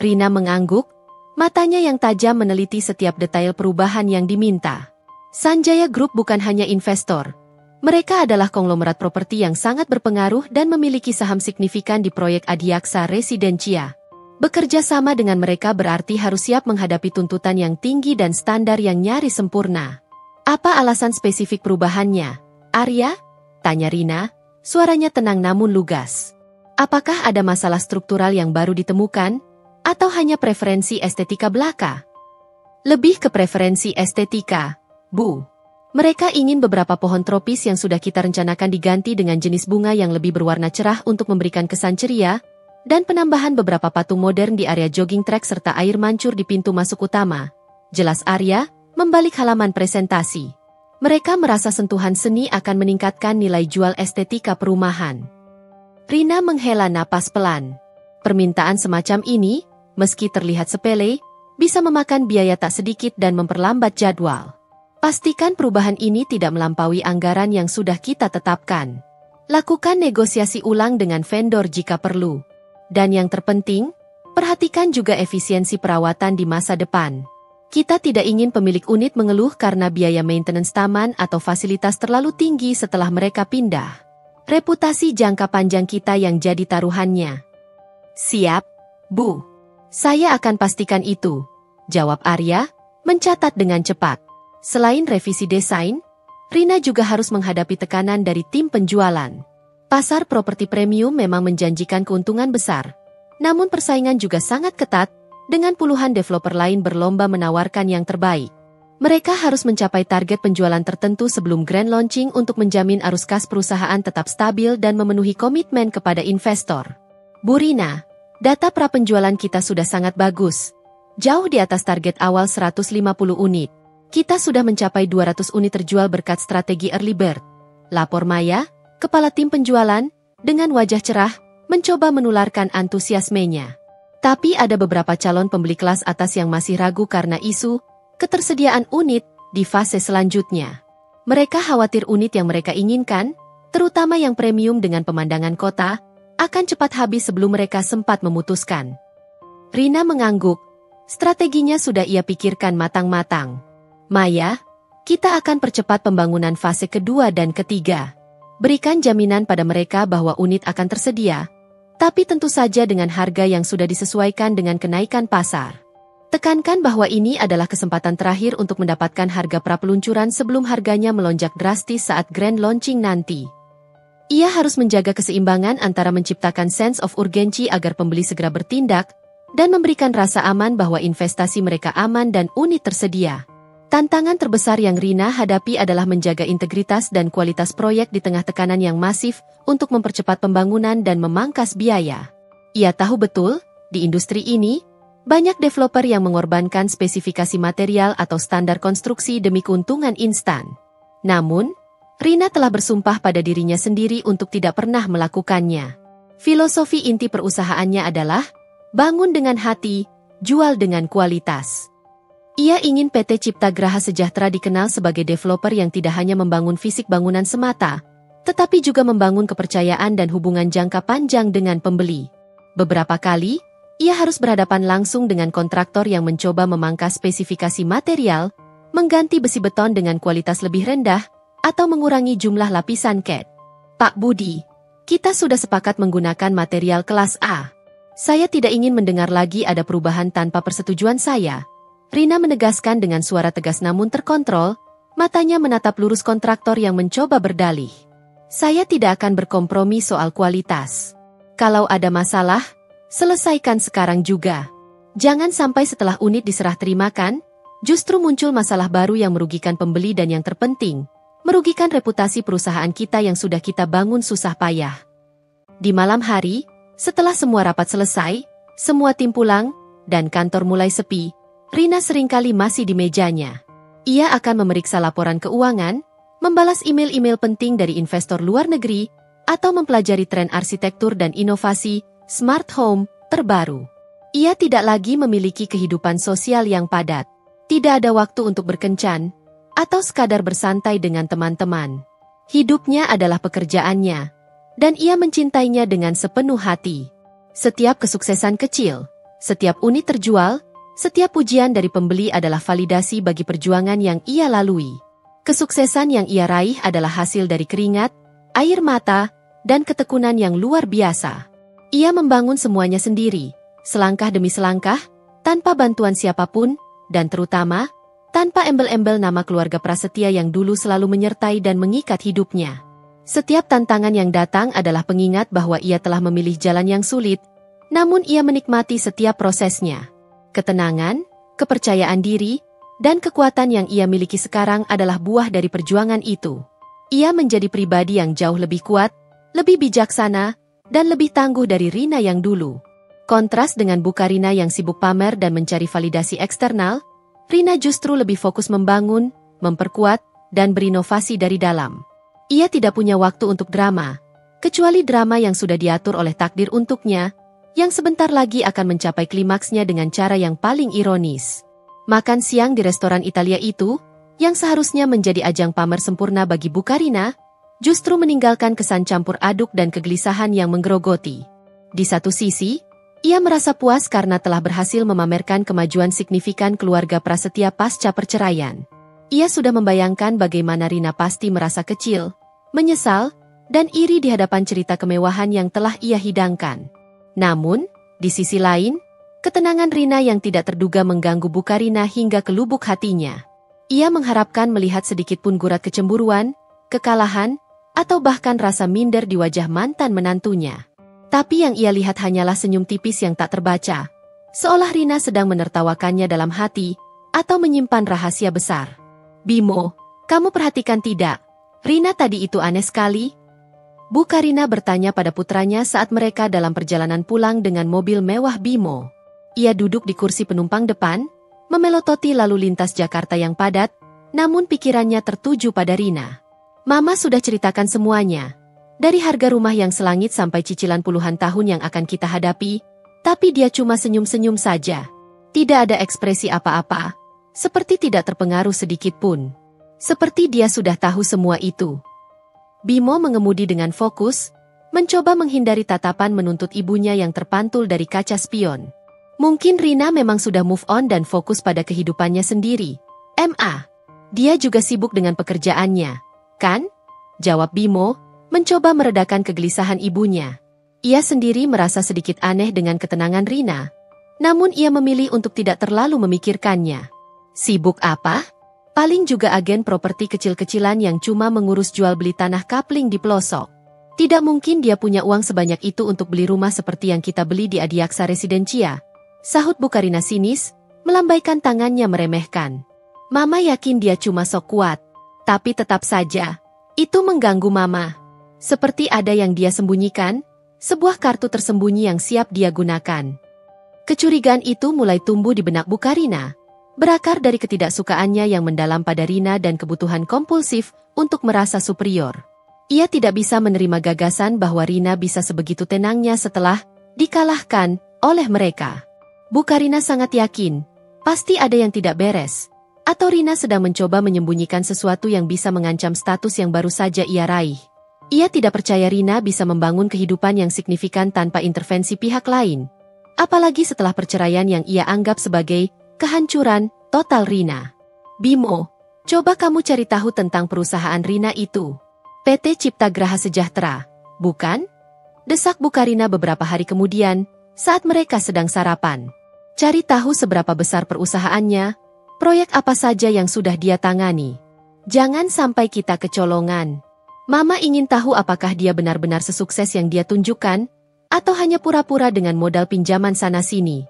Rina mengangguk, matanya yang tajam meneliti setiap detail perubahan yang diminta. Sanjaya Group bukan hanya investor. Mereka adalah konglomerat properti yang sangat berpengaruh dan memiliki saham signifikan di proyek Adiaksa Residencia. Bekerja sama dengan mereka berarti harus siap menghadapi tuntutan yang tinggi dan standar yang nyaris sempurna. Apa alasan spesifik perubahannya, Arya? Tanya Rina, suaranya tenang namun lugas. Apakah ada masalah struktural yang baru ditemukan, atau hanya preferensi estetika belaka? Lebih ke preferensi estetika, Bu. Mereka ingin beberapa pohon tropis yang sudah kita rencanakan diganti dengan jenis bunga yang lebih berwarna cerah untuk memberikan kesan ceria, dan penambahan beberapa patung modern di area jogging track serta air mancur di pintu masuk utama. Jelas Arya, membalik halaman presentasi. Mereka merasa sentuhan seni akan meningkatkan nilai jual estetika perumahan. Rina menghela napas pelan. Permintaan semacam ini, meski terlihat sepele, bisa memakan biaya tak sedikit dan memperlambat jadwal. Pastikan perubahan ini tidak melampaui anggaran yang sudah kita tetapkan. Lakukan negosiasi ulang dengan vendor jika perlu. Dan yang terpenting, perhatikan juga efisiensi perawatan di masa depan. Kita tidak ingin pemilik unit mengeluh karena biaya maintenance taman atau fasilitas terlalu tinggi setelah mereka pindah. Reputasi jangka panjang kita yang jadi taruhannya. Siap, Bu. Saya akan pastikan itu, jawab Arya, mencatat dengan cepat. Selain revisi desain, Rina juga harus menghadapi tekanan dari tim penjualan. Pasar properti premium memang menjanjikan keuntungan besar. Namun persaingan juga sangat ketat, dengan puluhan developer lain berlomba menawarkan yang terbaik. Mereka harus mencapai target penjualan tertentu sebelum grand launching untuk menjamin arus kas perusahaan tetap stabil dan memenuhi komitmen kepada investor. Bu Rina, data prapenjualan kita sudah sangat bagus. Jauh di atas target awal 150 unit. Kita sudah mencapai 200 unit terjual berkat strategi early bird. Lapor Maya, kepala tim penjualan, dengan wajah cerah, mencoba menularkan antusiasmenya. Tapi ada beberapa calon pembeli kelas atas yang masih ragu karena isu ketersediaan unit di fase selanjutnya. Mereka khawatir unit yang mereka inginkan, terutama yang premium dengan pemandangan kota, akan cepat habis sebelum mereka sempat memutuskan. Rina mengangguk. Strateginya sudah ia pikirkan matang-matang. Maya, kita akan percepat pembangunan fase kedua dan ketiga. Berikan jaminan pada mereka bahwa unit akan tersedia, tapi tentu saja dengan harga yang sudah disesuaikan dengan kenaikan pasar. Tekankan bahwa ini adalah kesempatan terakhir untuk mendapatkan harga prapeluncuran sebelum harganya melonjak drastis saat grand launching nanti. Ia harus menjaga keseimbangan antara menciptakan sense of urgency agar pembeli segera bertindak, dan memberikan rasa aman bahwa investasi mereka aman dan unit tersedia. Tantangan terbesar yang Rina hadapi adalah menjaga integritas dan kualitas proyek di tengah tekanan yang masif untuk mempercepat pembangunan dan memangkas biaya. Ia tahu betul, di industri ini, banyak developer yang mengorbankan spesifikasi material atau standar konstruksi demi keuntungan instan. Namun, Rina telah bersumpah pada dirinya sendiri untuk tidak pernah melakukannya. Filosofi inti perusahaannya adalah bangun dengan hati, jual dengan kualitas. Ia ingin PT Cipta Graha Sejahtera dikenal sebagai developer yang tidak hanya membangun fisik bangunan semata, tetapi juga membangun kepercayaan dan hubungan jangka panjang dengan pembeli. Beberapa kali, ia harus berhadapan langsung dengan kontraktor yang mencoba memangkas spesifikasi material, mengganti besi beton dengan kualitas lebih rendah, atau mengurangi jumlah lapisan cat. Pak Budi, kita sudah sepakat menggunakan material kelas A. Saya tidak ingin mendengar lagi ada perubahan tanpa persetujuan saya. Rina menegaskan dengan suara tegas namun terkontrol, matanya menatap lurus kontraktor yang mencoba berdalih. Saya tidak akan berkompromi soal kualitas. Kalau ada masalah, selesaikan sekarang juga. Jangan sampai setelah unit diserah terimakan, justru muncul masalah baru yang merugikan pembeli dan yang terpenting, merugikan reputasi perusahaan kita yang sudah kita bangun susah payah. Di malam hari, setelah semua rapat selesai, semua tim pulang, dan kantor mulai sepi, Rina seringkali masih di mejanya. Ia akan memeriksa laporan keuangan, membalas email-email penting dari investor luar negeri, atau mempelajari tren arsitektur dan inovasi smart home terbaru. Ia tidak lagi memiliki kehidupan sosial yang padat. Tidak ada waktu untuk berkencan, atau sekadar bersantai dengan teman-teman. Hidupnya adalah pekerjaannya, dan ia mencintainya dengan sepenuh hati. Setiap kesuksesan kecil, setiap unit terjual, setiap pujian dari pembeli adalah validasi bagi perjuangan yang ia lalui. Kesuksesan yang ia raih adalah hasil dari keringat, air mata, dan ketekunan yang luar biasa. Ia membangun semuanya sendiri, selangkah demi selangkah, tanpa bantuan siapapun, dan terutama, tanpa embel-embel nama keluarga prasetya yang dulu selalu menyertai dan mengikat hidupnya. Setiap tantangan yang datang adalah pengingat bahwa ia telah memilih jalan yang sulit, namun ia menikmati setiap prosesnya. Ketenangan, kepercayaan diri, dan kekuatan yang ia miliki sekarang adalah buah dari perjuangan itu. Ia menjadi pribadi yang jauh lebih kuat, lebih bijaksana, dan lebih tangguh dari Rina yang dulu. Kontras dengan Bu Karina yang sibuk pamer dan mencari validasi eksternal, Rina justru lebih fokus membangun, memperkuat, dan berinovasi dari dalam. Ia tidak punya waktu untuk drama, kecuali drama yang sudah diatur oleh takdir untuknya, yang sebentar lagi akan mencapai klimaksnya dengan cara yang paling ironis. Makan siang di restoran Italia itu, yang seharusnya menjadi ajang pamer sempurna bagi Bu Karina, justru meninggalkan kesan campur aduk dan kegelisahan yang menggerogoti. Di satu sisi, ia merasa puas karena telah berhasil memamerkan kemajuan signifikan keluarga prasetya pasca perceraian. Ia sudah membayangkan bagaimana Rina pasti merasa kecil, menyesal, dan iri di hadapan cerita kemewahan yang telah ia hidangkan. Namun, di sisi lain, ketenangan Rina yang tidak terduga mengganggu Bu Karina hingga ke lubuk hatinya. Ia mengharapkan melihat sedikit pun gurat kecemburuan, kekalahan, atau bahkan rasa minder di wajah mantan menantunya. Tapi yang ia lihat hanyalah senyum tipis yang tak terbaca, seolah Rina sedang menertawakannya dalam hati, atau menyimpan rahasia besar. Bimo, kamu perhatikan tidak? Rina tadi itu aneh sekali. Bu Karina bertanya pada putranya saat mereka dalam perjalanan pulang dengan mobil mewah Bimo. Ia duduk di kursi penumpang depan, memelototi lalu lintas Jakarta yang padat, namun pikirannya tertuju pada Rina. Mama sudah ceritakan semuanya, dari harga rumah yang selangit sampai cicilan puluhan tahun yang akan kita hadapi, tapi dia cuma senyum-senyum saja. Tidak ada ekspresi apa-apa, seperti tidak terpengaruh sedikit pun. Seperti dia sudah tahu semua itu. Bimo mengemudi dengan fokus, mencoba menghindari tatapan menuntut ibunya yang terpantul dari kaca spion. Mungkin Rina memang sudah move on dan fokus pada kehidupannya sendiri. Dia juga sibuk dengan pekerjaannya, kan? Jawab Bimo, mencoba meredakan kegelisahan ibunya. Ia sendiri merasa sedikit aneh dengan ketenangan Rina, namun ia memilih untuk tidak terlalu memikirkannya. Sibuk apa? Paling juga agen properti kecil-kecilan yang cuma mengurus jual beli tanah kapling di pelosok. Tidak mungkin dia punya uang sebanyak itu untuk beli rumah seperti yang kita beli di Adiaksa Residencia, sahut Bu Karina sinis, melambaikan tangannya meremehkan. Mama yakin dia cuma sok kuat, tapi tetap saja, itu mengganggu Mama. Seperti ada yang dia sembunyikan, sebuah kartu tersembunyi yang siap dia gunakan. Kecurigaan itu mulai tumbuh di benak Bu Karina, berakar dari ketidaksukaannya yang mendalam pada Rina dan kebutuhan kompulsif untuk merasa superior. Ia tidak bisa menerima gagasan bahwa Rina bisa sebegitu tenangnya setelah dikalahkan oleh mereka. Bu Karina sangat yakin, pasti ada yang tidak beres. Atau Rina sedang mencoba menyembunyikan sesuatu yang bisa mengancam status yang baru saja ia raih. Ia tidak percaya Rina bisa membangun kehidupan yang signifikan tanpa intervensi pihak lain. Apalagi setelah perceraian yang ia anggap sebagai kehancuran total Rina. Bimo, coba kamu cari tahu tentang perusahaan Rina itu. PT Cipta Graha Sejahtera, bukan? Desak Bu Karina beberapa hari kemudian, saat mereka sedang sarapan. Cari tahu seberapa besar perusahaannya, proyek apa saja yang sudah dia tangani. Jangan sampai kita kecolongan. Mama ingin tahu apakah dia benar-benar sesukses yang dia tunjukkan, atau hanya pura-pura dengan modal pinjaman sana-sini.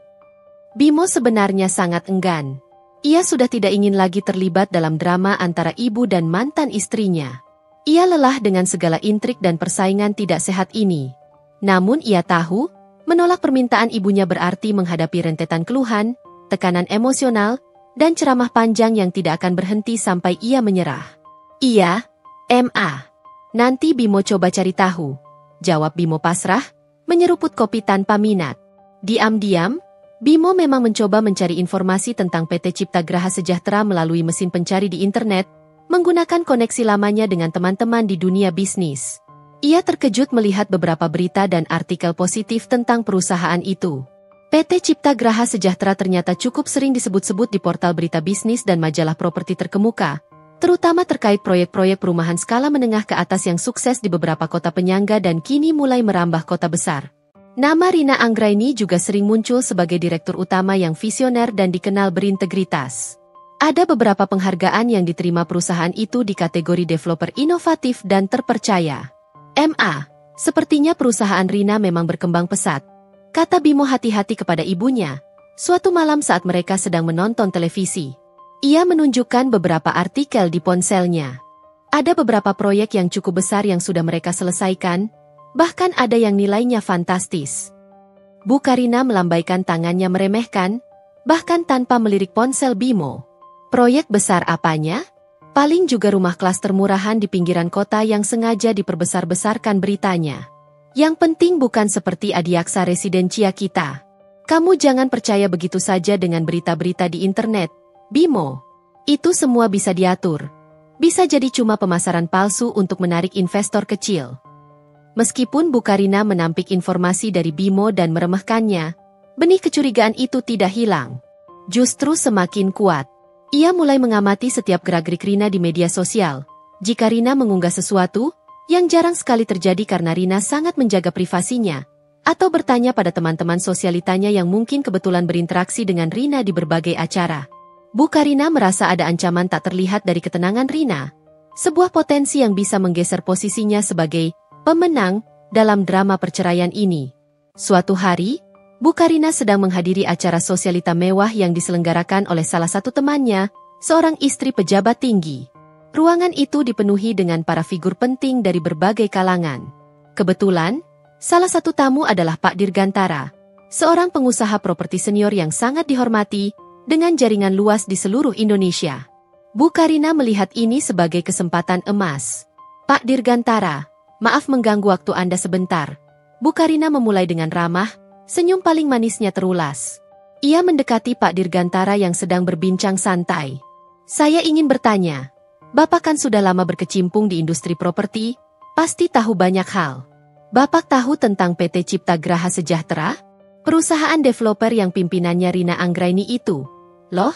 Bimo sebenarnya sangat enggan. Ia sudah tidak ingin lagi terlibat dalam drama antara ibu dan mantan istrinya. Ia lelah dengan segala intrik dan persaingan tidak sehat ini. Namun ia tahu, menolak permintaan ibunya berarti menghadapi rentetan keluhan, tekanan emosional, dan ceramah panjang yang tidak akan berhenti sampai ia menyerah. Iya, Ma. Nanti Bimo coba cari tahu. Jawab Bimo pasrah, menyeruput kopi tanpa minat. Diam-diam, Bimo memang mencoba mencari informasi tentang PT Cipta Graha Sejahtera melalui mesin pencari di internet, menggunakan koneksi lamanya dengan teman-teman di dunia bisnis. Ia terkejut melihat beberapa berita dan artikel positif tentang perusahaan itu. PT Cipta Graha Sejahtera ternyata cukup sering disebut-sebut di portal berita bisnis dan majalah properti terkemuka, terutama terkait proyek-proyek perumahan skala menengah ke atas yang sukses di beberapa kota penyangga dan kini mulai merambah kota besar. Nama Rina Anggraini juga sering muncul sebagai direktur utama yang visioner dan dikenal berintegritas. Ada beberapa penghargaan yang diterima perusahaan itu di kategori developer inovatif dan terpercaya. Ma, sepertinya perusahaan Rina memang berkembang pesat, kata Bimo hati-hati kepada ibunya, suatu malam saat mereka sedang menonton televisi. Ia menunjukkan beberapa artikel di ponselnya. Ada beberapa proyek yang cukup besar yang sudah mereka selesaikan, bahkan ada yang nilainya fantastis. Bu Karina melambaikan tangannya meremehkan, bahkan tanpa melirik ponsel Bimo. Proyek besar apanya? Paling juga rumah klaster murahan di pinggiran kota yang sengaja diperbesar-besarkan beritanya. Yang penting bukan seperti Adiaksa Residencia kita. Kamu jangan percaya begitu saja dengan berita-berita di internet, Bimo. Itu semua bisa diatur. Bisa jadi cuma pemasaran palsu untuk menarik investor kecil. Meskipun Bu Karina menampik informasi dari Bimo dan meremehkannya, benih kecurigaan itu tidak hilang. Justru semakin kuat. Ia mulai mengamati setiap gerak-gerik Rina di media sosial. Jika Rina mengunggah sesuatu, yang jarang sekali terjadi karena Rina sangat menjaga privasinya, atau bertanya pada teman-teman sosialitanya yang mungkin kebetulan berinteraksi dengan Rina di berbagai acara. Bu Karina merasa ada ancaman tak terlihat dari ketenangan Rina, sebuah potensi yang bisa menggeser posisinya sebagai pemenang dalam drama perceraian ini. Suatu hari, Bu Karina sedang menghadiri acara sosialita mewah yang diselenggarakan oleh salah satu temannya, seorang istri pejabat tinggi. Ruangan itu dipenuhi dengan para figur penting dari berbagai kalangan. Kebetulan, salah satu tamu adalah Pak Dirgantara, seorang pengusaha properti senior yang sangat dihormati, dengan jaringan luas di seluruh Indonesia. Bu Karina melihat ini sebagai kesempatan emas. Pak Dirgantara, maaf mengganggu waktu Anda sebentar. Bu Karina memulai dengan ramah, senyum paling manisnya terulas. Ia mendekati Pak Dirgantara yang sedang berbincang santai. Saya ingin bertanya, Bapak kan sudah lama berkecimpung di industri properti, pasti tahu banyak hal. Bapak tahu tentang PT Cipta Graha Sejahtera? Perusahaan developer yang pimpinannya Rina Anggraini itu. Loh?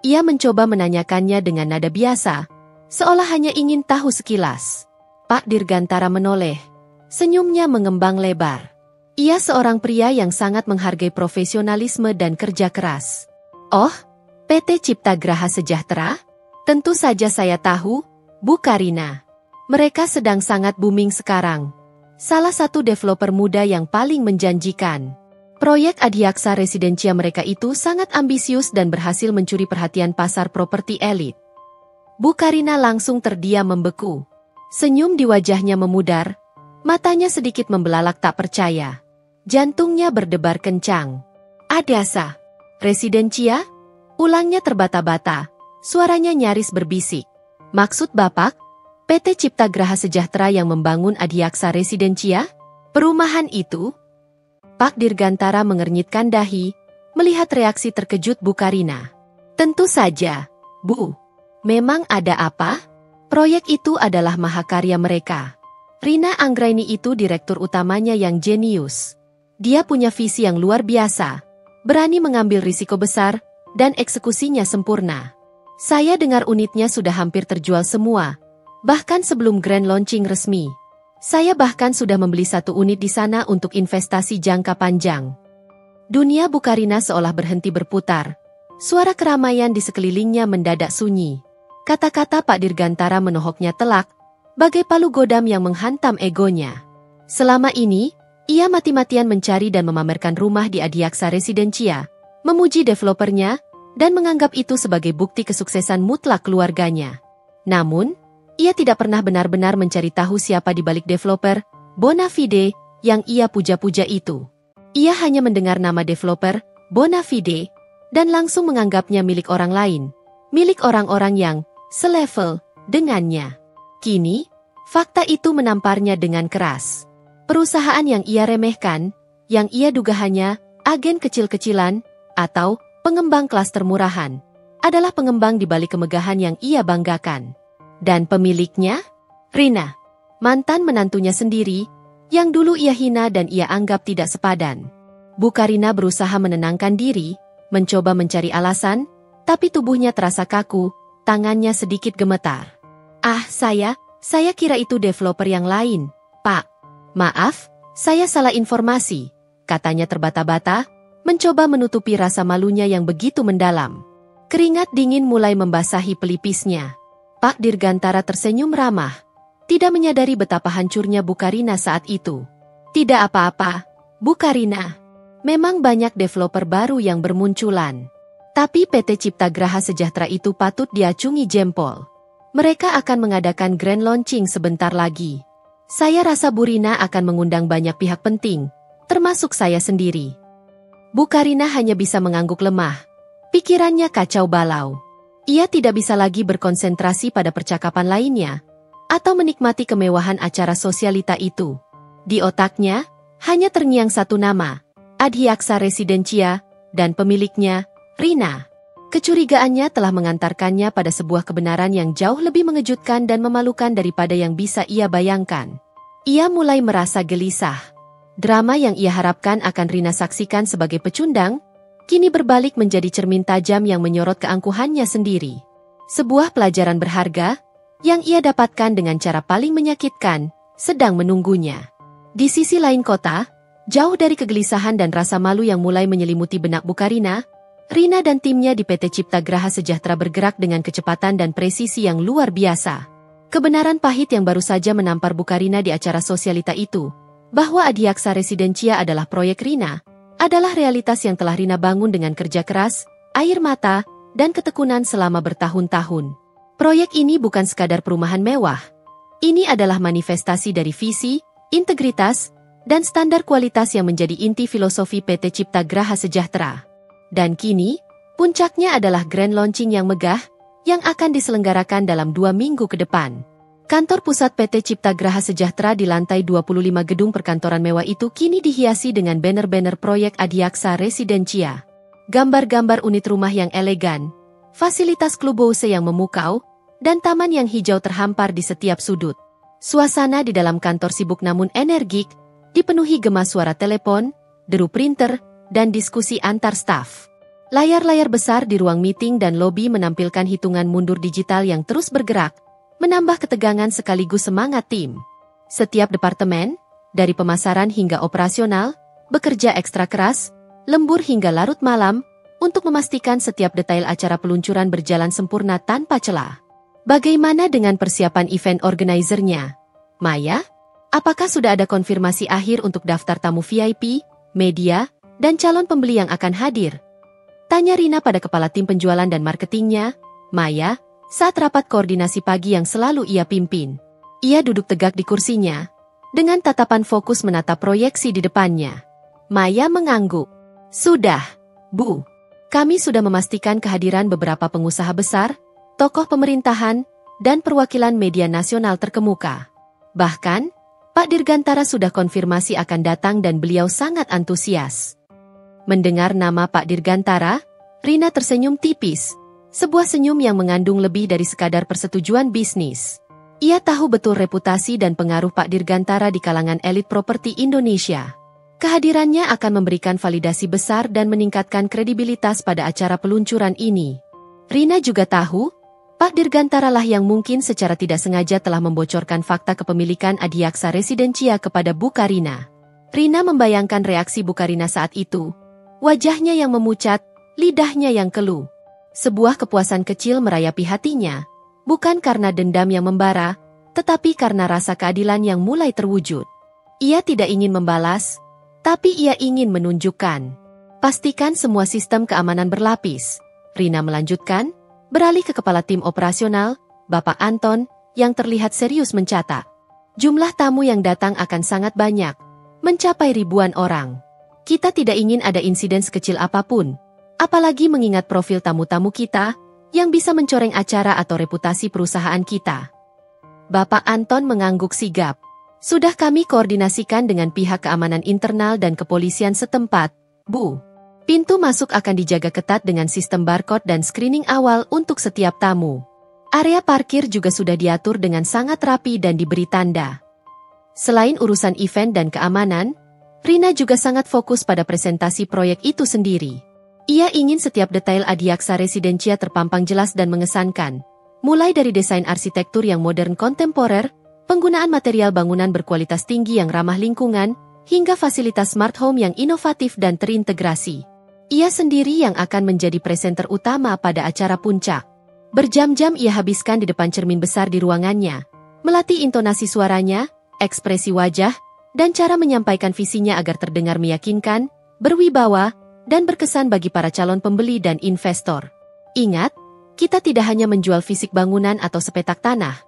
Ia mencoba menanyakannya dengan nada biasa, seolah hanya ingin tahu sekilas. Pak Dirgantara menoleh. Senyumnya mengembang lebar. Ia seorang pria yang sangat menghargai profesionalisme dan kerja keras. Oh, PT Cipta Graha Sejahtera? Tentu saja saya tahu, Bu Karina. Mereka sedang sangat booming sekarang. Salah satu developer muda yang paling menjanjikan. Proyek Adiaksa Residencia mereka itu sangat ambisius dan berhasil mencuri perhatian pasar properti elit. Bu Karina langsung terdiam membeku. Senyum di wajahnya memudar, matanya sedikit membelalak tak percaya. Jantungnya berdebar kencang. Adiaksa Residencia? Ulangnya terbata-bata, suaranya nyaris berbisik. Maksud Bapak, PT Cipta Graha Sejahtera yang membangun Adiaksa Residencia? Perumahan itu? Pak Dirgantara mengernyitkan dahi, melihat reaksi terkejut Bu Karina. Tentu saja, Bu. Memang ada apa? Proyek itu adalah mahakarya mereka. Rina Anggraini itu direktur utamanya yang jenius. Dia punya visi yang luar biasa, berani mengambil risiko besar, dan eksekusinya sempurna. Saya dengar unitnya sudah hampir terjual semua, bahkan sebelum grand launching resmi. Saya bahkan sudah membeli satu unit di sana untuk investasi jangka panjang. Dunia Bu Karina seolah berhenti berputar. Suara keramaian di sekelilingnya mendadak sunyi. Kata-kata Pak Dirgantara menohoknya telak, bagai palu godam yang menghantam egonya. Selama ini, ia mati-matian mencari dan memamerkan rumah di Adiaksa Residencia, memuji developernya, dan menganggap itu sebagai bukti kesuksesan mutlak keluarganya. Namun, ia tidak pernah benar-benar mencari tahu siapa di balik developer Bonafide yang ia puja-puja itu. Ia hanya mendengar nama developer Bonafide dan langsung menganggapnya milik orang lain, milik orang-orang yang selevel dengannya. Kini, fakta itu menamparnya dengan keras. Perusahaan yang ia remehkan, yang ia duga hanya agen kecil-kecilan atau pengembang kelas termurahan, adalah pengembang di balik kemegahan yang ia banggakan. Dan pemiliknya? Rina, mantan menantunya sendiri, yang dulu ia hina dan ia anggap tidak sepadan. Bu Karina berusaha menenangkan diri, mencoba mencari alasan, tapi tubuhnya terasa kaku, tangannya sedikit gemetar. Saya kira itu developer yang lain, Pak. Maaf, saya salah informasi, katanya terbata-bata, mencoba menutupi rasa malunya yang begitu mendalam. Keringat dingin mulai membasahi pelipisnya. Pak Dirgantara tersenyum ramah, tidak menyadari betapa hancurnya Bu Karina saat itu. Tidak apa-apa, Bu Karina. Memang banyak developer baru yang bermunculan. Tapi PT Cipta Graha Sejahtera itu patut diacungi jempol. Mereka akan mengadakan grand launching sebentar lagi. Saya rasa Bu Rina akan mengundang banyak pihak penting, termasuk saya sendiri. Bu Karina hanya bisa mengangguk lemah. Pikirannya kacau balau. Ia tidak bisa lagi berkonsentrasi pada percakapan lainnya, atau menikmati kemewahan acara sosialita itu. Di otaknya, hanya terngiang satu nama, Adiaksa Residencia, dan pemiliknya, Rina. Kecurigaannya telah mengantarkannya pada sebuah kebenaran yang jauh lebih mengejutkan dan memalukan daripada yang bisa ia bayangkan. Ia mulai merasa gelisah. Drama yang ia harapkan akan Rina saksikan sebagai pecundang, kini berbalik menjadi cermin tajam yang menyorot keangkuhannya sendiri. Sebuah pelajaran berharga, yang ia dapatkan dengan cara paling menyakitkan, sedang menunggunya. Di sisi lain kota, jauh dari kegelisahan dan rasa malu yang mulai menyelimuti benak Bu Karina, Rina dan timnya di PT Cipta Graha Sejahtera bergerak dengan kecepatan dan presisi yang luar biasa. Kebenaran pahit yang baru saja menampar Bu Karina di acara sosialita itu, bahwa Adiaksa Residencia adalah proyek Rina, adalah realitas yang telah Rina bangun dengan kerja keras, air mata, dan ketekunan selama bertahun-tahun. Proyek ini bukan sekadar perumahan mewah. Ini adalah manifestasi dari visi, integritas, dan standar kualitas yang menjadi inti filosofi PT Cipta Graha Sejahtera. Dan kini, puncaknya adalah grand launching yang megah, yang akan diselenggarakan dalam 2 minggu ke depan. Kantor pusat PT Cipta Graha Sejahtera di lantai 25 gedung perkantoran mewah itu kini dihiasi dengan banner-banner proyek Adiaksa Residencia. Gambar-gambar unit rumah yang elegan, fasilitas klubhouse yang memukau, dan taman yang hijau terhampar di setiap sudut. Suasana di dalam kantor sibuk namun energik, dipenuhi gema suara telepon, deru printer, dan diskusi antar staf. Layar-layar besar di ruang meeting dan lobi menampilkan hitungan mundur digital yang terus bergerak, menambah ketegangan sekaligus semangat tim. Setiap departemen, dari pemasaran hingga operasional, bekerja ekstra keras, lembur hingga larut malam, untuk memastikan setiap detail acara peluncuran berjalan sempurna tanpa celah. Bagaimana dengan persiapan event organizer-nya? Maya, apakah sudah ada konfirmasi akhir untuk daftar tamu VIP, media, dan calon pembeli yang akan hadir? Tanya Rina pada kepala tim penjualan dan marketingnya, Maya, saat rapat koordinasi pagi yang selalu ia pimpin. Ia duduk tegak di kursinya, dengan tatapan fokus menatap proyeksi di depannya. Maya mengangguk. Sudah, Bu. Kami sudah memastikan kehadiran beberapa pengusaha besar, tokoh pemerintahan, dan perwakilan media nasional terkemuka. Bahkan, Pak Dirgantara sudah konfirmasi akan datang dan beliau sangat antusias. Mendengar nama Pak Dirgantara, Rina tersenyum tipis. Sebuah senyum yang mengandung lebih dari sekadar persetujuan bisnis. Ia tahu betul reputasi dan pengaruh Pak Dirgantara di kalangan elit properti Indonesia. Kehadirannya akan memberikan validasi besar dan meningkatkan kredibilitas pada acara peluncuran ini. Rina juga tahu, Pak Dirgantara lah yang mungkin secara tidak sengaja telah membocorkan fakta kepemilikan Adiaksa Residencia kepada Bu Karina. Rina membayangkan reaksi Bu Karina saat itu. Wajahnya yang memucat, lidahnya yang keluh. Sebuah kepuasan kecil merayapi hatinya. Bukan karena dendam yang membara, tetapi karena rasa keadilan yang mulai terwujud. Ia tidak ingin membalas, tapi ia ingin menunjukkan. Pastikan semua sistem keamanan berlapis. Rina melanjutkan, beralih ke kepala tim operasional, Bapak Anton, yang terlihat serius mencatat. Jumlah tamu yang datang akan sangat banyak, mencapai ribuan orang. Kita tidak ingin ada insiden sekecil apapun, apalagi mengingat profil tamu-tamu kita, yang bisa mencoreng acara atau reputasi perusahaan kita. Bapak Anton mengangguk sigap. Sudah kami koordinasikan dengan pihak keamanan internal dan kepolisian setempat, Bu. Pintu masuk akan dijaga ketat dengan sistem barcode dan screening awal untuk setiap tamu. Area parkir juga sudah diatur dengan sangat rapi dan diberi tanda. Selain urusan event dan keamanan, Rina juga sangat fokus pada presentasi proyek itu sendiri. Ia ingin setiap detail Adiaksa Residencia terpampang jelas dan mengesankan. Mulai dari desain arsitektur yang modern kontemporer, penggunaan material bangunan berkualitas tinggi yang ramah lingkungan, hingga fasilitas smart home yang inovatif dan terintegrasi. Ia sendiri yang akan menjadi presenter utama pada acara puncak. Berjam-jam ia habiskan di depan cermin besar di ruangannya, melatih intonasi suaranya, ekspresi wajah, dan cara menyampaikan visinya agar terdengar meyakinkan, berwibawa, dan berkesan bagi para calon pembeli dan investor. Ingat, kita tidak hanya menjual fisik bangunan atau sepetak tanah.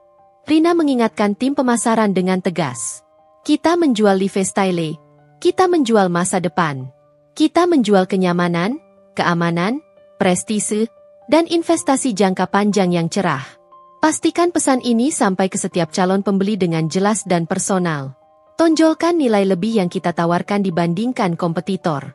Rina mengingatkan tim pemasaran dengan tegas. Kita menjual lifestyle, kita menjual masa depan. Kita menjual kenyamanan, keamanan, prestise, dan investasi jangka panjang yang cerah. Pastikan pesan ini sampai ke setiap calon pembeli dengan jelas dan personal. Tonjolkan nilai lebih yang kita tawarkan dibandingkan kompetitor.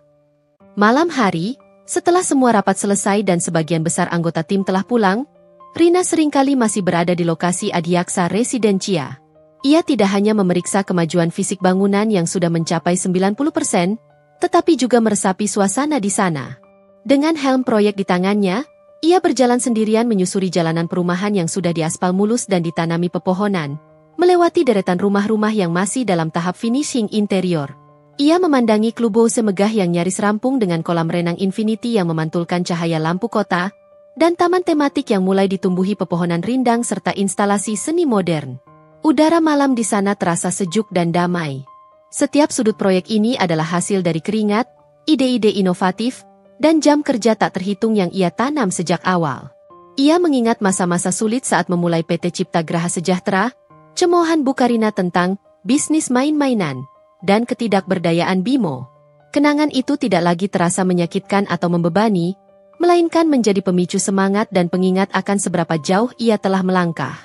Malam hari, setelah semua rapat selesai dan sebagian besar anggota tim telah pulang, Rina seringkali masih berada di lokasi Adiaksa Residencia. Ia tidak hanya memeriksa kemajuan fisik bangunan yang sudah mencapai 90%, tetapi juga meresapi suasana di sana. Dengan helm proyek di tangannya, ia berjalan sendirian menyusuri jalanan perumahan yang sudah diaspal mulus dan ditanami pepohonan, melewati deretan rumah-rumah yang masih dalam tahap finishing interior. Ia memandangi klubhouse megah yang nyaris rampung dengan kolam renang infinity yang memantulkan cahaya lampu kota, dan taman tematik yang mulai ditumbuhi pepohonan rindang serta instalasi seni modern. Udara malam di sana terasa sejuk dan damai. Setiap sudut proyek ini adalah hasil dari keringat, ide-ide inovatif, dan jam kerja tak terhitung yang ia tanam sejak awal. Ia mengingat masa-masa sulit saat memulai PT Cipta Graha Sejahtera, cemoohan Bu Karina tentang bisnis main-mainan, dan ketidakberdayaan Bimo. Kenangan itu tidak lagi terasa menyakitkan atau membebani, melainkan menjadi pemicu semangat dan pengingat akan seberapa jauh ia telah melangkah.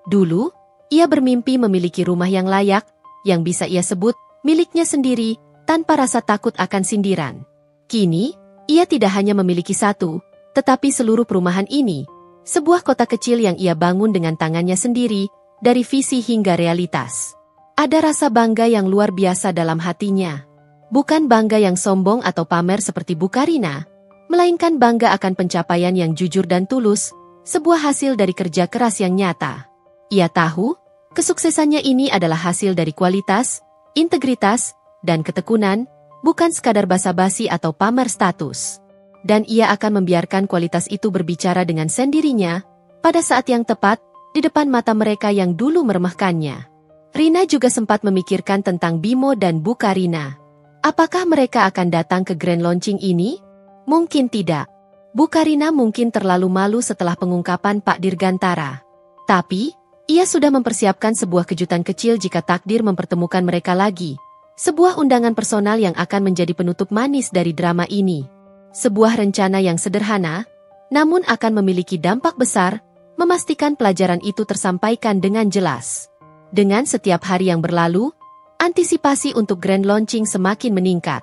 Dulu, ia bermimpi memiliki rumah yang layak, yang bisa ia sebut miliknya sendiri, tanpa rasa takut akan sindiran. Kini, ia tidak hanya memiliki satu, tetapi seluruh perumahan ini, sebuah kota kecil yang ia bangun dengan tangannya sendiri, dari visi hingga realitas. Ada rasa bangga yang luar biasa dalam hatinya. Bukan bangga yang sombong atau pamer seperti Bu Karina, melainkan bangga akan pencapaian yang jujur dan tulus, sebuah hasil dari kerja keras yang nyata. Ia tahu, kesuksesannya ini adalah hasil dari kualitas, integritas, dan ketekunan, bukan sekadar basa-basi atau pamer status. Dan ia akan membiarkan kualitas itu berbicara dengan sendirinya, pada saat yang tepat, di depan mata mereka yang dulu meremehkannya. Rina juga sempat memikirkan tentang Bimo dan Bu Karina. Apakah mereka akan datang ke grand launching ini? Mungkin tidak. Bu Karina mungkin terlalu malu setelah pengungkapan Pak Dirgantara. Tapi, ia sudah mempersiapkan sebuah kejutan kecil jika takdir mempertemukan mereka lagi. Sebuah undangan personal yang akan menjadi penutup manis dari drama ini. Sebuah rencana yang sederhana, namun akan memiliki dampak besar, memastikan pelajaran itu tersampaikan dengan jelas. Dengan setiap hari yang berlalu, antisipasi untuk grand launching semakin meningkat.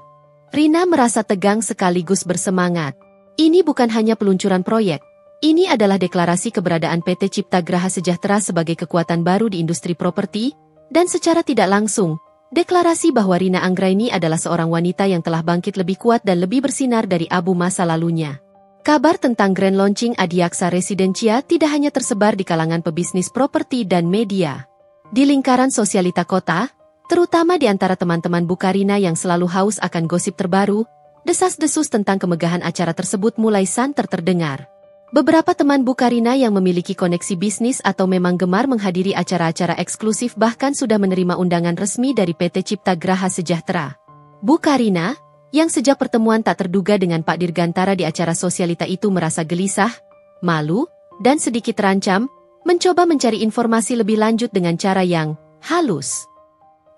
Rina merasa tegang sekaligus bersemangat. Ini bukan hanya peluncuran proyek. Ini adalah deklarasi keberadaan PT Cipta Graha Sejahtera sebagai kekuatan baru di industri properti, dan secara tidak langsung, deklarasi bahwa Rina Anggraini adalah seorang wanita yang telah bangkit lebih kuat dan lebih bersinar dari abu masa lalunya. Kabar tentang grand launching Adiaksa Residencia tidak hanya tersebar di kalangan pebisnis properti dan media. Di lingkaran sosialita kota, terutama di antara teman-teman Bukarina yang selalu haus akan gosip terbaru, desas-desus tentang kemegahan acara tersebut mulai santer terdengar. Beberapa teman Bukarina yang memiliki koneksi bisnis atau memang gemar menghadiri acara-acara eksklusif bahkan sudah menerima undangan resmi dari PT Cipta Graha Sejahtera. Bukarina, yang sejak pertemuan tak terduga dengan Pak Dirgantara di acara sosialita itu merasa gelisah, malu, dan sedikit terancam, mencoba mencari informasi lebih lanjut dengan cara yang halus.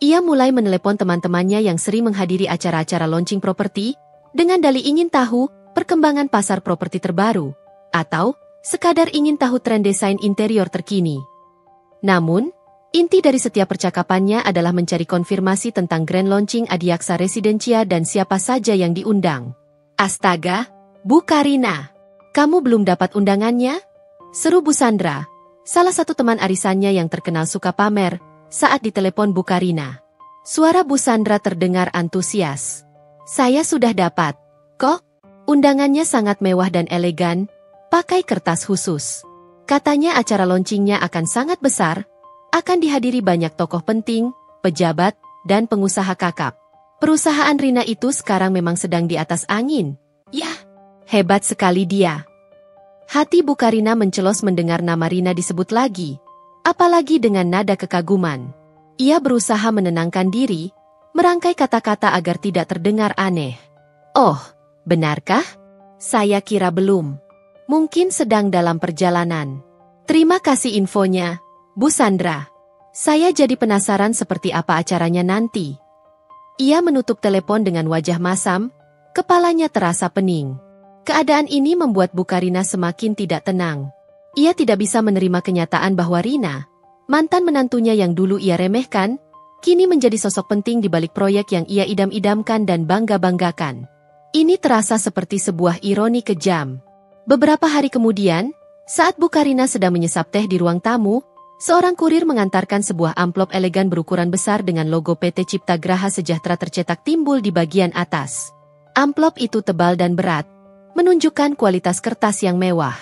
Ia mulai menelepon teman-temannya yang sering menghadiri acara-acara launching properti, dengan dalih ingin tahu perkembangan pasar properti terbaru, atau sekadar ingin tahu tren desain interior terkini. Namun, inti dari setiap percakapannya adalah mencari konfirmasi tentang grand launching Adiaksa Residencia dan siapa saja yang diundang. Astaga, Bukarina, kamu belum dapat undangannya? Seru Bu Sandra, salah satu teman arisannya yang terkenal suka pamer, saat ditelepon Bukarina. Suara Bu Sandra terdengar antusias. Saya sudah dapat. Kok? Undangannya sangat mewah dan elegan, pakai kertas khusus. Katanya acara launchingnya akan sangat besar, akan dihadiri banyak tokoh penting, pejabat, dan pengusaha kakap. Perusahaan Rina itu sekarang memang sedang di atas angin. Yah, hebat sekali dia. Hati Bukarina mencelos mendengar nama Rina disebut lagi, apalagi dengan nada kekaguman. Ia berusaha menenangkan diri, merangkai kata-kata agar tidak terdengar aneh. Oh, benarkah? Saya kira belum. Mungkin sedang dalam perjalanan. Terima kasih infonya, Bu Sandra. Saya jadi penasaran seperti apa acaranya nanti. Ia menutup telepon dengan wajah masam, kepalanya terasa pening. Keadaan ini membuat Bukarina semakin tidak tenang. Ia tidak bisa menerima kenyataan bahwa Rina, mantan menantunya yang dulu ia remehkan, kini menjadi sosok penting di balik proyek yang ia idam-idamkan dan bangga-banggakan. Ini terasa seperti sebuah ironi kejam. Beberapa hari kemudian, saat Bukarina sedang menyesap teh di ruang tamu, seorang kurir mengantarkan sebuah amplop elegan berukuran besar dengan logo PT Cipta Graha Sejahtera tercetak timbul di bagian atas. Amplop itu tebal dan berat, menunjukkan kualitas kertas yang mewah.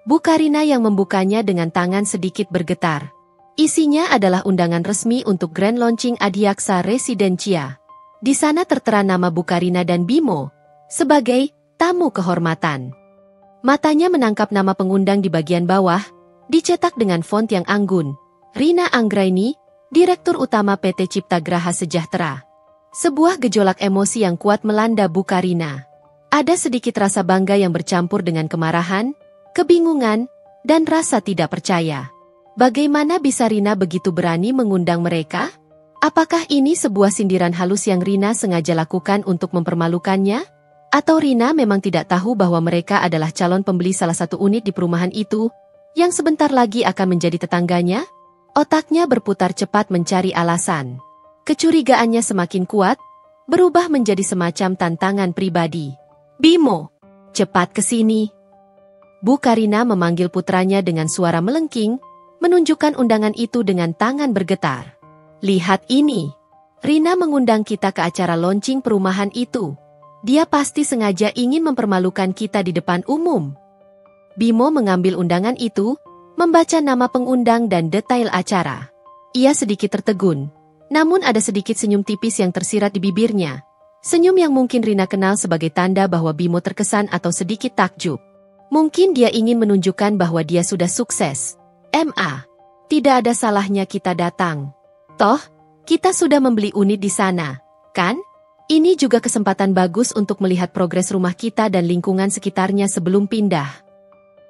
Bukarina yang membukanya dengan tangan sedikit bergetar. Isinya adalah undangan resmi untuk grand launching Adiaksa Residencia. Di sana tertera nama Bukarina dan Bimo sebagai tamu kehormatan. Matanya menangkap nama pengundang di bagian bawah, dicetak dengan font yang anggun. Rina Anggraini, Direktur Utama PT Cipta Graha Sejahtera. Sebuah gejolak emosi yang kuat melanda Bukarina. Ada sedikit rasa bangga yang bercampur dengan kemarahan, kebingungan, dan rasa tidak percaya. Bagaimana bisa Rina begitu berani mengundang mereka? Apakah ini sebuah sindiran halus yang Rina sengaja lakukan untuk mempermalukannya? Atau Rina memang tidak tahu bahwa mereka adalah calon pembeli salah satu unit di perumahan itu, yang sebentar lagi akan menjadi tetangganya? Otaknya berputar cepat mencari alasan. Kecurigaannya semakin kuat, berubah menjadi semacam tantangan pribadi. Bimo, cepat ke sini. Bukarina memanggil putranya dengan suara melengking, menunjukkan undangan itu dengan tangan bergetar. Lihat ini, Rina mengundang kita ke acara launching perumahan itu. Dia pasti sengaja ingin mempermalukan kita di depan umum. Bimo mengambil undangan itu, membaca nama pengundang dan detail acara. Ia sedikit tertegun, namun ada sedikit senyum tipis yang tersirat di bibirnya. Senyum yang mungkin Rina kenal sebagai tanda bahwa Bimo terkesan atau sedikit takjub. Mungkin dia ingin menunjukkan bahwa dia sudah sukses. Tidak ada salahnya kita datang. Toh, kita sudah membeli unit di sana, kan? Ini juga kesempatan bagus untuk melihat progres rumah kita dan lingkungan sekitarnya sebelum pindah.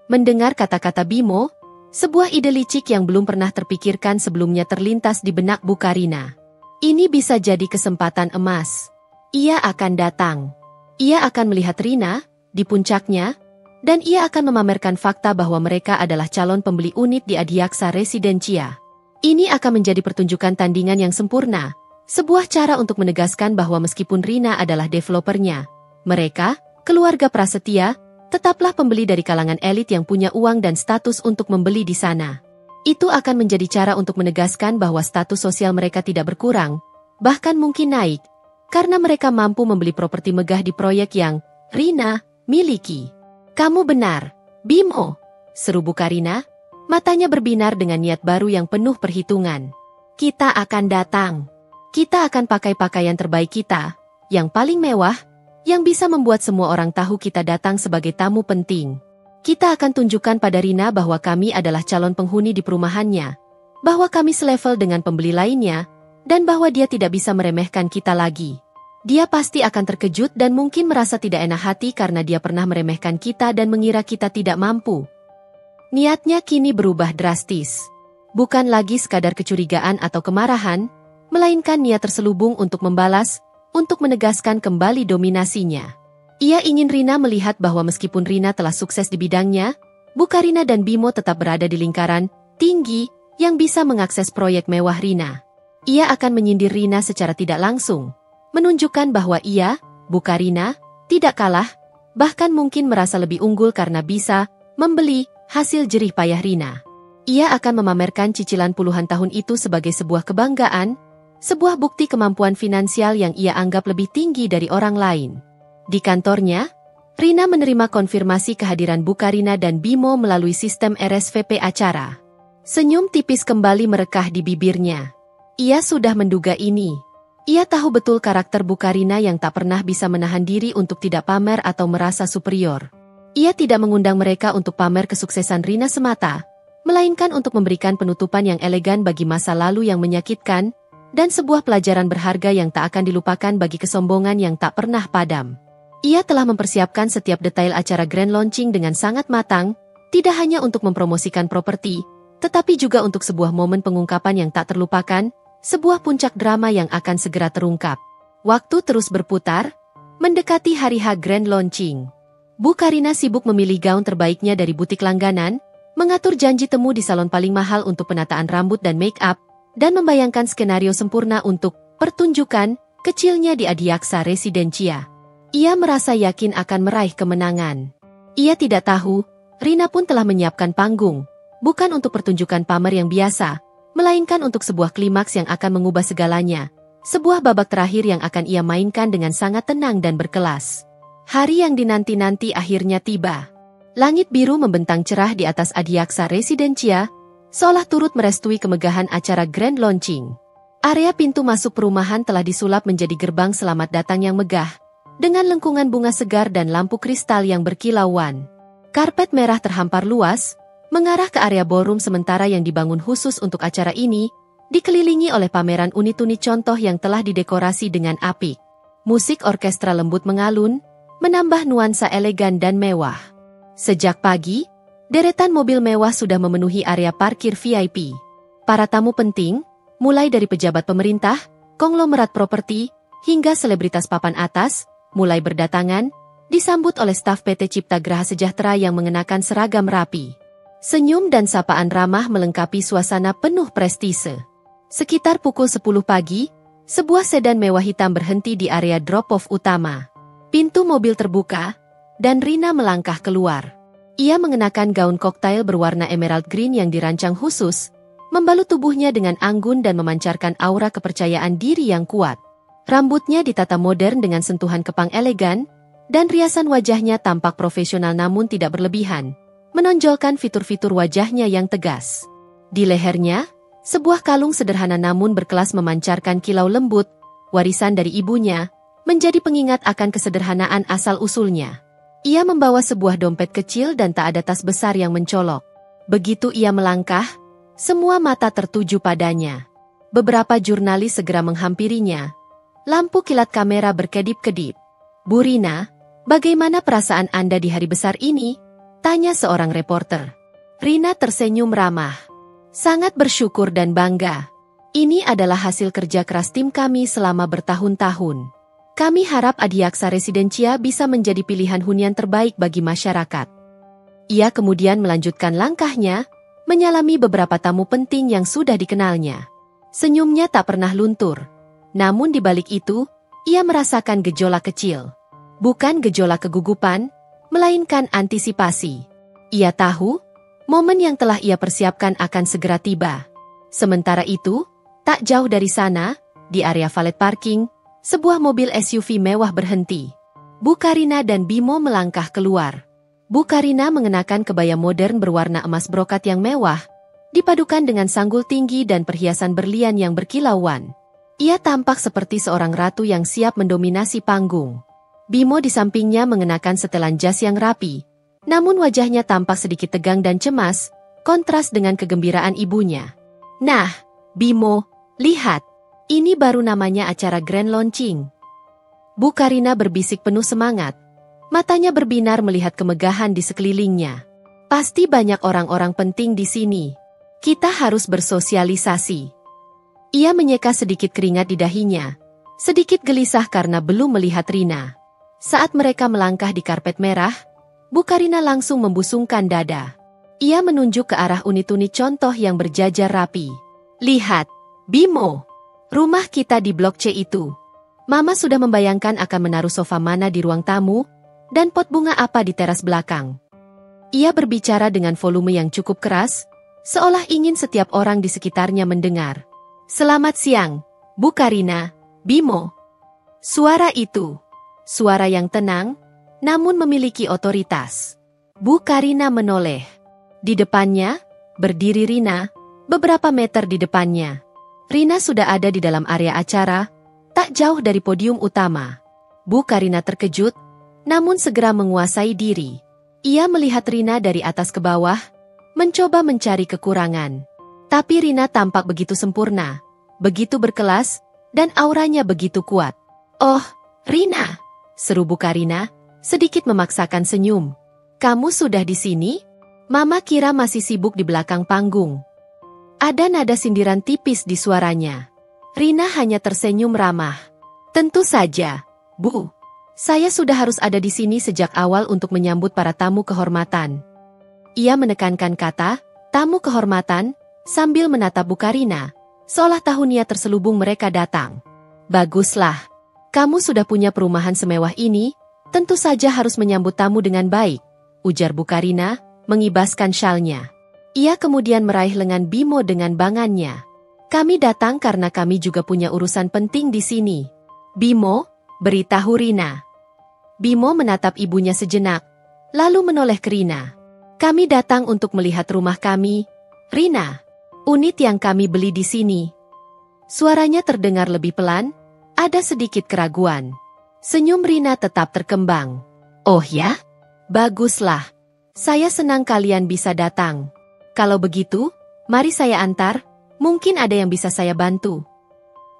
Mendengar kata-kata Bimo, sebuah ide licik yang belum pernah terpikirkan sebelumnya terlintas di benak Bukarina. Ini bisa jadi kesempatan emas. Ia akan datang. Ia akan melihat Rina, di puncaknya, dan ia akan memamerkan fakta bahwa mereka adalah calon pembeli unit di Adiaksa Residencia. Ini akan menjadi pertunjukan tandingan yang sempurna, Sebuah cara untuk menegaskan bahwa meskipun Rina adalah developernya, mereka, keluarga Prasetya, tetaplah pembeli dari kalangan elit yang punya uang dan status untuk membeli di sana. Itu akan menjadi cara untuk menegaskan bahwa status sosial mereka tidak berkurang, bahkan mungkin naik, karena mereka mampu membeli properti megah di proyek yang Rina miliki. Kamu benar, Bimo, seru Bu Karina, matanya berbinar dengan niat baru yang penuh perhitungan. Kita akan datang. Kita akan pakai pakaian terbaik kita, yang paling mewah, yang bisa membuat semua orang tahu kita datang sebagai tamu penting. Kita akan tunjukkan pada Rina bahwa kami adalah calon penghuni di perumahannya, bahwa kami selevel dengan pembeli lainnya, dan bahwa dia tidak bisa meremehkan kita lagi. Dia pasti akan terkejut dan mungkin merasa tidak enak hati karena dia pernah meremehkan kita dan mengira kita tidak mampu. Niatnya kini berubah drastis. Bukan lagi sekadar kecurigaan atau kemarahan, melainkan niat terselubung untuk membalas, untuk menegaskan kembali dominasinya. Ia ingin Rina melihat bahwa meskipun Rina telah sukses di bidangnya, Bu Karina dan Bimo tetap berada di lingkaran tinggi yang bisa mengakses proyek mewah Rina. Ia akan menyindir Rina secara tidak langsung, menunjukkan bahwa ia, Bu Karina, tidak kalah, bahkan mungkin merasa lebih unggul karena bisa membeli hasil jerih payah Rina. Ia akan memamerkan cicilan puluhan tahun itu sebagai sebuah kebanggaan, sebuah bukti kemampuan finansial yang ia anggap lebih tinggi dari orang lain. Di kantornya, Rina menerima konfirmasi kehadiran Bu Karina dan Bimo melalui sistem RSVP acara. Senyum tipis kembali merekah di bibirnya. Ia sudah menduga ini. Ia tahu betul karakter Bu Karina yang tak pernah bisa menahan diri untuk tidak pamer atau merasa superior. Ia tidak mengundang mereka untuk pamer kesuksesan Rina semata, melainkan untuk memberikan penutupan yang elegan bagi masa lalu yang menyakitkan, dan sebuah pelajaran berharga yang tak akan dilupakan bagi kesombongan yang tak pernah padam. Ia telah mempersiapkan setiap detail acara grand launching dengan sangat matang, tidak hanya untuk mempromosikan properti, tetapi juga untuk sebuah momen pengungkapan yang tak terlupakan, sebuah puncak drama yang akan segera terungkap. Waktu terus berputar, mendekati hari H grand launching. Bu Karina sibuk memilih gaun terbaiknya dari butik langganan, mengatur janji temu di salon paling mahal untuk penataan rambut dan make-up, dan membayangkan skenario sempurna untuk pertunjukan kecilnya di Adiaksa Residencia. Ia merasa yakin akan meraih kemenangan. Ia tidak tahu, Rina pun telah menyiapkan panggung, bukan untuk pertunjukan pamer yang biasa, melainkan untuk sebuah klimaks yang akan mengubah segalanya, sebuah babak terakhir yang akan ia mainkan dengan sangat tenang dan berkelas. Hari yang dinanti-nanti akhirnya tiba. Langit biru membentang cerah di atas Adiaksa Residencia, seolah turut merestui kemegahan acara grand launching. Area pintu masuk perumahan telah disulap menjadi gerbang selamat datang yang megah, dengan lengkungan bunga segar dan lampu kristal yang berkilauan. Karpet merah terhampar luas, mengarah ke area ballroom sementara yang dibangun khusus untuk acara ini, dikelilingi oleh pameran unit-unit contoh yang telah didekorasi dengan apik. Musik orkestra lembut mengalun, menambah nuansa elegan dan mewah. Sejak pagi, deretan mobil mewah sudah memenuhi area parkir VIP. Para tamu penting, mulai dari pejabat pemerintah, konglomerat properti, hingga selebritas papan atas, mulai berdatangan, disambut oleh staf PT Cipta Graha Sejahtera yang mengenakan seragam rapi. Senyum dan sapaan ramah melengkapi suasana penuh prestise. Sekitar pukul 10 pagi, sebuah sedan mewah hitam berhenti di area drop-off utama. Pintu mobil terbuka, dan Rina melangkah keluar. Ia mengenakan gaun koktail berwarna emerald green yang dirancang khusus, membalut tubuhnya dengan anggun dan memancarkan aura kepercayaan diri yang kuat. Rambutnya ditata modern dengan sentuhan kepang elegan, dan riasan wajahnya tampak profesional namun tidak berlebihan, menonjolkan fitur-fitur wajahnya yang tegas. Di lehernya, sebuah kalung sederhana namun berkelas memancarkan kilau lembut, warisan dari ibunya, menjadi pengingat akan kesederhanaan asal-usulnya. Ia membawa sebuah dompet kecil dan tak ada tas besar yang mencolok. Begitu ia melangkah, semua mata tertuju padanya. Beberapa jurnalis segera menghampirinya. Lampu kilat kamera berkedip-kedip. "Bu Rina, bagaimana perasaan Anda di hari besar ini?" tanya seorang reporter. Rina tersenyum ramah. "Sangat bersyukur dan bangga. Ini adalah hasil kerja keras tim kami selama bertahun-tahun. Kami harap Adiaksa Residencia bisa menjadi pilihan hunian terbaik bagi masyarakat." Ia kemudian melanjutkan langkahnya, menyalami beberapa tamu penting yang sudah dikenalnya. Senyumnya tak pernah luntur. Namun di balik itu, ia merasakan gejolak kecil. Bukan gejolak kegugupan, melainkan antisipasi. Ia tahu, momen yang telah ia persiapkan akan segera tiba. Sementara itu, tak jauh dari sana, di area valet parking, sebuah mobil SUV mewah berhenti. Bu Karina dan Bimo melangkah keluar. Bu Karina mengenakan kebaya modern berwarna emas brokat yang mewah, dipadukan dengan sanggul tinggi dan perhiasan berlian yang berkilauan. Ia tampak seperti seorang ratu yang siap mendominasi panggung. Bimo di sampingnya mengenakan setelan jas yang rapi, namun wajahnya tampak sedikit tegang dan cemas, kontras dengan kegembiraan ibunya. Nah, Bimo, lihat, ini baru namanya acara grand launching. Bu Karina berbisik penuh semangat, matanya berbinar melihat kemegahan di sekelilingnya. Pasti banyak orang-orang penting di sini. Kita harus bersosialisasi. Ia menyeka sedikit keringat di dahinya, sedikit gelisah karena belum melihat Rina. Saat mereka melangkah di karpet merah, Bu Karina langsung membusungkan dada. Ia menunjuk ke arah unit-unit contoh yang berjajar rapi. Lihat, Bimo, rumah kita di Blok C itu. Mama sudah membayangkan akan menaruh sofa mana di ruang tamu, dan pot bunga apa di teras belakang. Ia berbicara dengan volume yang cukup keras, seolah ingin setiap orang di sekitarnya mendengar. Selamat siang, Bu Karina, Bimo. Suara itu, suara yang tenang, namun memiliki otoritas. Bu Karina menoleh. Di depannya, berdiri Rina, beberapa meter di depannya. Rina sudah ada di dalam area acara, tak jauh dari podium utama. Bu Karina terkejut, namun segera menguasai diri. Ia melihat Rina dari atas ke bawah, mencoba mencari kekurangan. Tapi Rina tampak begitu sempurna, begitu berkelas, dan auranya begitu kuat. Oh, Rina, seru Bu Karina, sedikit memaksakan senyum. Kamu sudah di sini? Mama kira masih sibuk di belakang panggung. Ada nada sindiran tipis di suaranya. Rina hanya tersenyum ramah. Tentu saja, Bu. Saya sudah harus ada di sini sejak awal untuk menyambut para tamu kehormatan. Ia menekankan kata, tamu kehormatan, sambil menatap Bu Karina, seolah tahu niat terselubung mereka datang. Baguslah. Kamu sudah punya perumahan semewah ini, tentu saja harus menyambut tamu dengan baik, ujar Bu Karina, mengibaskan syalnya. Ia kemudian meraih lengan Bimo dengan bangannya. Kami datang karena kami juga punya urusan penting di sini. Bimo, beritahu Rina. Bimo menatap ibunya sejenak, lalu menoleh ke Rina. Kami datang untuk melihat rumah kami, Rina. Unit yang kami beli di sini. Suaranya terdengar lebih pelan, ada sedikit keraguan. Senyum Rina tetap terkembang. Oh ya? Baguslah. Saya senang kalian bisa datang. Kalau begitu, mari saya antar, mungkin ada yang bisa saya bantu.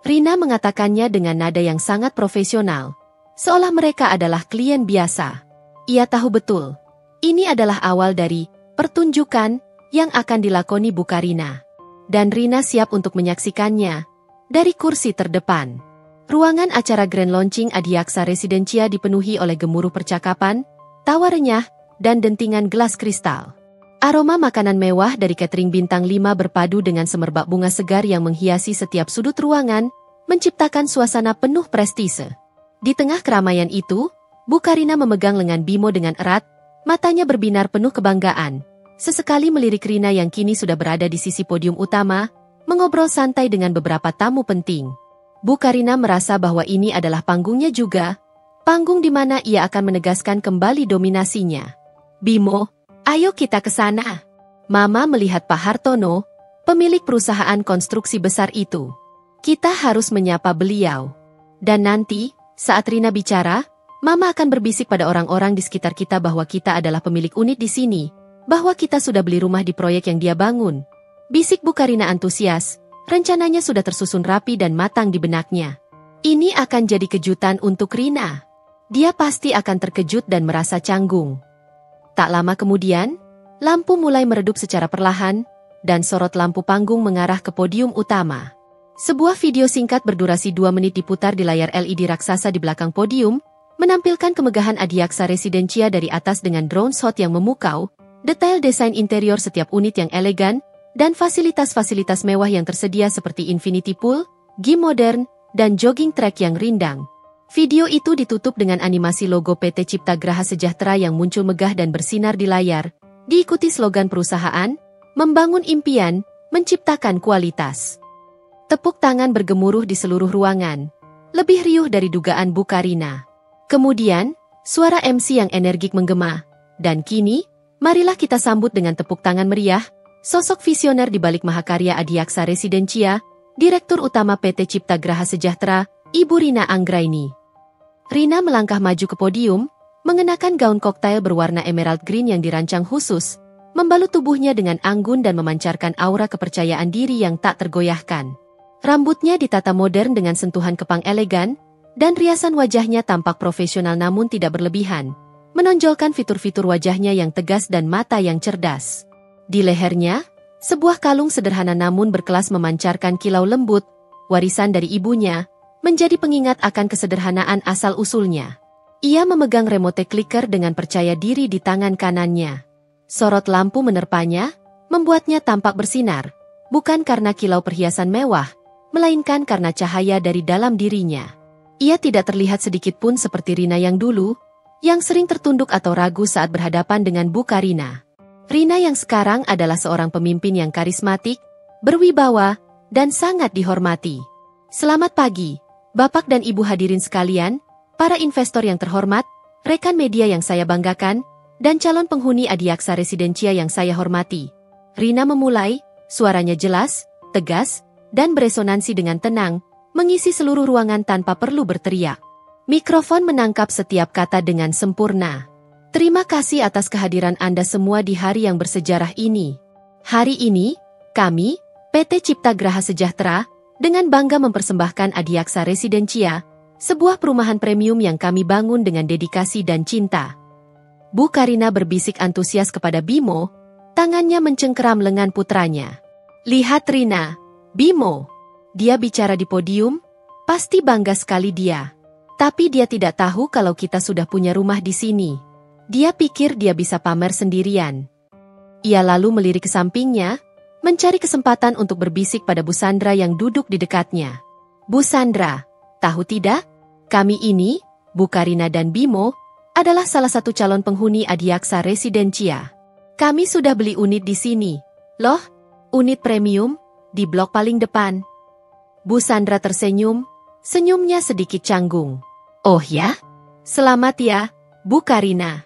Rina mengatakannya dengan nada yang sangat profesional, seolah mereka adalah klien biasa. Ia tahu betul, ini adalah awal dari pertunjukan yang akan dilakoni Bu Karina. Dan Rina siap untuk menyaksikannya dari kursi terdepan. Ruangan acara Grand Launching Adiaksa Residencia dipenuhi oleh gemuruh percakapan, tawa renyah, dan dentingan gelas kristal. Aroma makanan mewah dari catering bintang 5 berpadu dengan semerbak bunga segar yang menghiasi setiap sudut ruangan, menciptakan suasana penuh prestise. Di tengah keramaian itu, Bu Karina memegang lengan Bimo dengan erat, matanya berbinar penuh kebanggaan. Sesekali melirik Rina yang kini sudah berada di sisi podium utama, mengobrol santai dengan beberapa tamu penting. Bu Karina merasa bahwa ini adalah panggungnya juga, panggung di mana ia akan menegaskan kembali dominasinya. Bimo, ayo kita ke sana. Mama melihat Pak Hartono, pemilik perusahaan konstruksi besar itu. Kita harus menyapa beliau. Dan nanti, saat Rina bicara, Mama akan berbisik pada orang-orang di sekitar kita bahwa kita adalah pemilik unit di sini, bahwa kita sudah beli rumah di proyek yang dia bangun. Bisik Bu Karina antusias, rencananya sudah tersusun rapi dan matang di benaknya. Ini akan jadi kejutan untuk Rina. Dia pasti akan terkejut dan merasa canggung. Tak lama kemudian, lampu mulai meredup secara perlahan, dan sorot lampu panggung mengarah ke podium utama. Sebuah video singkat berdurasi 2 menit diputar di layar LED raksasa di belakang podium, menampilkan kemegahan Adiaksa Residencia dari atas dengan drone shot yang memukau, detail desain interior setiap unit yang elegan, dan fasilitas-fasilitas mewah yang tersedia seperti infinity pool, gym modern, dan jogging track yang rindang. Video itu ditutup dengan animasi logo PT Cipta Graha Sejahtera yang muncul megah dan bersinar di layar, diikuti slogan perusahaan, membangun impian, menciptakan kualitas. Tepuk tangan bergemuruh di seluruh ruangan, lebih riuh dari dugaan Bu Karina. Kemudian, suara MC yang energik menggema, dan kini, marilah kita sambut dengan tepuk tangan meriah, sosok visioner di balik mahakarya Adiaksa Residensia, Direktur Utama PT Cipta Graha Sejahtera, Ibu Rina Anggraini. Rina melangkah maju ke podium, mengenakan gaun koktail berwarna emerald green yang dirancang khusus, membalut tubuhnya dengan anggun dan memancarkan aura kepercayaan diri yang tak tergoyahkan. Rambutnya ditata modern dengan sentuhan kepang elegan, dan riasan wajahnya tampak profesional namun tidak berlebihan, menonjolkan fitur-fitur wajahnya yang tegas dan mata yang cerdas. Di lehernya, sebuah kalung sederhana namun berkelas memancarkan kilau lembut, warisan dari ibunya, menjadi pengingat akan kesederhanaan asal-usulnya. Ia memegang remote clicker dengan percaya diri di tangan kanannya. Sorot lampu menerpanya, membuatnya tampak bersinar, bukan karena kilau perhiasan mewah, melainkan karena cahaya dari dalam dirinya. Ia tidak terlihat sedikit pun seperti Rina yang dulu, yang sering tertunduk atau ragu saat berhadapan dengan Bu Karina. Rina yang sekarang adalah seorang pemimpin yang karismatik, berwibawa, dan sangat dihormati. Selamat pagi, Bapak dan Ibu hadirin sekalian, para investor yang terhormat, rekan media yang saya banggakan, dan calon penghuni Adiaksa Residensia yang saya hormati. Rina memulai, suaranya jelas, tegas, dan beresonansi dengan tenang, mengisi seluruh ruangan tanpa perlu berteriak. Mikrofon menangkap setiap kata dengan sempurna. Terima kasih atas kehadiran Anda semua di hari yang bersejarah ini. Hari ini, kami, PT Cipta Graha Sejahtera, dengan bangga mempersembahkan Adiaksa Residensia, sebuah perumahan premium yang kami bangun dengan dedikasi dan cinta. Bu Karina berbisik antusias kepada Bimo, tangannya mencengkeram lengan putranya. Lihat Rina, Bimo. Dia bicara di podium, pasti bangga sekali dia. Tapi dia tidak tahu kalau kita sudah punya rumah di sini. Dia pikir dia bisa pamer sendirian. Ia lalu melirik ke sampingnya, mencari kesempatan untuk berbisik pada Bu Sandra yang duduk di dekatnya. Bu Sandra, tahu tidak? Kami ini, Bu Karina dan Bimo, adalah salah satu calon penghuni Adiaksa Residensia. Kami sudah beli unit di sini. Loh, unit premium, di blok paling depan. Bu Sandra tersenyum, senyumnya sedikit canggung. Oh ya? Selamat ya, Bu Karina.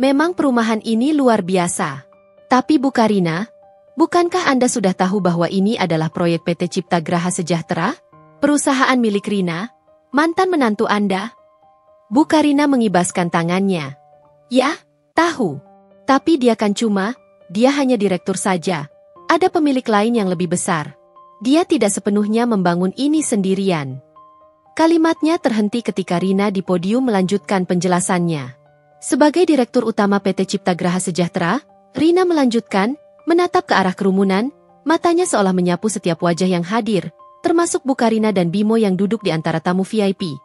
Memang perumahan ini luar biasa. Tapi Bu Karina, bukankah Anda sudah tahu bahwa ini adalah proyek PT Cipta Graha Sejahtera? Perusahaan milik Rina, mantan menantu Anda? Bu Karina mengibaskan tangannya. Ya, tahu. Tapi dia hanya direktur saja. Ada pemilik lain yang lebih besar. Dia tidak sepenuhnya membangun ini sendirian. Kalimatnya terhenti ketika Rina di podium melanjutkan penjelasannya. Sebagai Direktur Utama PT Cipta Graha Sejahtera, Rina melanjutkan, menatap ke arah kerumunan, matanya seolah menyapu setiap wajah yang hadir, termasuk Bu Karina dan Bimo yang duduk di antara tamu VIP.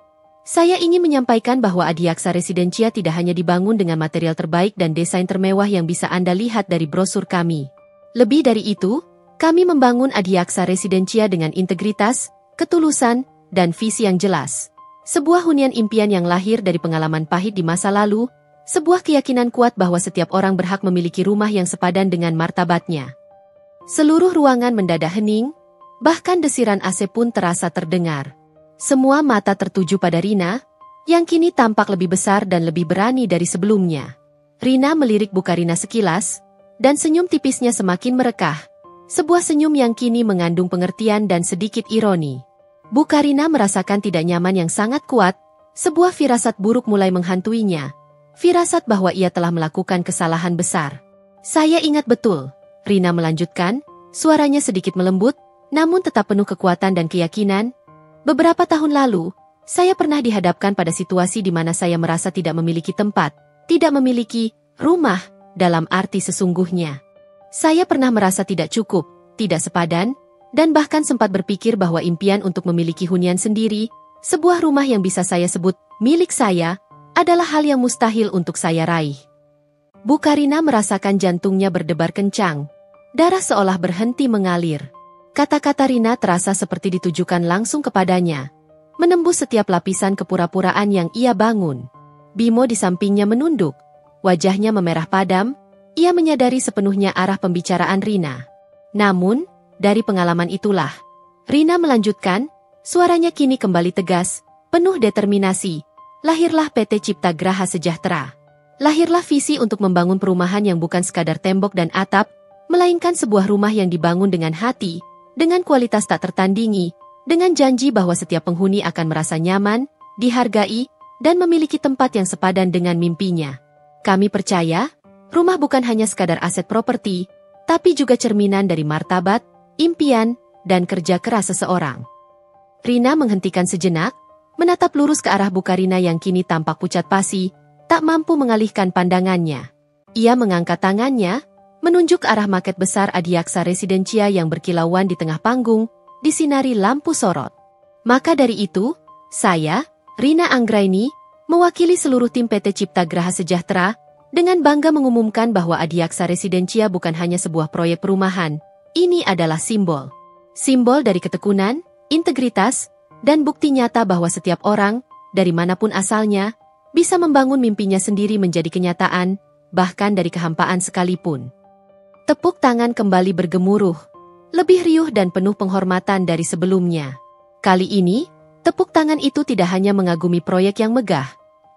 Saya ingin menyampaikan bahwa Adiaksa Residensia tidak hanya dibangun dengan material terbaik dan desain termewah yang bisa Anda lihat dari brosur kami. Lebih dari itu, kami membangun Adiaksa Residensia dengan integritas, ketulusan, dan visi yang jelas. Sebuah hunian impian yang lahir dari pengalaman pahit di masa lalu, sebuah keyakinan kuat bahwa setiap orang berhak memiliki rumah yang sepadan dengan martabatnya. Seluruh ruangan mendadak hening, bahkan desiran AC pun terasa terdengar. Semua mata tertuju pada Rina, yang kini tampak lebih besar dan lebih berani dari sebelumnya. Rina melirik Bu Karina sekilas, dan senyum tipisnya semakin merekah. Sebuah senyum yang kini mengandung pengertian dan sedikit ironi. Bu Karina merasakan tidak nyaman yang sangat kuat, sebuah firasat buruk mulai menghantuinya. Firasat bahwa ia telah melakukan kesalahan besar. Saya ingat betul, Rina melanjutkan, suaranya sedikit melembut, namun tetap penuh kekuatan dan keyakinan. Beberapa tahun lalu, saya pernah dihadapkan pada situasi di mana saya merasa tidak memiliki tempat, tidak memiliki rumah, dalam arti sesungguhnya. Saya pernah merasa tidak cukup, tidak sepadan, dan bahkan sempat berpikir bahwa impian untuk memiliki hunian sendiri, sebuah rumah yang bisa saya sebut milik saya, adalah hal yang mustahil untuk saya raih. Bu Karina merasakan jantungnya berdebar kencang. Darah seolah berhenti mengalir. Kata-kata Rina terasa seperti ditujukan langsung kepadanya. menembus setiap lapisan kepura-puraan yang ia bangun. Bimo di sampingnya menunduk, wajahnya memerah padam, ia menyadari sepenuhnya arah pembicaraan Rina. Namun, dari pengalaman itulah, Rina melanjutkan, suaranya kini kembali tegas, penuh determinasi. Lahirlah PT Cipta Graha Sejahtera. Lahirlah visi untuk membangun perumahan yang bukan sekadar tembok dan atap, melainkan sebuah rumah yang dibangun dengan hati, dengan kualitas tak tertandingi, dengan janji bahwa setiap penghuni akan merasa nyaman, dihargai, dan memiliki tempat yang sepadan dengan mimpinya. Kami percaya, rumah bukan hanya sekadar aset properti, tapi juga cerminan dari martabat, impian, dan kerja keras seseorang. Rina menghentikan sejenak, menatap lurus ke arah Bu Karina yang kini tampak pucat pasi, tak mampu mengalihkan pandangannya. Ia mengangkat tangannya, menunjuk ke arah maket besar Adiaksa Residencia yang berkilauan di tengah panggung, disinari lampu sorot. Maka dari itu, saya, Rina Anggraini, mewakili seluruh tim PT Cipta Graha Sejahtera, dengan bangga mengumumkan bahwa Adiaksa Residencia bukan hanya sebuah proyek perumahan, ini adalah simbol. Simbol dari ketekunan, integritas, dan bukti nyata bahwa setiap orang, dari manapun asalnya, bisa membangun mimpinya sendiri menjadi kenyataan, bahkan dari kehampaan sekalipun. Tepuk tangan kembali bergemuruh, lebih riuh dan penuh penghormatan dari sebelumnya. Kali ini, tepuk tangan itu tidak hanya mengagumi proyek yang megah,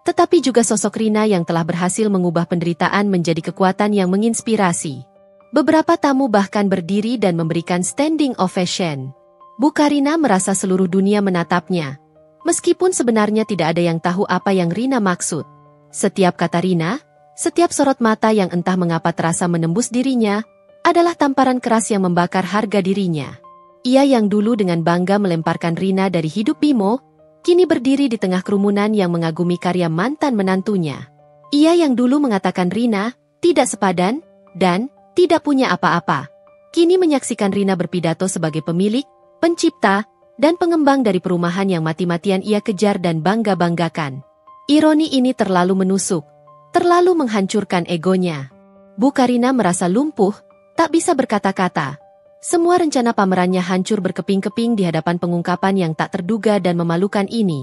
tetapi juga sosok Rina yang telah berhasil mengubah penderitaan menjadi kekuatan yang menginspirasi. Beberapa tamu bahkan berdiri dan memberikan standing ovation. Bu Karina merasa seluruh dunia menatapnya, meskipun sebenarnya tidak ada yang tahu apa yang Rina maksud. Setiap kata Rina, setiap sorot mata yang entah mengapa terasa menembus dirinya, adalah tamparan keras yang membakar harga dirinya. Ia yang dulu dengan bangga melemparkan Rina dari hidup Bimo, kini berdiri di tengah kerumunan yang mengagumi karya mantan menantunya. Ia yang dulu mengatakan Rina tidak sepadan dan tidak punya apa-apa, kini menyaksikan Rina berpidato sebagai pemilik, pencipta, dan pengembang dari perumahan yang mati-matian ia kejar dan bangga-banggakan. Ironi ini terlalu menusuk, terlalu menghancurkan egonya. Bu Karina merasa lumpuh, tak bisa berkata-kata. Semua rencana pamerannya hancur berkeping-keping di hadapan pengungkapan yang tak terduga dan memalukan ini.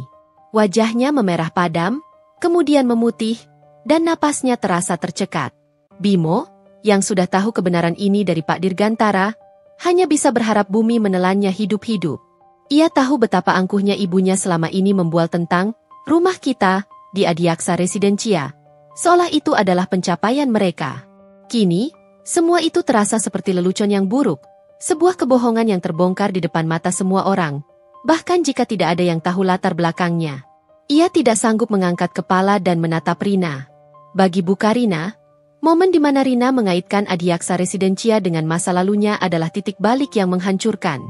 Wajahnya memerah padam, kemudian memutih, dan napasnya terasa tercekat. Bimo, yang sudah tahu kebenaran ini dari Pak Dirgantara, hanya bisa berharap bumi menelannya hidup-hidup. Ia tahu betapa angkuhnya ibunya selama ini membual tentang rumah kita di Adiaksa Residencia, seolah itu adalah pencapaian mereka. Kini, semua itu terasa seperti lelucon yang buruk, sebuah kebohongan yang terbongkar di depan mata semua orang, bahkan jika tidak ada yang tahu latar belakangnya. Ia tidak sanggup mengangkat kepala dan menatap Rina. Bagi Bu Karina, momen di mana Rina mengaitkan Adiaksa Residencia dengan masa lalunya adalah titik balik yang menghancurkan.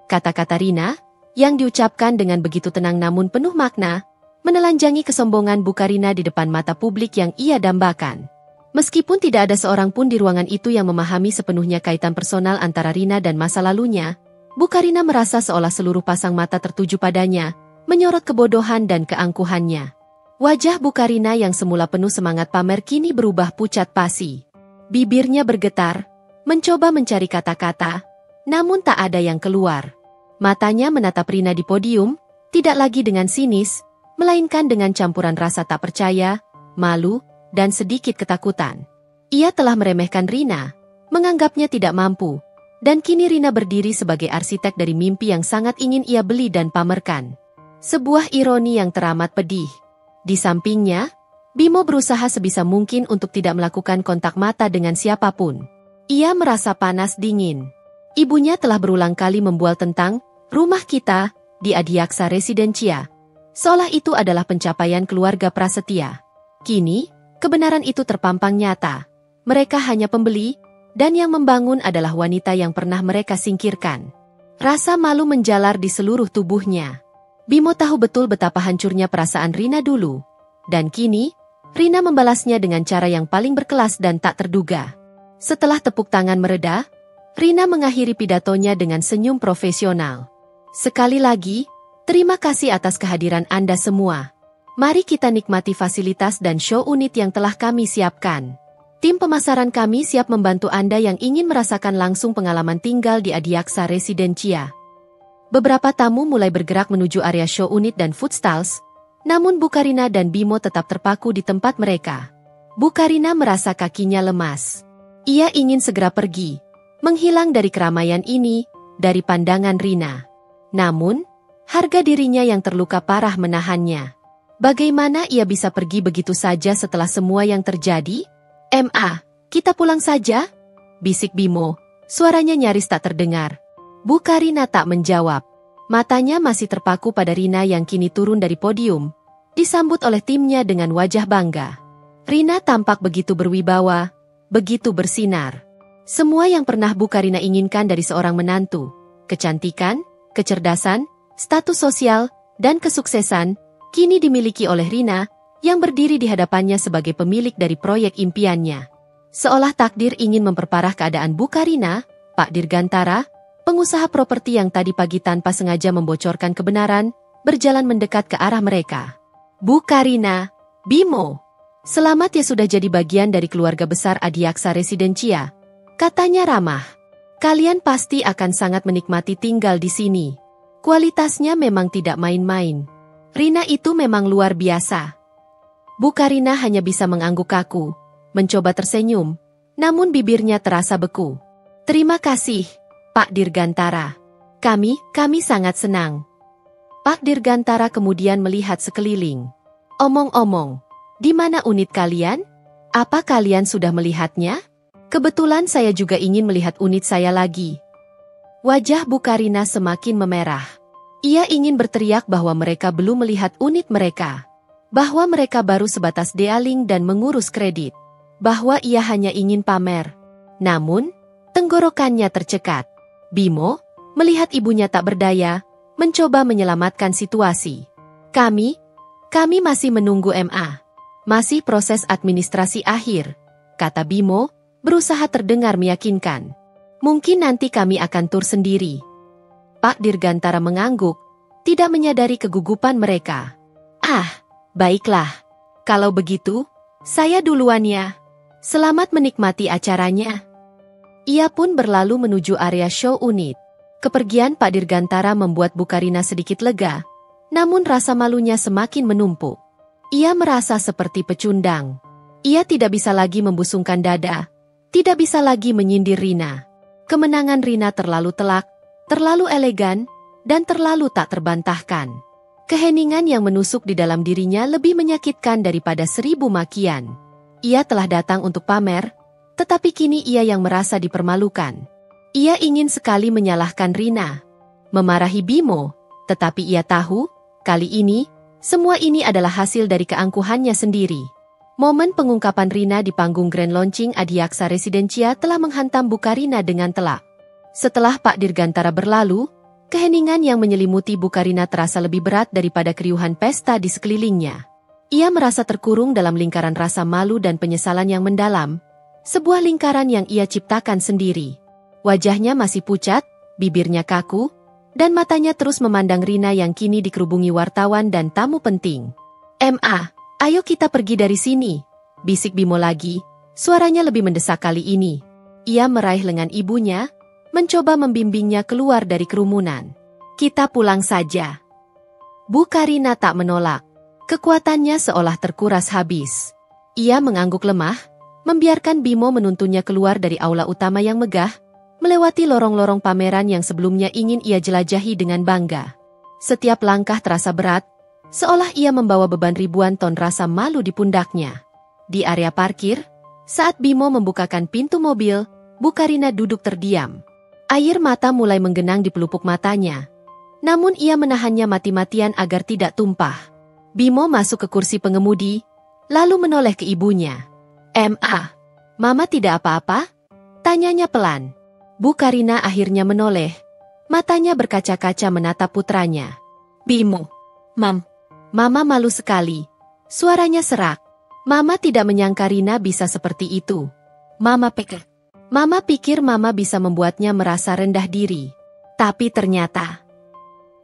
Kata-kata Rina, yang diucapkan dengan begitu tenang namun penuh makna, menelanjangi kesombongan Bu Karina di depan mata publik yang ia dambakan. Meskipun tidak ada seorang pun di ruangan itu yang memahami sepenuhnya kaitan personal antara Rina dan masa lalunya, Bu Karina merasa seolah seluruh pasang mata tertuju padanya, menyorot kebodohan dan keangkuhannya. Wajah Bu Karina yang semula penuh semangat pamer kini berubah pucat pasi. Bibirnya bergetar, mencoba mencari kata-kata, namun tak ada yang keluar. Matanya menatap Rina di podium, tidak lagi dengan sinis, melainkan dengan campuran rasa tak percaya, malu, dan sedikit ketakutan. Ia telah meremehkan Rina, menganggapnya tidak mampu, dan kini Rina berdiri sebagai arsitek dari mimpi yang sangat ingin ia beli dan pamerkan. Sebuah ironi yang teramat pedih. Di sampingnya, Bimo berusaha sebisa mungkin untuk tidak melakukan kontak mata dengan siapapun. Ia merasa panas dingin. Ibunya telah berulang kali membual tentang rumah kita di Adiaksa Residencia, seolah itu adalah pencapaian keluarga prasetia. Kini, kebenaran itu terpampang nyata. Mereka hanya pembeli, dan yang membangun adalah wanita yang pernah mereka singkirkan. Rasa malu menjalar di seluruh tubuhnya. Bimo tahu betul betapa hancurnya perasaan Rina dulu. Dan kini, Rina membalasnya dengan cara yang paling berkelas dan tak terduga. Setelah tepuk tangan mereda, Rina mengakhiri pidatonya dengan senyum profesional. Sekali lagi, terima kasih atas kehadiran Anda semua. Mari kita nikmati fasilitas dan show unit yang telah kami siapkan. Tim pemasaran kami siap membantu Anda yang ingin merasakan langsung pengalaman tinggal di Adiaksa Residencia. Beberapa tamu mulai bergerak menuju area show unit dan food stalls, namun Bu Karina dan Bimo tetap terpaku di tempat mereka. Bu Karina merasa kakinya lemas. Ia ingin segera pergi, menghilang dari keramaian ini, dari pandangan Rina. Namun, harga dirinya yang terluka parah menahannya. Bagaimana ia bisa pergi begitu saja setelah semua yang terjadi? "Ma, kita pulang saja?" bisik Bimo. Suaranya nyaris tak terdengar. Bu Karina tak menjawab. Matanya masih terpaku pada Rina yang kini turun dari podium, disambut oleh timnya dengan wajah bangga. Rina tampak begitu berwibawa, begitu bersinar. Semua yang pernah Bu Karina inginkan dari seorang menantu, kecantikan, kecerdasan, status sosial, dan kesuksesan, kini dimiliki oleh Rina, yang berdiri di hadapannya sebagai pemilik dari proyek impiannya. Seolah takdir ingin memperparah keadaan Bu Karina, Pak Dirgantara, pengusaha properti yang tadi pagi tanpa sengaja membocorkan kebenaran, berjalan mendekat ke arah mereka. "Bu Karina, Bimo, selamat ya sudah jadi bagian dari keluarga besar Adiaksa Residencia," katanya ramah. "Kalian pasti akan sangat menikmati tinggal di sini. Kualitasnya memang tidak main-main. Rina itu memang luar biasa." Bu Karina hanya bisa mengangguk kaku, mencoba tersenyum, namun bibirnya terasa beku. "Terima kasih, Pak Dirgantara. Kami sangat senang." Pak Dirgantara kemudian melihat sekeliling. "Omong-omong, di mana unit kalian? Apa kalian sudah melihatnya? Kebetulan saya juga ingin melihat unit saya lagi." Wajah Bu Karina semakin memerah. Ia ingin berteriak bahwa mereka belum melihat unit mereka. Bahwa mereka baru sebatas dealing dan mengurus kredit. Bahwa ia hanya ingin pamer. Namun, tenggorokannya tercekat. Bimo, melihat ibunya tak berdaya, mencoba menyelamatkan situasi. Kami masih menunggu MA. Masih proses administrasi akhir," kata Bimo, berusaha terdengar meyakinkan. "Mungkin nanti kami akan tur sendiri." Pak Dirgantara mengangguk, tidak menyadari kegugupan mereka. "Ah, baiklah. Kalau begitu, saya duluan ya. Selamat menikmati acaranya." Ia pun berlalu menuju area show unit. Kepergian Pak Dirgantara membuat Bu Karina sedikit lega, namun rasa malunya semakin menumpuk. Ia merasa seperti pecundang. Ia tidak bisa lagi membusungkan dada, tidak bisa lagi menyindir Rina. Kemenangan Rina terlalu telak, terlalu elegan, dan terlalu tak terbantahkan. Keheningan yang menusuk di dalam dirinya lebih menyakitkan daripada 1000 makian. Ia telah datang untuk pamer, tetapi kini ia yang merasa dipermalukan. Ia ingin sekali menyalahkan Rina, memarahi Bimo, tetapi ia tahu, kali ini, semua ini adalah hasil dari keangkuhannya sendiri. Momen pengungkapan Rina di panggung Grand Launching Adiaksa Residencia telah menghantam Bu Karina dengan telak. Setelah Pak Dirgantara berlalu, keheningan yang menyelimuti Bu Karina terasa lebih berat daripada keriuhan pesta di sekelilingnya. Ia merasa terkurung dalam lingkaran rasa malu dan penyesalan yang mendalam, sebuah lingkaran yang ia ciptakan sendiri. Wajahnya masih pucat, bibirnya kaku, dan matanya terus memandang Rina yang kini dikerubungi wartawan dan tamu penting. "Ma, ayo kita pergi dari sini," bisik Bimo lagi, suaranya lebih mendesak kali ini. Ia meraih lengan ibunya, mencoba membimbingnya keluar dari kerumunan. "Kita pulang saja." Bu Karina tak menolak. Kekuatannya seolah terkuras habis. Ia mengangguk lemah, membiarkan Bimo menuntunnya keluar dari aula utama yang megah, melewati lorong-lorong pameran yang sebelumnya ingin ia jelajahi dengan bangga. Setiap langkah terasa berat, seolah ia membawa beban ribuan ton rasa malu di pundaknya. Di area parkir, saat Bimo membukakan pintu mobil, Bu Karina duduk terdiam. Air mata mulai menggenang di pelupuk matanya. Namun ia menahannya mati-matian agar tidak tumpah. Bimo masuk ke kursi pengemudi, lalu menoleh ke ibunya. "Ma, Mama tidak apa-apa?" tanyanya pelan. Bu Karina akhirnya menoleh. Matanya berkaca-kaca menatap putranya. "Bimo, Mama malu sekali." Suaranya serak. Mama tidak menyangka Rina bisa seperti itu. Mama pikir Mama bisa membuatnya merasa rendah diri. Tapi ternyata,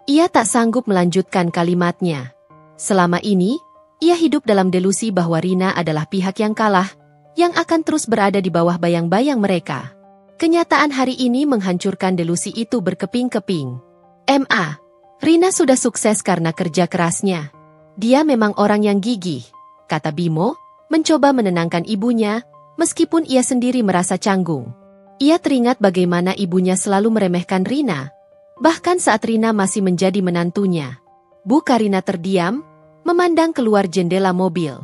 ia tak sanggup melanjutkan kalimatnya. Selama ini, ia hidup dalam delusi bahwa Rina adalah pihak yang kalah, yang akan terus berada di bawah bayang-bayang mereka. Kenyataan hari ini menghancurkan delusi itu berkeping-keping. MA. Rina sudah sukses karena kerja kerasnya. Dia memang orang yang gigih, kata Bimo, mencoba menenangkan ibunya, meskipun ia sendiri merasa canggung. Ia teringat bagaimana ibunya selalu meremehkan Rina, bahkan saat Rina masih menjadi menantunya. Bu Karina terdiam, memandang keluar jendela mobil.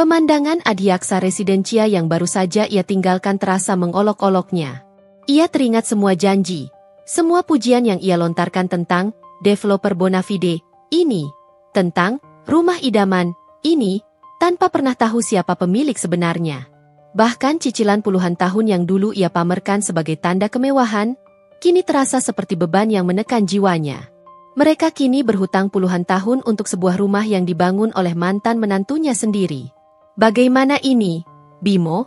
Pemandangan Adiaksa Residencia yang baru saja ia tinggalkan terasa mengolok-oloknya. Ia teringat semua janji, semua pujian yang ia lontarkan tentang developer Bonafide ini, tentang rumah idaman ini, tanpa pernah tahu siapa pemilik sebenarnya. Bahkan cicilan puluhan tahun yang dulu ia pamerkan sebagai tanda kemewahan, kini terasa seperti beban yang menekan jiwanya. Mereka kini berhutang puluhan tahun untuk sebuah rumah yang dibangun oleh mantan menantunya sendiri. Bagaimana ini, Bimo?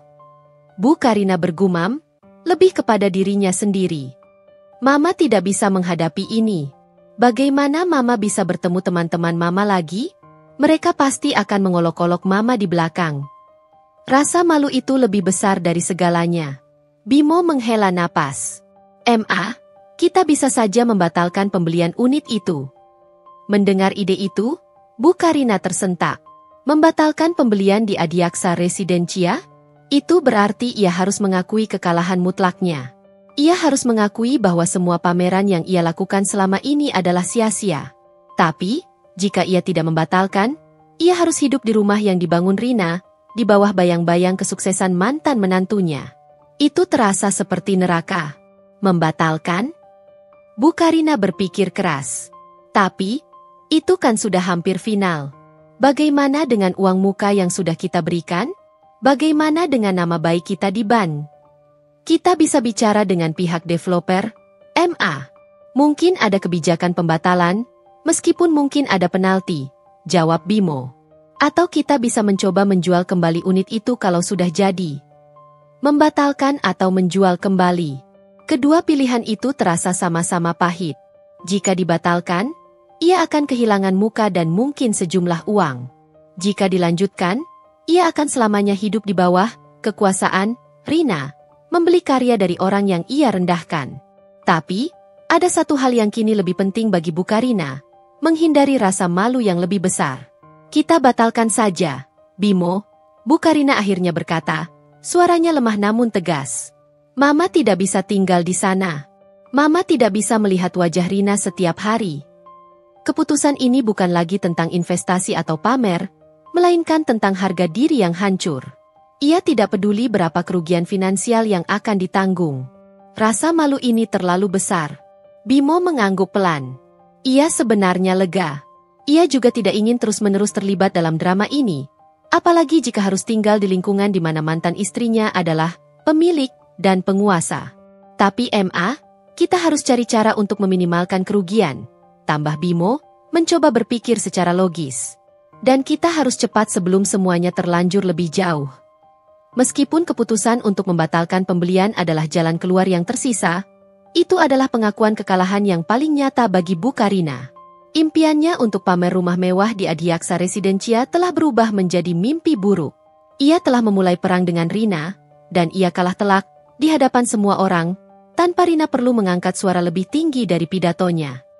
Bu Karina bergumam, lebih kepada dirinya sendiri. Mama tidak bisa menghadapi ini. Bagaimana Mama bisa bertemu teman-teman Mama lagi? Mereka pasti akan mengolok-olok Mama di belakang. Rasa malu itu lebih besar dari segalanya. Bimo menghela napas. MA, kita bisa saja membatalkan pembelian unit itu. Mendengar ide itu, Bu Karina tersentak. Membatalkan pembelian di Adiaksa Residencia? Itu berarti ia harus mengakui kekalahan mutlaknya. Ia harus mengakui bahwa semua pameran yang ia lakukan selama ini adalah sia-sia. Tapi, jika ia tidak membatalkan, ia harus hidup di rumah yang dibangun Rina, di bawah bayang-bayang kesuksesan mantan menantunya. Itu terasa seperti neraka. Membatalkan? Bu Karina berpikir keras. Tapi, itu kan sudah hampir final. Bagaimana dengan uang muka yang sudah kita berikan? Bagaimana dengan nama baik kita di ban? Kita bisa bicara dengan pihak developer, MA. Mungkin ada kebijakan pembatalan, meskipun mungkin ada penalti, jawab Bimo. Atau kita bisa mencoba menjual kembali unit itu kalau sudah jadi. Membatalkan atau menjual kembali. Kedua pilihan itu terasa sama-sama pahit. Jika dibatalkan, ia akan kehilangan muka dan mungkin sejumlah uang. Jika dilanjutkan, ia akan selamanya hidup di bawah kekuasaan Rina, membeli karya dari orang yang ia rendahkan. Tapi, ada satu hal yang kini lebih penting bagi Bu Karina, menghindari rasa malu yang lebih besar. Kita batalkan saja, Bimo, Bu Karina akhirnya berkata, suaranya lemah namun tegas. Mama tidak bisa tinggal di sana. Mama tidak bisa melihat wajah Rina setiap hari. Keputusan ini bukan lagi tentang investasi atau pamer, melainkan tentang harga diri yang hancur. Ia tidak peduli berapa kerugian finansial yang akan ditanggung. Rasa malu ini terlalu besar. Bimo mengangguk pelan. Ia sebenarnya lega. Ia juga tidak ingin terus-menerus terlibat dalam drama ini. Apalagi jika harus tinggal di lingkungan di mana mantan istrinya adalah pemilik dan penguasa. Tapi MA, kita harus cari cara untuk meminimalkan kerugian. Tambah Bimo, mencoba berpikir secara logis. Dan kita harus cepat sebelum semuanya terlanjur lebih jauh. Meskipun keputusan untuk membatalkan pembelian adalah jalan keluar yang tersisa, itu adalah pengakuan kekalahan yang paling nyata bagi Bu Karina. Impiannya untuk pamer rumah mewah di Adiaksa Residencia telah berubah menjadi mimpi buruk. Ia telah memulai perang dengan Rina, dan ia kalah telak di hadapan semua orang, tanpa Rina perlu mengangkat suara lebih tinggi dari pidatonya.